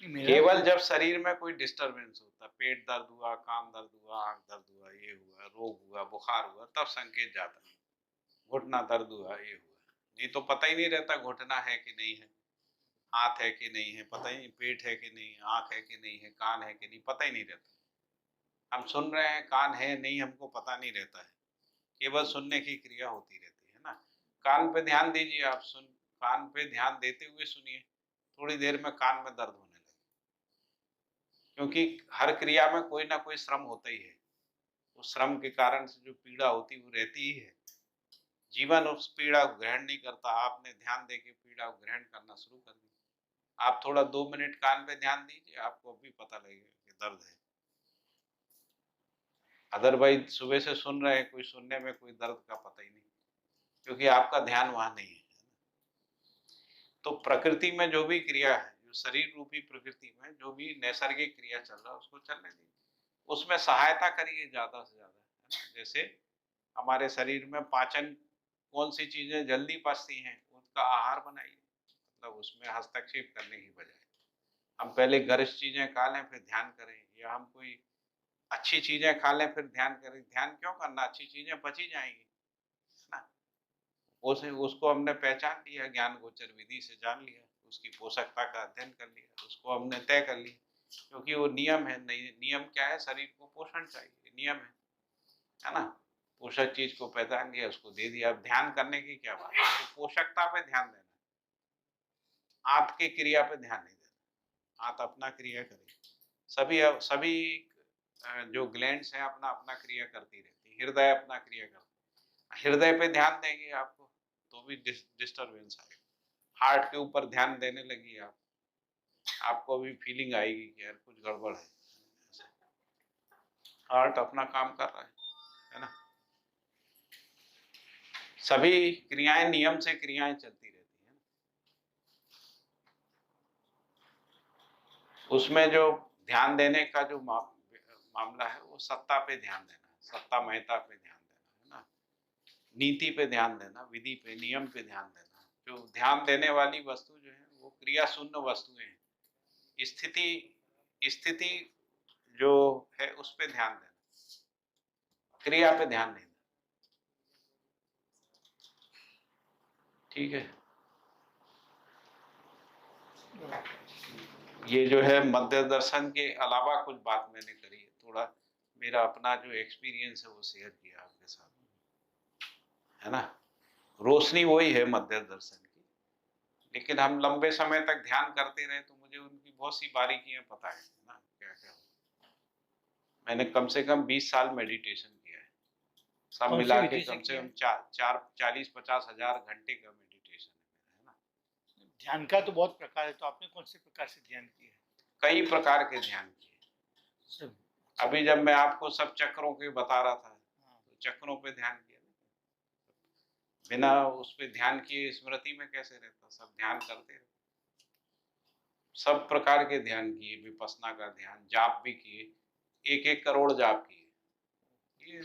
केवल जब शरीर में कोई डिस्टरबेंस होता, पेट दर्द हुआ, कान दर्द हुआ, आंख दर्द हुआ, ये हुआ, रोग हुआ, बुखार हुआ, तब संकेत जाता है। घुटना दर्द हुआ, ये हुआ, नहीं तो पता ही नहीं रहता घुटना है कि नहीं है, हाथ है कि नहीं है, पता ही नहीं, पेट है कि नहीं, आंख है कि नहीं है, कान है कि नहीं, पता ही नहीं रहता। हम सुन रहे हैं, कान है नहीं, हमको पता नहीं रहता है, केवल सुनने की क्रिया होती रहती है ना। कान पे ध्यान दीजिए, आप कान पे ध्यान देते हुए सुनिए, थोड़ी देर में कान में दर्द होने लगे, क्योंकि हर क्रिया में कोई ना कोई श्रम होता ही है। उस श्रम के कारण से जो पीड़ा होती है वो रहती ही है। जीवन उस पीड़ा को ग्रहण नहीं करता। आपने ध्यान देके पीड़ा को ग्रहण करना शुरू कर दिया। आप थोड़ा 2 मिनट कान पे ध्यान दीजिए, आपको अभी पता लगेगा कि दर्द है। अदरवाइज सुबह से सुन रहे हैं, कोई सुनने में कोई दर्द का पता ही नहीं, क्योंकि आपका ध्यान वहां नहीं है। तो प्रकृति में जो भी क्रिया है, जो शरीर रूपी प्रकृति में जो भी नैसर्गिक क्रिया चल रहा है उसको चलने दीजिए, उसमें सहायता करिए ज्यादा से ज्यादा, है ना। जैसे हमारे शरीर में पाचन कौन सी चीजें जल्दी पचती हैं उसका आहार बनाइए, मतलब उसमें हस्तक्षेप करने की बजाय हम पहले गर्म चीजें खा लें फिर ध्यान करें, या हम कोई अच्छी चीजें खा लें फिर ध्यान करें। ध्यान क्यों करना, अच्छी चीजें पची जाएंगी, है ना। उसको हमने पहचान लिया, ज्ञान गोचर विधि से जान लिया, उसकी पोषकता का अध्ययन कर लिया, उसको हमने तय कर लिया, क्योंकि वो नियम है। नियम क्या है, शरीर को पोषण चाहिए, नियम है ना। पोषक चीज को पहचान लिया, उसको दे दिया। अब ध्यान करने की क्या बात है, तो पोषकता पे ध्यान देना, आंत के क्रिया पे ध्यान नहीं देना। आंत अपना क्रिया करे, सभी जो ग्लैंड्स हैं अपना अपना क्रिया करती रहती है। हृदय अपना क्रिया करता है, हृदय पे ध्यान देंगे आपको तो भी डिस्टर्बेंस आएगा। हार्ट के ऊपर ध्यान देने लगी आप, आपको भी फीलिंग आएगी कि यार कुछ गड़बड़ है। हार्ट अपना काम कर रहा है ना। सभी क्रियाएं नियम से क्रियाएं चलती रहती हैं। उसमें जो ध्यान देने का जो मामला है वो सत्ता पे ध्यान देना, सत्ता महत्ता पे ध्यान देना, है ना। नीति पे ध्यान देना, विधि पे, नियम पे ध्यान देना। जो ध्यान देने वाली वस्तु जो है वो क्रिया शून्य वस्तुएं हैं। स्थिति जो है उस पे ध्यान देना, क्रिया पे ध्यान नहीं देना। ठीक है। ये जो है मध्य दर्शन के अलावा कुछ बात मैंने करी है, थोड़ा मेरा अपना जो एक्सपीरियंस है वो शेयर किया आपके साथ, है ना। रोशनी वही है मध्य दर्शन की, लेकिन हम लंबे समय तक ध्यान करते रहे तो मुझे उनकी बहुत सी बारीकियां पता है ना, क्या क्या हो। मैंने कम से कम 20 साल मेडिटेशन किया है, सब मिला के कम से कम 40-50 हजार घंटे का मेडिटेशन है ना। ध्यान का तो बहुत प्रकार है, तो आपने कौन से प्रकार से ध्यान किया है? कई प्रकार के ध्यान किए। सब अभी जब मैं आपको सब चक्रों के बता रहा था, तो चक्रों पे ध्यान किया, बिना उस पे ध्यान किए स्मृति में कैसे रहता, सब ध्यान करते रहे। सब प्रकार के ध्यान किए, विपස්සना का ध्यान, जाप भी किए, 1-1 करोड़ जाप किए, ये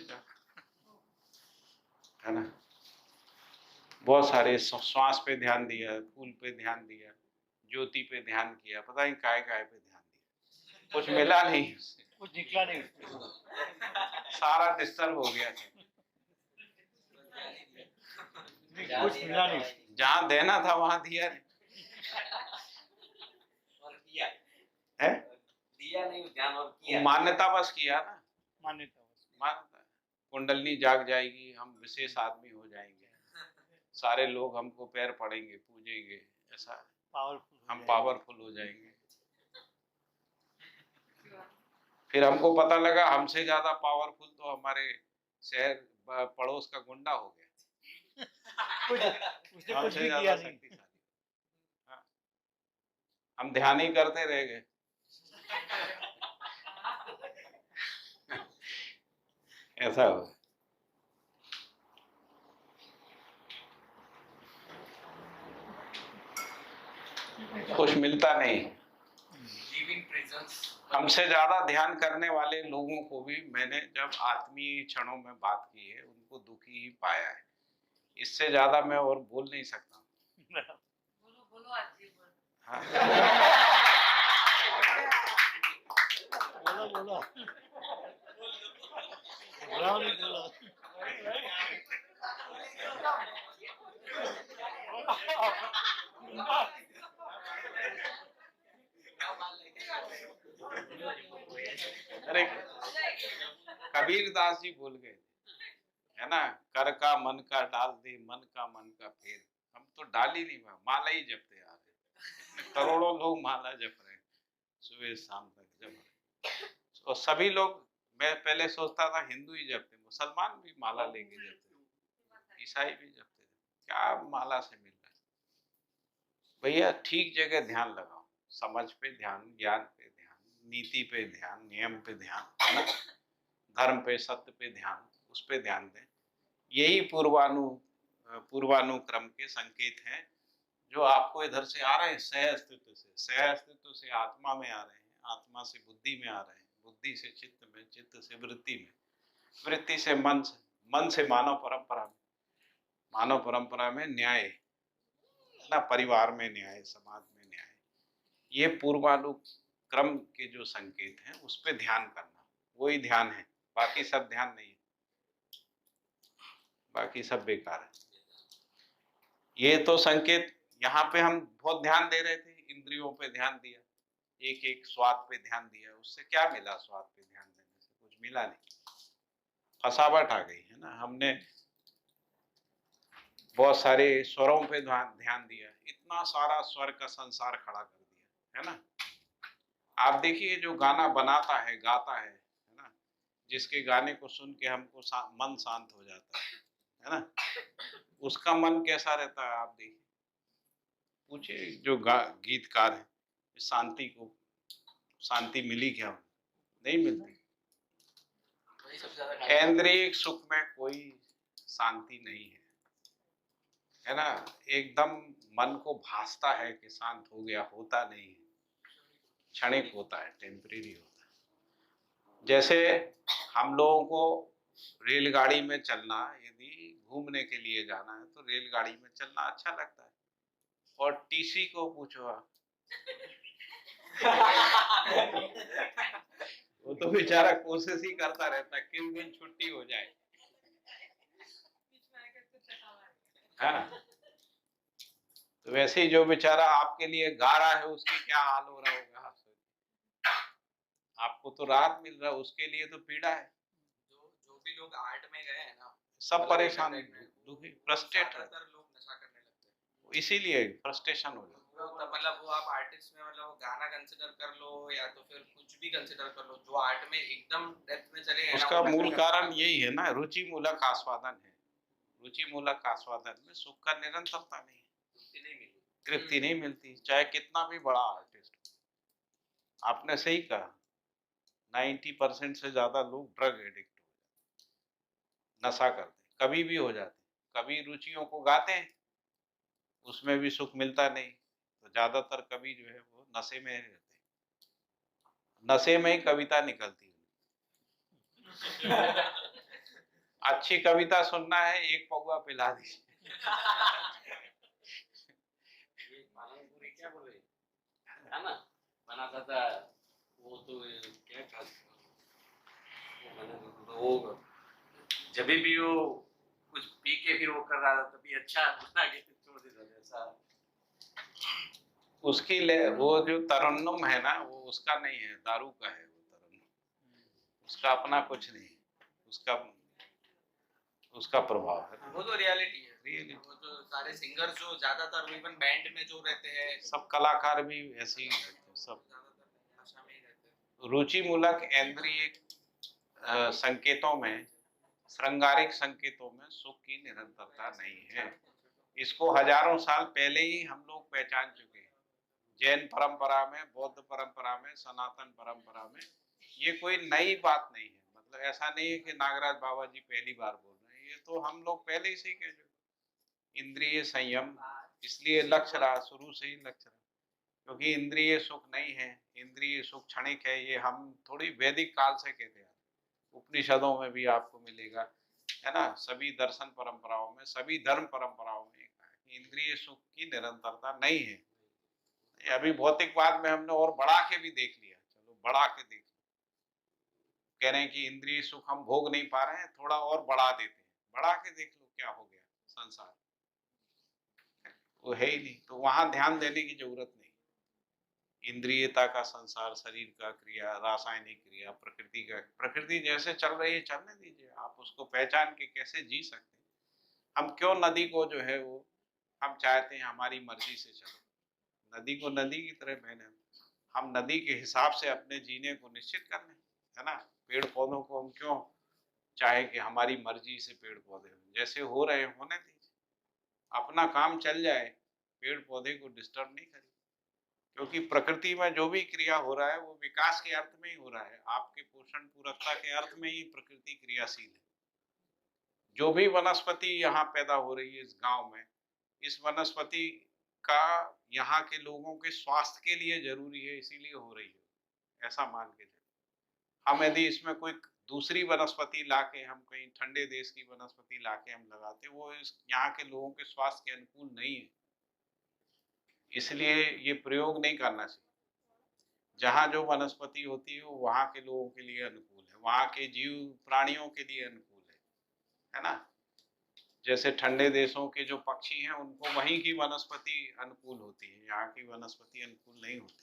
है ना। बहुत सारे श्वास पे ध्यान दिया, फूल पे ध्यान दिया, ज्योति पे ध्यान किया, पता नहीं काय पे ध्यान दिया, कुछ मिला नहीं, कुछ निकला नहीं, सारा डिस्टर्ब हो गया था। कुछ मिला नहीं, जहाँ देना था वहां दिया नहीं है, दिया नहीं ध्यान और किया, मान्यता बस किया ना, मान्यता। कुंडलनी जाग जाएगी, हम विशेष आदमी हो जाएंगे, सारे लोग हमको पैर पड़ेंगे, पूजेंगे, ऐसा हम पावरफुल हो जाएंगे। फिर हमको पता लगा हमसे ज्यादा पावरफुल तो हमारे शहर पड़ोस का गुंडा हो गया, उसने कुछ हमसे भी ज्यादा किया नहीं। शक्तिशाली। हाँ, हम ध्यान ही करते रह गए। ऐसा हो, कुछ मिलता नहीं। हमसे ज्यादा ध्यान करने वाले लोगों को भी मैंने जब आत्मीय क्षणों में बात की है उनको दुखी ही पाया है। इससे ज्यादा मैं और बोल नहीं सकता। बोलो आजी बोलो। हाँ। बोलो घबराओ नहीं, बोलो। अरे कबीर दास जी बोल गए, है ना, कर का मन का डाल दे, मन का मन का फेर। हम तो डाल ही नहीं, माला ही जपते आ रहे, करोड़ों लोग माला जप रहे हैं, सुबह शाम तक जप रहे। और सभी लोग, मैं पहले सोचता था हिंदू ही जपते, मुसलमान भी माला लेके जपते थे, ईसाई भी जपते थे, क्या माला से मिल रहा है? भैया ठीक जगह ध्यान लगाओ, समझ पे ध्यान, ज्ञान पे ध्यान, नीति पे ध्यान, नियम पे ध्यान, है ना, धर्म पे, सत्य पे ध्यान, उस पे ध्यान दें। यही पूर्वानुक्रम के संकेत हैं जो आपको इधर से आ रहे हैं, सह अस्तित्व से, सह अस्तित्व से आत्मा में आ रहे हैं, आत्मा से बुद्धि में आ रहे हैं, बुद्धि से चित्त में, चित्त से वृत्ति में, वृत्ति से मन से, मन से मानव परंपरा में, मानव परंपरा में न्याय, है ना, परिवार में न्याय, समाज में न्याय। ये पूर्वानुक्रम के जो संकेत हैं उस पर ध्यान करना, वही ध्यान है, बाकी सब ध्यान नहीं है, बाकी सब बेकार है। ये तो संकेत, यहाँ पे हम बहुत ध्यान दे रहे थे, इंद्रियों पे ध्यान दिया, एक एक स्वाद पे ध्यान दिया, उससे क्या मिला? स्वाद पे ध्यान देने से कुछ मिला नहीं, फसावट आ गई, है ना। हमने बहुत सारे स्वरों पे ध्यान दिया, इतना सारा स्वर का संसार खड़ा कर दिया, है ना। आप देखिए जो गाना बनाता है, गाता है ना, जिसके गाने को सुन के हमको मन शांत हो जाता है ना, उसका मन कैसा रहता है आप देखिए, पूछिए जो गीतकार है, शांति को, शांति मिली क्या? नहीं मिलती। इंद्रिय सुख में कोई शांति नहीं है ना, एकदम मन को भासता है कि शांत हो गया, होता नहीं है, क्षणिक होता है, टेम्परेरी होता है। जैसे हम लोगों को रेलगाड़ी में चलना, यदि घूमने के लिए जाना है तो रेलगाड़ी में चलना अच्छा लगता है, और टीसी को पूछो आप, वो तो बेचारा कोशिश ही करता रहता है किस दिन छुट्टी हो जाए, हाँ। तो वैसे ही जो बेचारा आपके लिए गा रहा है उसकी क्या हाल हो रहा होगा, आपको तो राहत मिल रहा है, उसके लिए तो पीड़ा है। जो भी लोग आर्ट में गए हैं ना, सब परेशान, दुखी, फ्रस्ट्रेट, लोग नशा करने लगते हैं, इसीलिए फ्रस्ट्रेशन हो जाता है। मतलब वो आप आर्टिस्ट में मतलब वो गाना कंसिडर कर लो या तो फिर कुछ भी कंसिडर कर लो, जो आर्ट में एकदम डेप्थ में चले गए ना, उसका वो मूल नशा कारण करते यही है ना, रुचि मूलक आस्वादन है। रुचि मूलक आस्वादन में सुख का निरंतरता नहीं है, तृप्ति नहीं मिलती, चाहे कितना भी बड़ा आर्टिस्ट। आपने सही कहा, 90% से ज्यादा लोग ड्रग एडिक्ट हो जाते, नशा करते, कभी भी हो जाते, कभी रुचियों को गाते हैं, उसमें भी सुख मिलता नहीं, तो ज्यादातर कभी जो है वो नशे में रहते, नशे में ही कविता निकलती है। अच्छी कविता सुनना है, एक पौवा पिला दीजिए। क्या बोले है ना, बनाता था वो, तो क्या वो जब भी वो कुछ पी के फिर वो कर रहा था तभी अच्छा बना के छोड़ देता था ऐसा। उसकी वो जो तरन्नुम है ना, वो उसका नहीं है, दारू का है वो तरन्नुम, उसका अपना कुछ नहीं, उसका प्रभाव है, वो तो रियलिटी है। रियलिटी। वो जो सारे सिंगर जो ज्यादातर इवन बैंड में जो रहते हैं, सब कलाकार भी ऐसे ही रहते हैं, सब ज्यादातर नशा में ही रहते हैं। रुचि मूलक इंद्रिय संकेतों में, श्रृंगारिक संकेतों में सुख की निरंतरता नहीं है। इसको हजारों साल पहले ही हम लोग पहचान चुके हैं, जैन परंपरा में, बौद्ध परंपरा में, सनातन परंपरा में। ये कोई नई बात नहीं है, मतलब ऐसा नहीं है कि नागराज बाबा जी पहली बार बोल रहे हैं, ये तो हम लोग पहले ही से कह जो इंद्रिय संयम, इसलिए लक्ष्य रहा, शुरू से ही लक्ष्य रहा, क्योंकि इंद्रिय सुख नहीं है, इंद्रिय सुख क्षणिक है, ये हम थोड़ी वैदिक काल से कहते हैं, उपनिषदों में भी आपको मिलेगा, है ना, सभी दर्शन परंपराओं में, सभी धर्म परंपराओं में इंद्रिय सुख की निरंतरता नहीं है। अभी भौतिकवाद में हमने और बढ़ा के भी देख लिया, चलो बढ़ा के देख, कह रहे हैं कि इंद्रिय सुख हम भोग नहीं पा रहे हैं, थोड़ा और बढ़ा देते हैं, बढ़ा के देख लो क्या हो गया संसार, वो है ही नहीं, तो वहां ध्यान देने की जरूरत नहीं। इंद्रियता का संसार, शरीर का क्रिया, रासायनिक क्रिया, प्रकृति का, प्रकृति जैसे चल रही है चलने दीजिए, आप उसको पहचान के कैसे जी सकते हैं। हम क्यों नदी को जो है वो हम चाहते हैं हमारी मर्जी से चलो, नदी को नदी की तरह बहने, हम नदी के हिसाब से अपने जीने को निश्चित कर लें, है ना। पेड़ पौधों को हम क्यों चाहे कि हमारी मर्जी से पेड़ पौधे हों, जैसे हो रहे होने दीजिए, अपना काम चल जाए, पेड़ पौधे को डिस्टर्ब नहीं करिए, क्योंकि प्रकृति में जो भी क्रिया हो रहा है वो विकास के अर्थ में ही हो रहा है, आपके पोषण पूरकता के अर्थ में ही प्रकृति क्रियाशील है। जो भी वनस्पति यहाँ पैदा हो रही है इस गांव में, इस वनस्पति का यहाँ के लोगों के स्वास्थ्य के लिए जरूरी है, इसीलिए हो रही है, ऐसा मान के चलिए। हम यदि इसमें कोई दूसरी वनस्पति लाके, हम कहीं ठंडे देश की वनस्पति लाके हम लगाते, वो इस यहाँ के लोगों के स्वास्थ्य के अनुकूल नहीं है, इसलिए ये प्रयोग नहीं करना चाहिए। जहाँ जो वनस्पति होती है वो वहाँ के लोगों के लिए अनुकूल है, वहाँ के जीव प्राणियों के लिए अनुकूल है ना। जैसे ठंडे देशों के जो पक्षी हैं उनको वहीं की वनस्पति अनुकूल होती है, यहाँ की वनस्पति अनुकूल नहीं होती।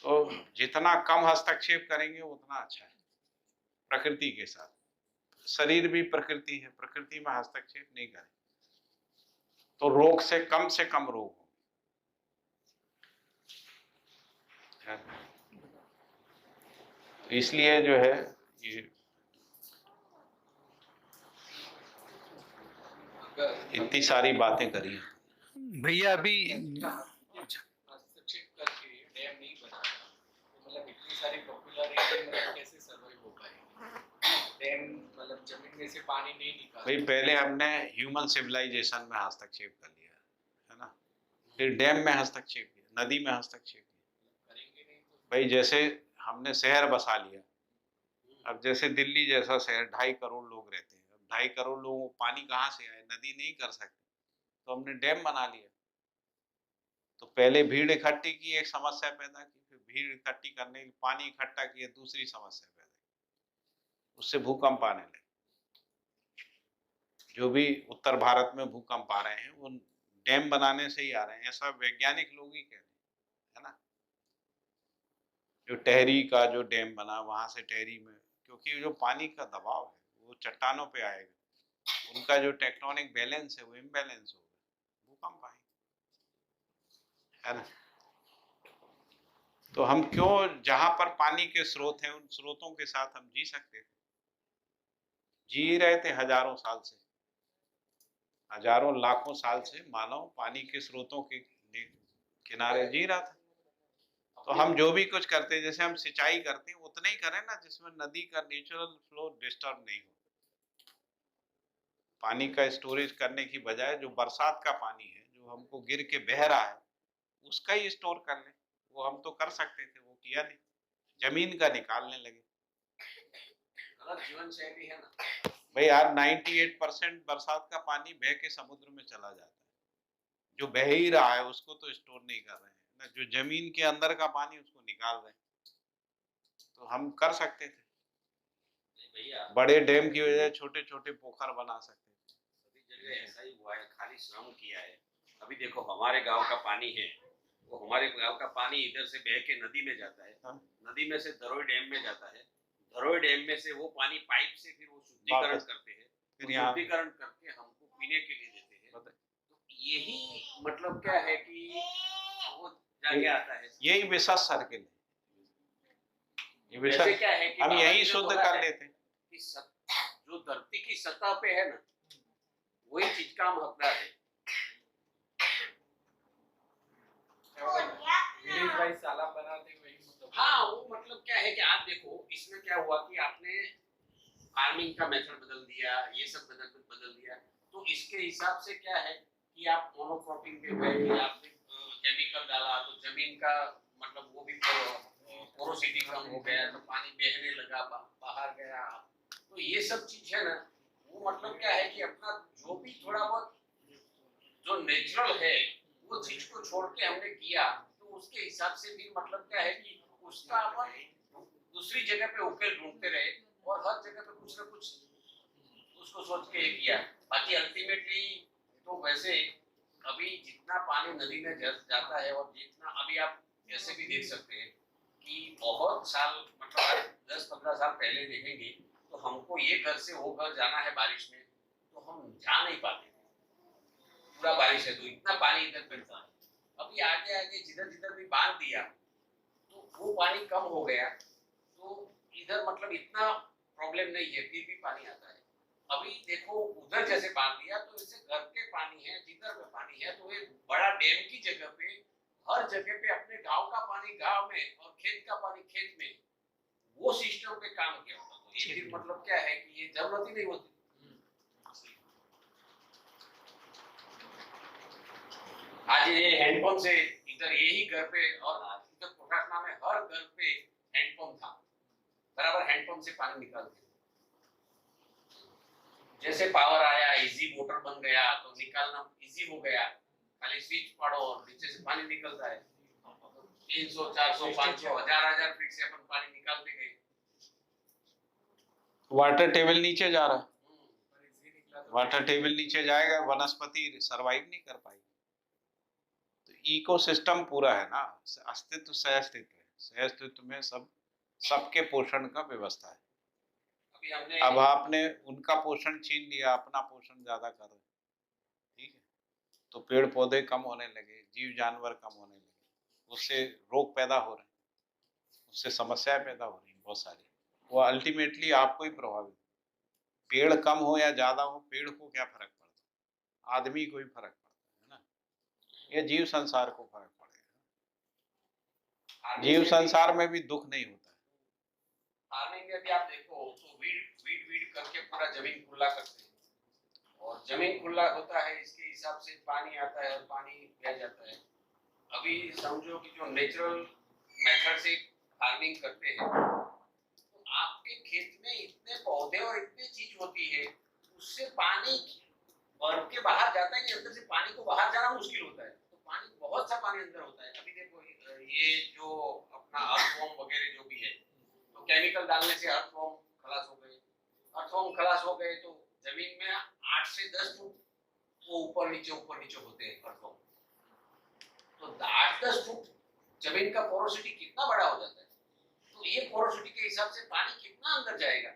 तो जितना कम हस्तक्षेप करेंगे उतना अच्छा है प्रकृति के साथ। शरीर भी प्रकृति है, प्रकृति में हस्तक्षेप नहीं करें तो रोग से कम रोग हो। इसलिए जो है ये इतनी सारी बातें करी हैं। भैया अभी हस्तक्षेप करके डैम नहीं बना, तो मतलब इतनी सारी पॉपुलैरिटी में कैसे सर्वाइव हो पाएगी? डैम मतलब जमीन में से पानी नहीं निकाल भाई पहले हमने ह्यूमन सिविलाइजेशन में हस्तक्षेप कर लिया है ना, फिर डैम में हस्तक्षेप किया, नदी में हस्तक्षेप किया। करेंगे नहीं तो भाई जैसे हमने शहर बसा लिया, अब जैसे दिल्ली जैसा शहर 2.5 करोड़ लोग रहते हैं, अब 2.5 करोड़ लोगों को पानी कहाँ से आए, नदी नहीं कर सकते, तो हमने डैम बना लिया। तो पहले भीड़ इकट्ठी की, एक समस्या पैदा की, फिर भीड़ इकट्ठी करने पानी इकट्ठा किया, दूसरी समस्या पैदा की, उससे भूकंप आने लगे। जो भी उत्तर भारत में भूकंप आ रहे हैं वो डैम बनाने से ही आ रहे हैं, ऐसा वैज्ञानिक लोग ही कह रहे हैं, है ना। जो टहरी का जो डैम बना, वहां से टहरी में, क्योंकि जो पानी का दबाव है वो चट्टानों पे आएगा, उनका जो टेक्टोनिक बैलेंस है वो इम्बैलेंस होगा, भूकंप आएगा, है ना। तो हम क्यों, जहां पर पानी के स्रोत हैं उन स्रोतों के साथ हम जी सकते थे, जी रहे थे हजारों साल से, हजारों लाखों साल से मानव पानी के स्रोतों के किनारे जी रहा था। तो हम जो भी कुछ करते हैं, जैसे हम सिंचाई करते हैं उतना ही करें ना जिसमें नदी का नेचुरल फ्लो डिस्टर्ब नहीं हो। पानी का स्टोरेज करने की बजाय जो बरसात का पानी है जो हमको गिर के बह रहा है उसका ही स्टोर कर लें, वो हम तो कर सकते थे, वो किया नहीं, जमीन का निकालने लगे। अलग जीवन शैली है ना भाई यार 98% बरसात का पानी बह के समुद्र में चला जाता है, जो बह ही रहा है उसको तो स्टोर नहीं कर रहे हैं ना, जो जमीन के अंदर का पानी उसको निकाल रहे हैं। तो हम कर सकते थे, भैया, बड़े डैम की वजह छोटे छोटे पोखर बना सकते थे। सभी जगह ऐसा ही हुआ है, खाली श्रम किया है। अभी देखो हमारे गांव का पानी है, वो हमारे गांव का पानी इधर से बह के नदी में जाता है, हाँ। नदी में से धरोई डैम में जाता है, धरोई डैम में से वो पानी पाइप से फिर वो शुद्धिकरण वापस करते हैं, फिर यहाँ शुद्धिकरण करके हमको पीने के लिए देते हैं। बताइए। तो यही मतलब क्या है कि वो जाके आता है। यही विशेष सर्किल है, ये वैसे विशेष क्या है कि हम बाबा यही जी ने शुद्ध बोला कर है लेते हैं। कि जो धरती की सतह पे है ना वही चीज का हम हकदार है। विलेज वाइज तालाब बनाते वही मतलब। हाँ वो मतलब क्या है कि आप देखो इसमें क्या हुआ कि आपने फार्मिंग का मेथड बदल दिया, ये सब बदल दिया, तो इसके हिसाब से क्या है कि आप मोनोक्रॉपिंग पे गए, आपने केमिकल डाला तो जमीन का मतलब वो भी पोरोसिटी कम हो गया, तो पानी बहने लगा, बाहर गया। तो ये सब चीज है ना, वो मतलब क्या है कि अपना जो भी थोड़ा बहुत जो नेचुरल है वो चीज को छोड़ के हमने किया, तो उसके हिसाब से भी मतलब क्या है कि उसका अपन दूसरी जगह पे उकेल ढूंढते रहे और हर जगह पे कुछ ना कुछ उसको सोच के किया। बाकी अल्टीमेटली तो वैसे अभी जितना पानी नदी में जाता है और जितना अभी आप ऐसे भी देख सकते हैं कि बहुत साल मतलब 10-15 साल पहले देखेंगे तो हमको ये घर से वो घर जाना है बारिश में तो हम जा नहीं पाते, पूरा बारिश है तो इतना पानी इधर गिरता है। अभी आगे आगे जिधर जिधर भी बांध दिया वो पानी कम हो गया तो इधर मतलब इतना प्रॉब्लम नहीं है, फिर भी पानी आता है। अभी देखो उधर जैसे बांध दिया तो इससे घर के पानी है, जिधर में पानी है, तो एक बड़ा डैम की जगह पे हर जगह पे अपने गांव का पानी गांव में और खेत का पानी खेत में, वो सिस्टम पे काम किया होता। तो ये फिर मतलब क्या है कि ये जरूरत ही नहीं होती। आज ये हैंडपंप से इधर यही घर पे और इधर कोटासना में हर घर पे हैंडपंप था, बराबर हैंडपंप से पानी निकालते। जैसे पावर आया, इजी मोटर बन गया तो निकालना इजी हो गया, खाली स्विच पड़ो और नीचे से पानी निकलता है। 300 400 500 1000 फीट से अपन पानी निकालते गए। वाटर टेबल नीचे जा रहा है, वाटर टेबल नीचे जाएगा, वनस्पति सरवाइव नहीं कर पाएगी। तो इकोसिस्टम पूरा है ना, अस्तित्व सहअस्तित्व है, सहअस्तित्व में सबके पोषण का व्यवस्था है। अभी हमने अब आपने उनका पोषण छीन लिया, अपना पोषण ज्यादा कर रहे, ठीक है, तो पेड़ पौधे कम होने लगे, जीव जानवर कम होने लगे, उससे रोग पैदा हो रहे हैं, उससे समस्याएं पैदा हो रही हैं बहुत सारी, वो अल्टीमेटली आपको ही प्रभावित। पेड़ कम हो या ज्यादा हो, पेड़ को क्या फर्क पड़ता है, आदमी को ही फर्क पड़ता है ना, ये जीव संसार को फर्क पड़ेगा। जीव संसार में भी दुख नहीं होता है। फार्मिंग में भी आप देखो तो वीड करके पूरा जमीन खुला करते हैं, और जमीन खुला होता है इसके हिसाब से पानी आता है और पानी बह जाता है। अभी समझो कि जो नेचुरल मेथड से फार्मिंग करते हैं तो आपके खेत में इतने पौधे और इतनी चीज होती है, उससे पानी भर के बाहर जाता है कि अंदर से पानी को बाहर जाना मुश्किल होता है। तो पानी, बहुत सा पानी अंदर होता है। अभी देखो ये जो अपना अर्थवॉर्म वगैरह जो भी है, तो केमिकल डालने से अर्थवॉर्म खलास हो गए। अर्थवॉर्म खलास हो गए तो जमीन में 8 से 10 फुट वो ऊपर नीचे होते हैं अर्थवॉर्म। तो 8-10 फुट जमीन का पोरोसिटी कितना बड़ा हो जाता है। तो ये पोरोसिटी के हिसाब से पानी कितना अंदर जाएगा।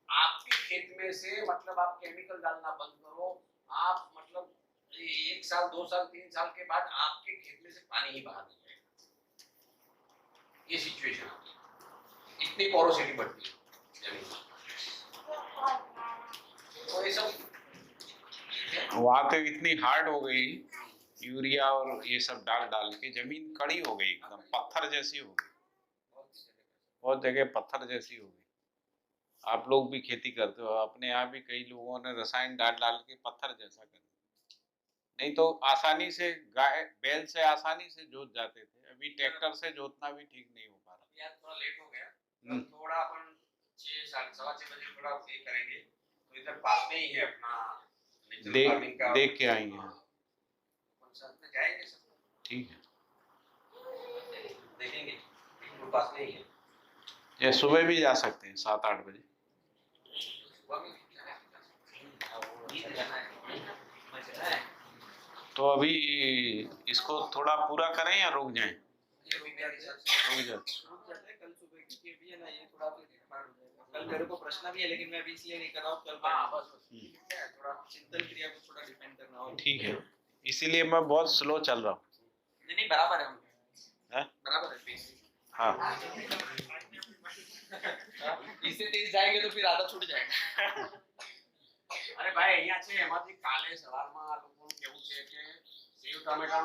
आपके खेत में से मतलब आप केमिकल डालना बंद करो, आप मतलब 1 साल 2 साल 3 साल के बाद आपके खेत में से पानी ही बाहर नहीं जाएगा। ये सिचुएशन आती है, इतनी पोरोसिटी बढ़ती है जमीन में। तो ये सब वहां तो इतनी हार्ड हो गई, यूरिया और ये सब डाल के जमीन कड़ी हो गई, एकदम पत्थर जैसी हो गई, बहुत जगह पत्थर जैसी हो गई। आप लोग भी खेती करते हो, अपने यहाँ भी कई लोगों ने रसायन डाल के पत्थर जैसा कर दिया। नहीं तो आसानी से गाय बैल से आसानी से जोत जाते थे, अभी ट्रैक्टर से जोतना भी ठीक नहीं हो पा रहा। यार थोड़ा लेट हो गया, थोड़ा अपन 6-6:15 बजे थोड़ा पे करेंगे। तो इधर पास में ही है अपना नेचुरल फार्मिंग का, देख के आएंगे। अपन साथ में जाएंगे सब, ठीक है, देखेंगे, बिल्कुल पास में ही है। या सुबह भी जा सकते हैं 7-8 बजे। तो अभी इसको थोड़ा पूरा करें या रुक जाएं? रुक जाए। कल सुबह की भी है ना, ये थोड़ा कल मेरे को प्रश्न भी है, लेकिन मैं अभी इसलिए नहीं कर रहा हूँ, कल थोड़ा चिंतन क्रिया को थोड़ा डिपेंड करना हो। ठीक है, इसीलिए मैं बहुत स्लो चल रहा हूँ। नहीं बराबर है, बराबर है पेस। हाँ, इससे तेज जाएंगे तो फिर आधा छूट जाएगा। અરે ભાઈ અહીંયા છે એમાંથી કાલે સવારમાં આ લોકો કેવું છે કે સેવ ટમેટા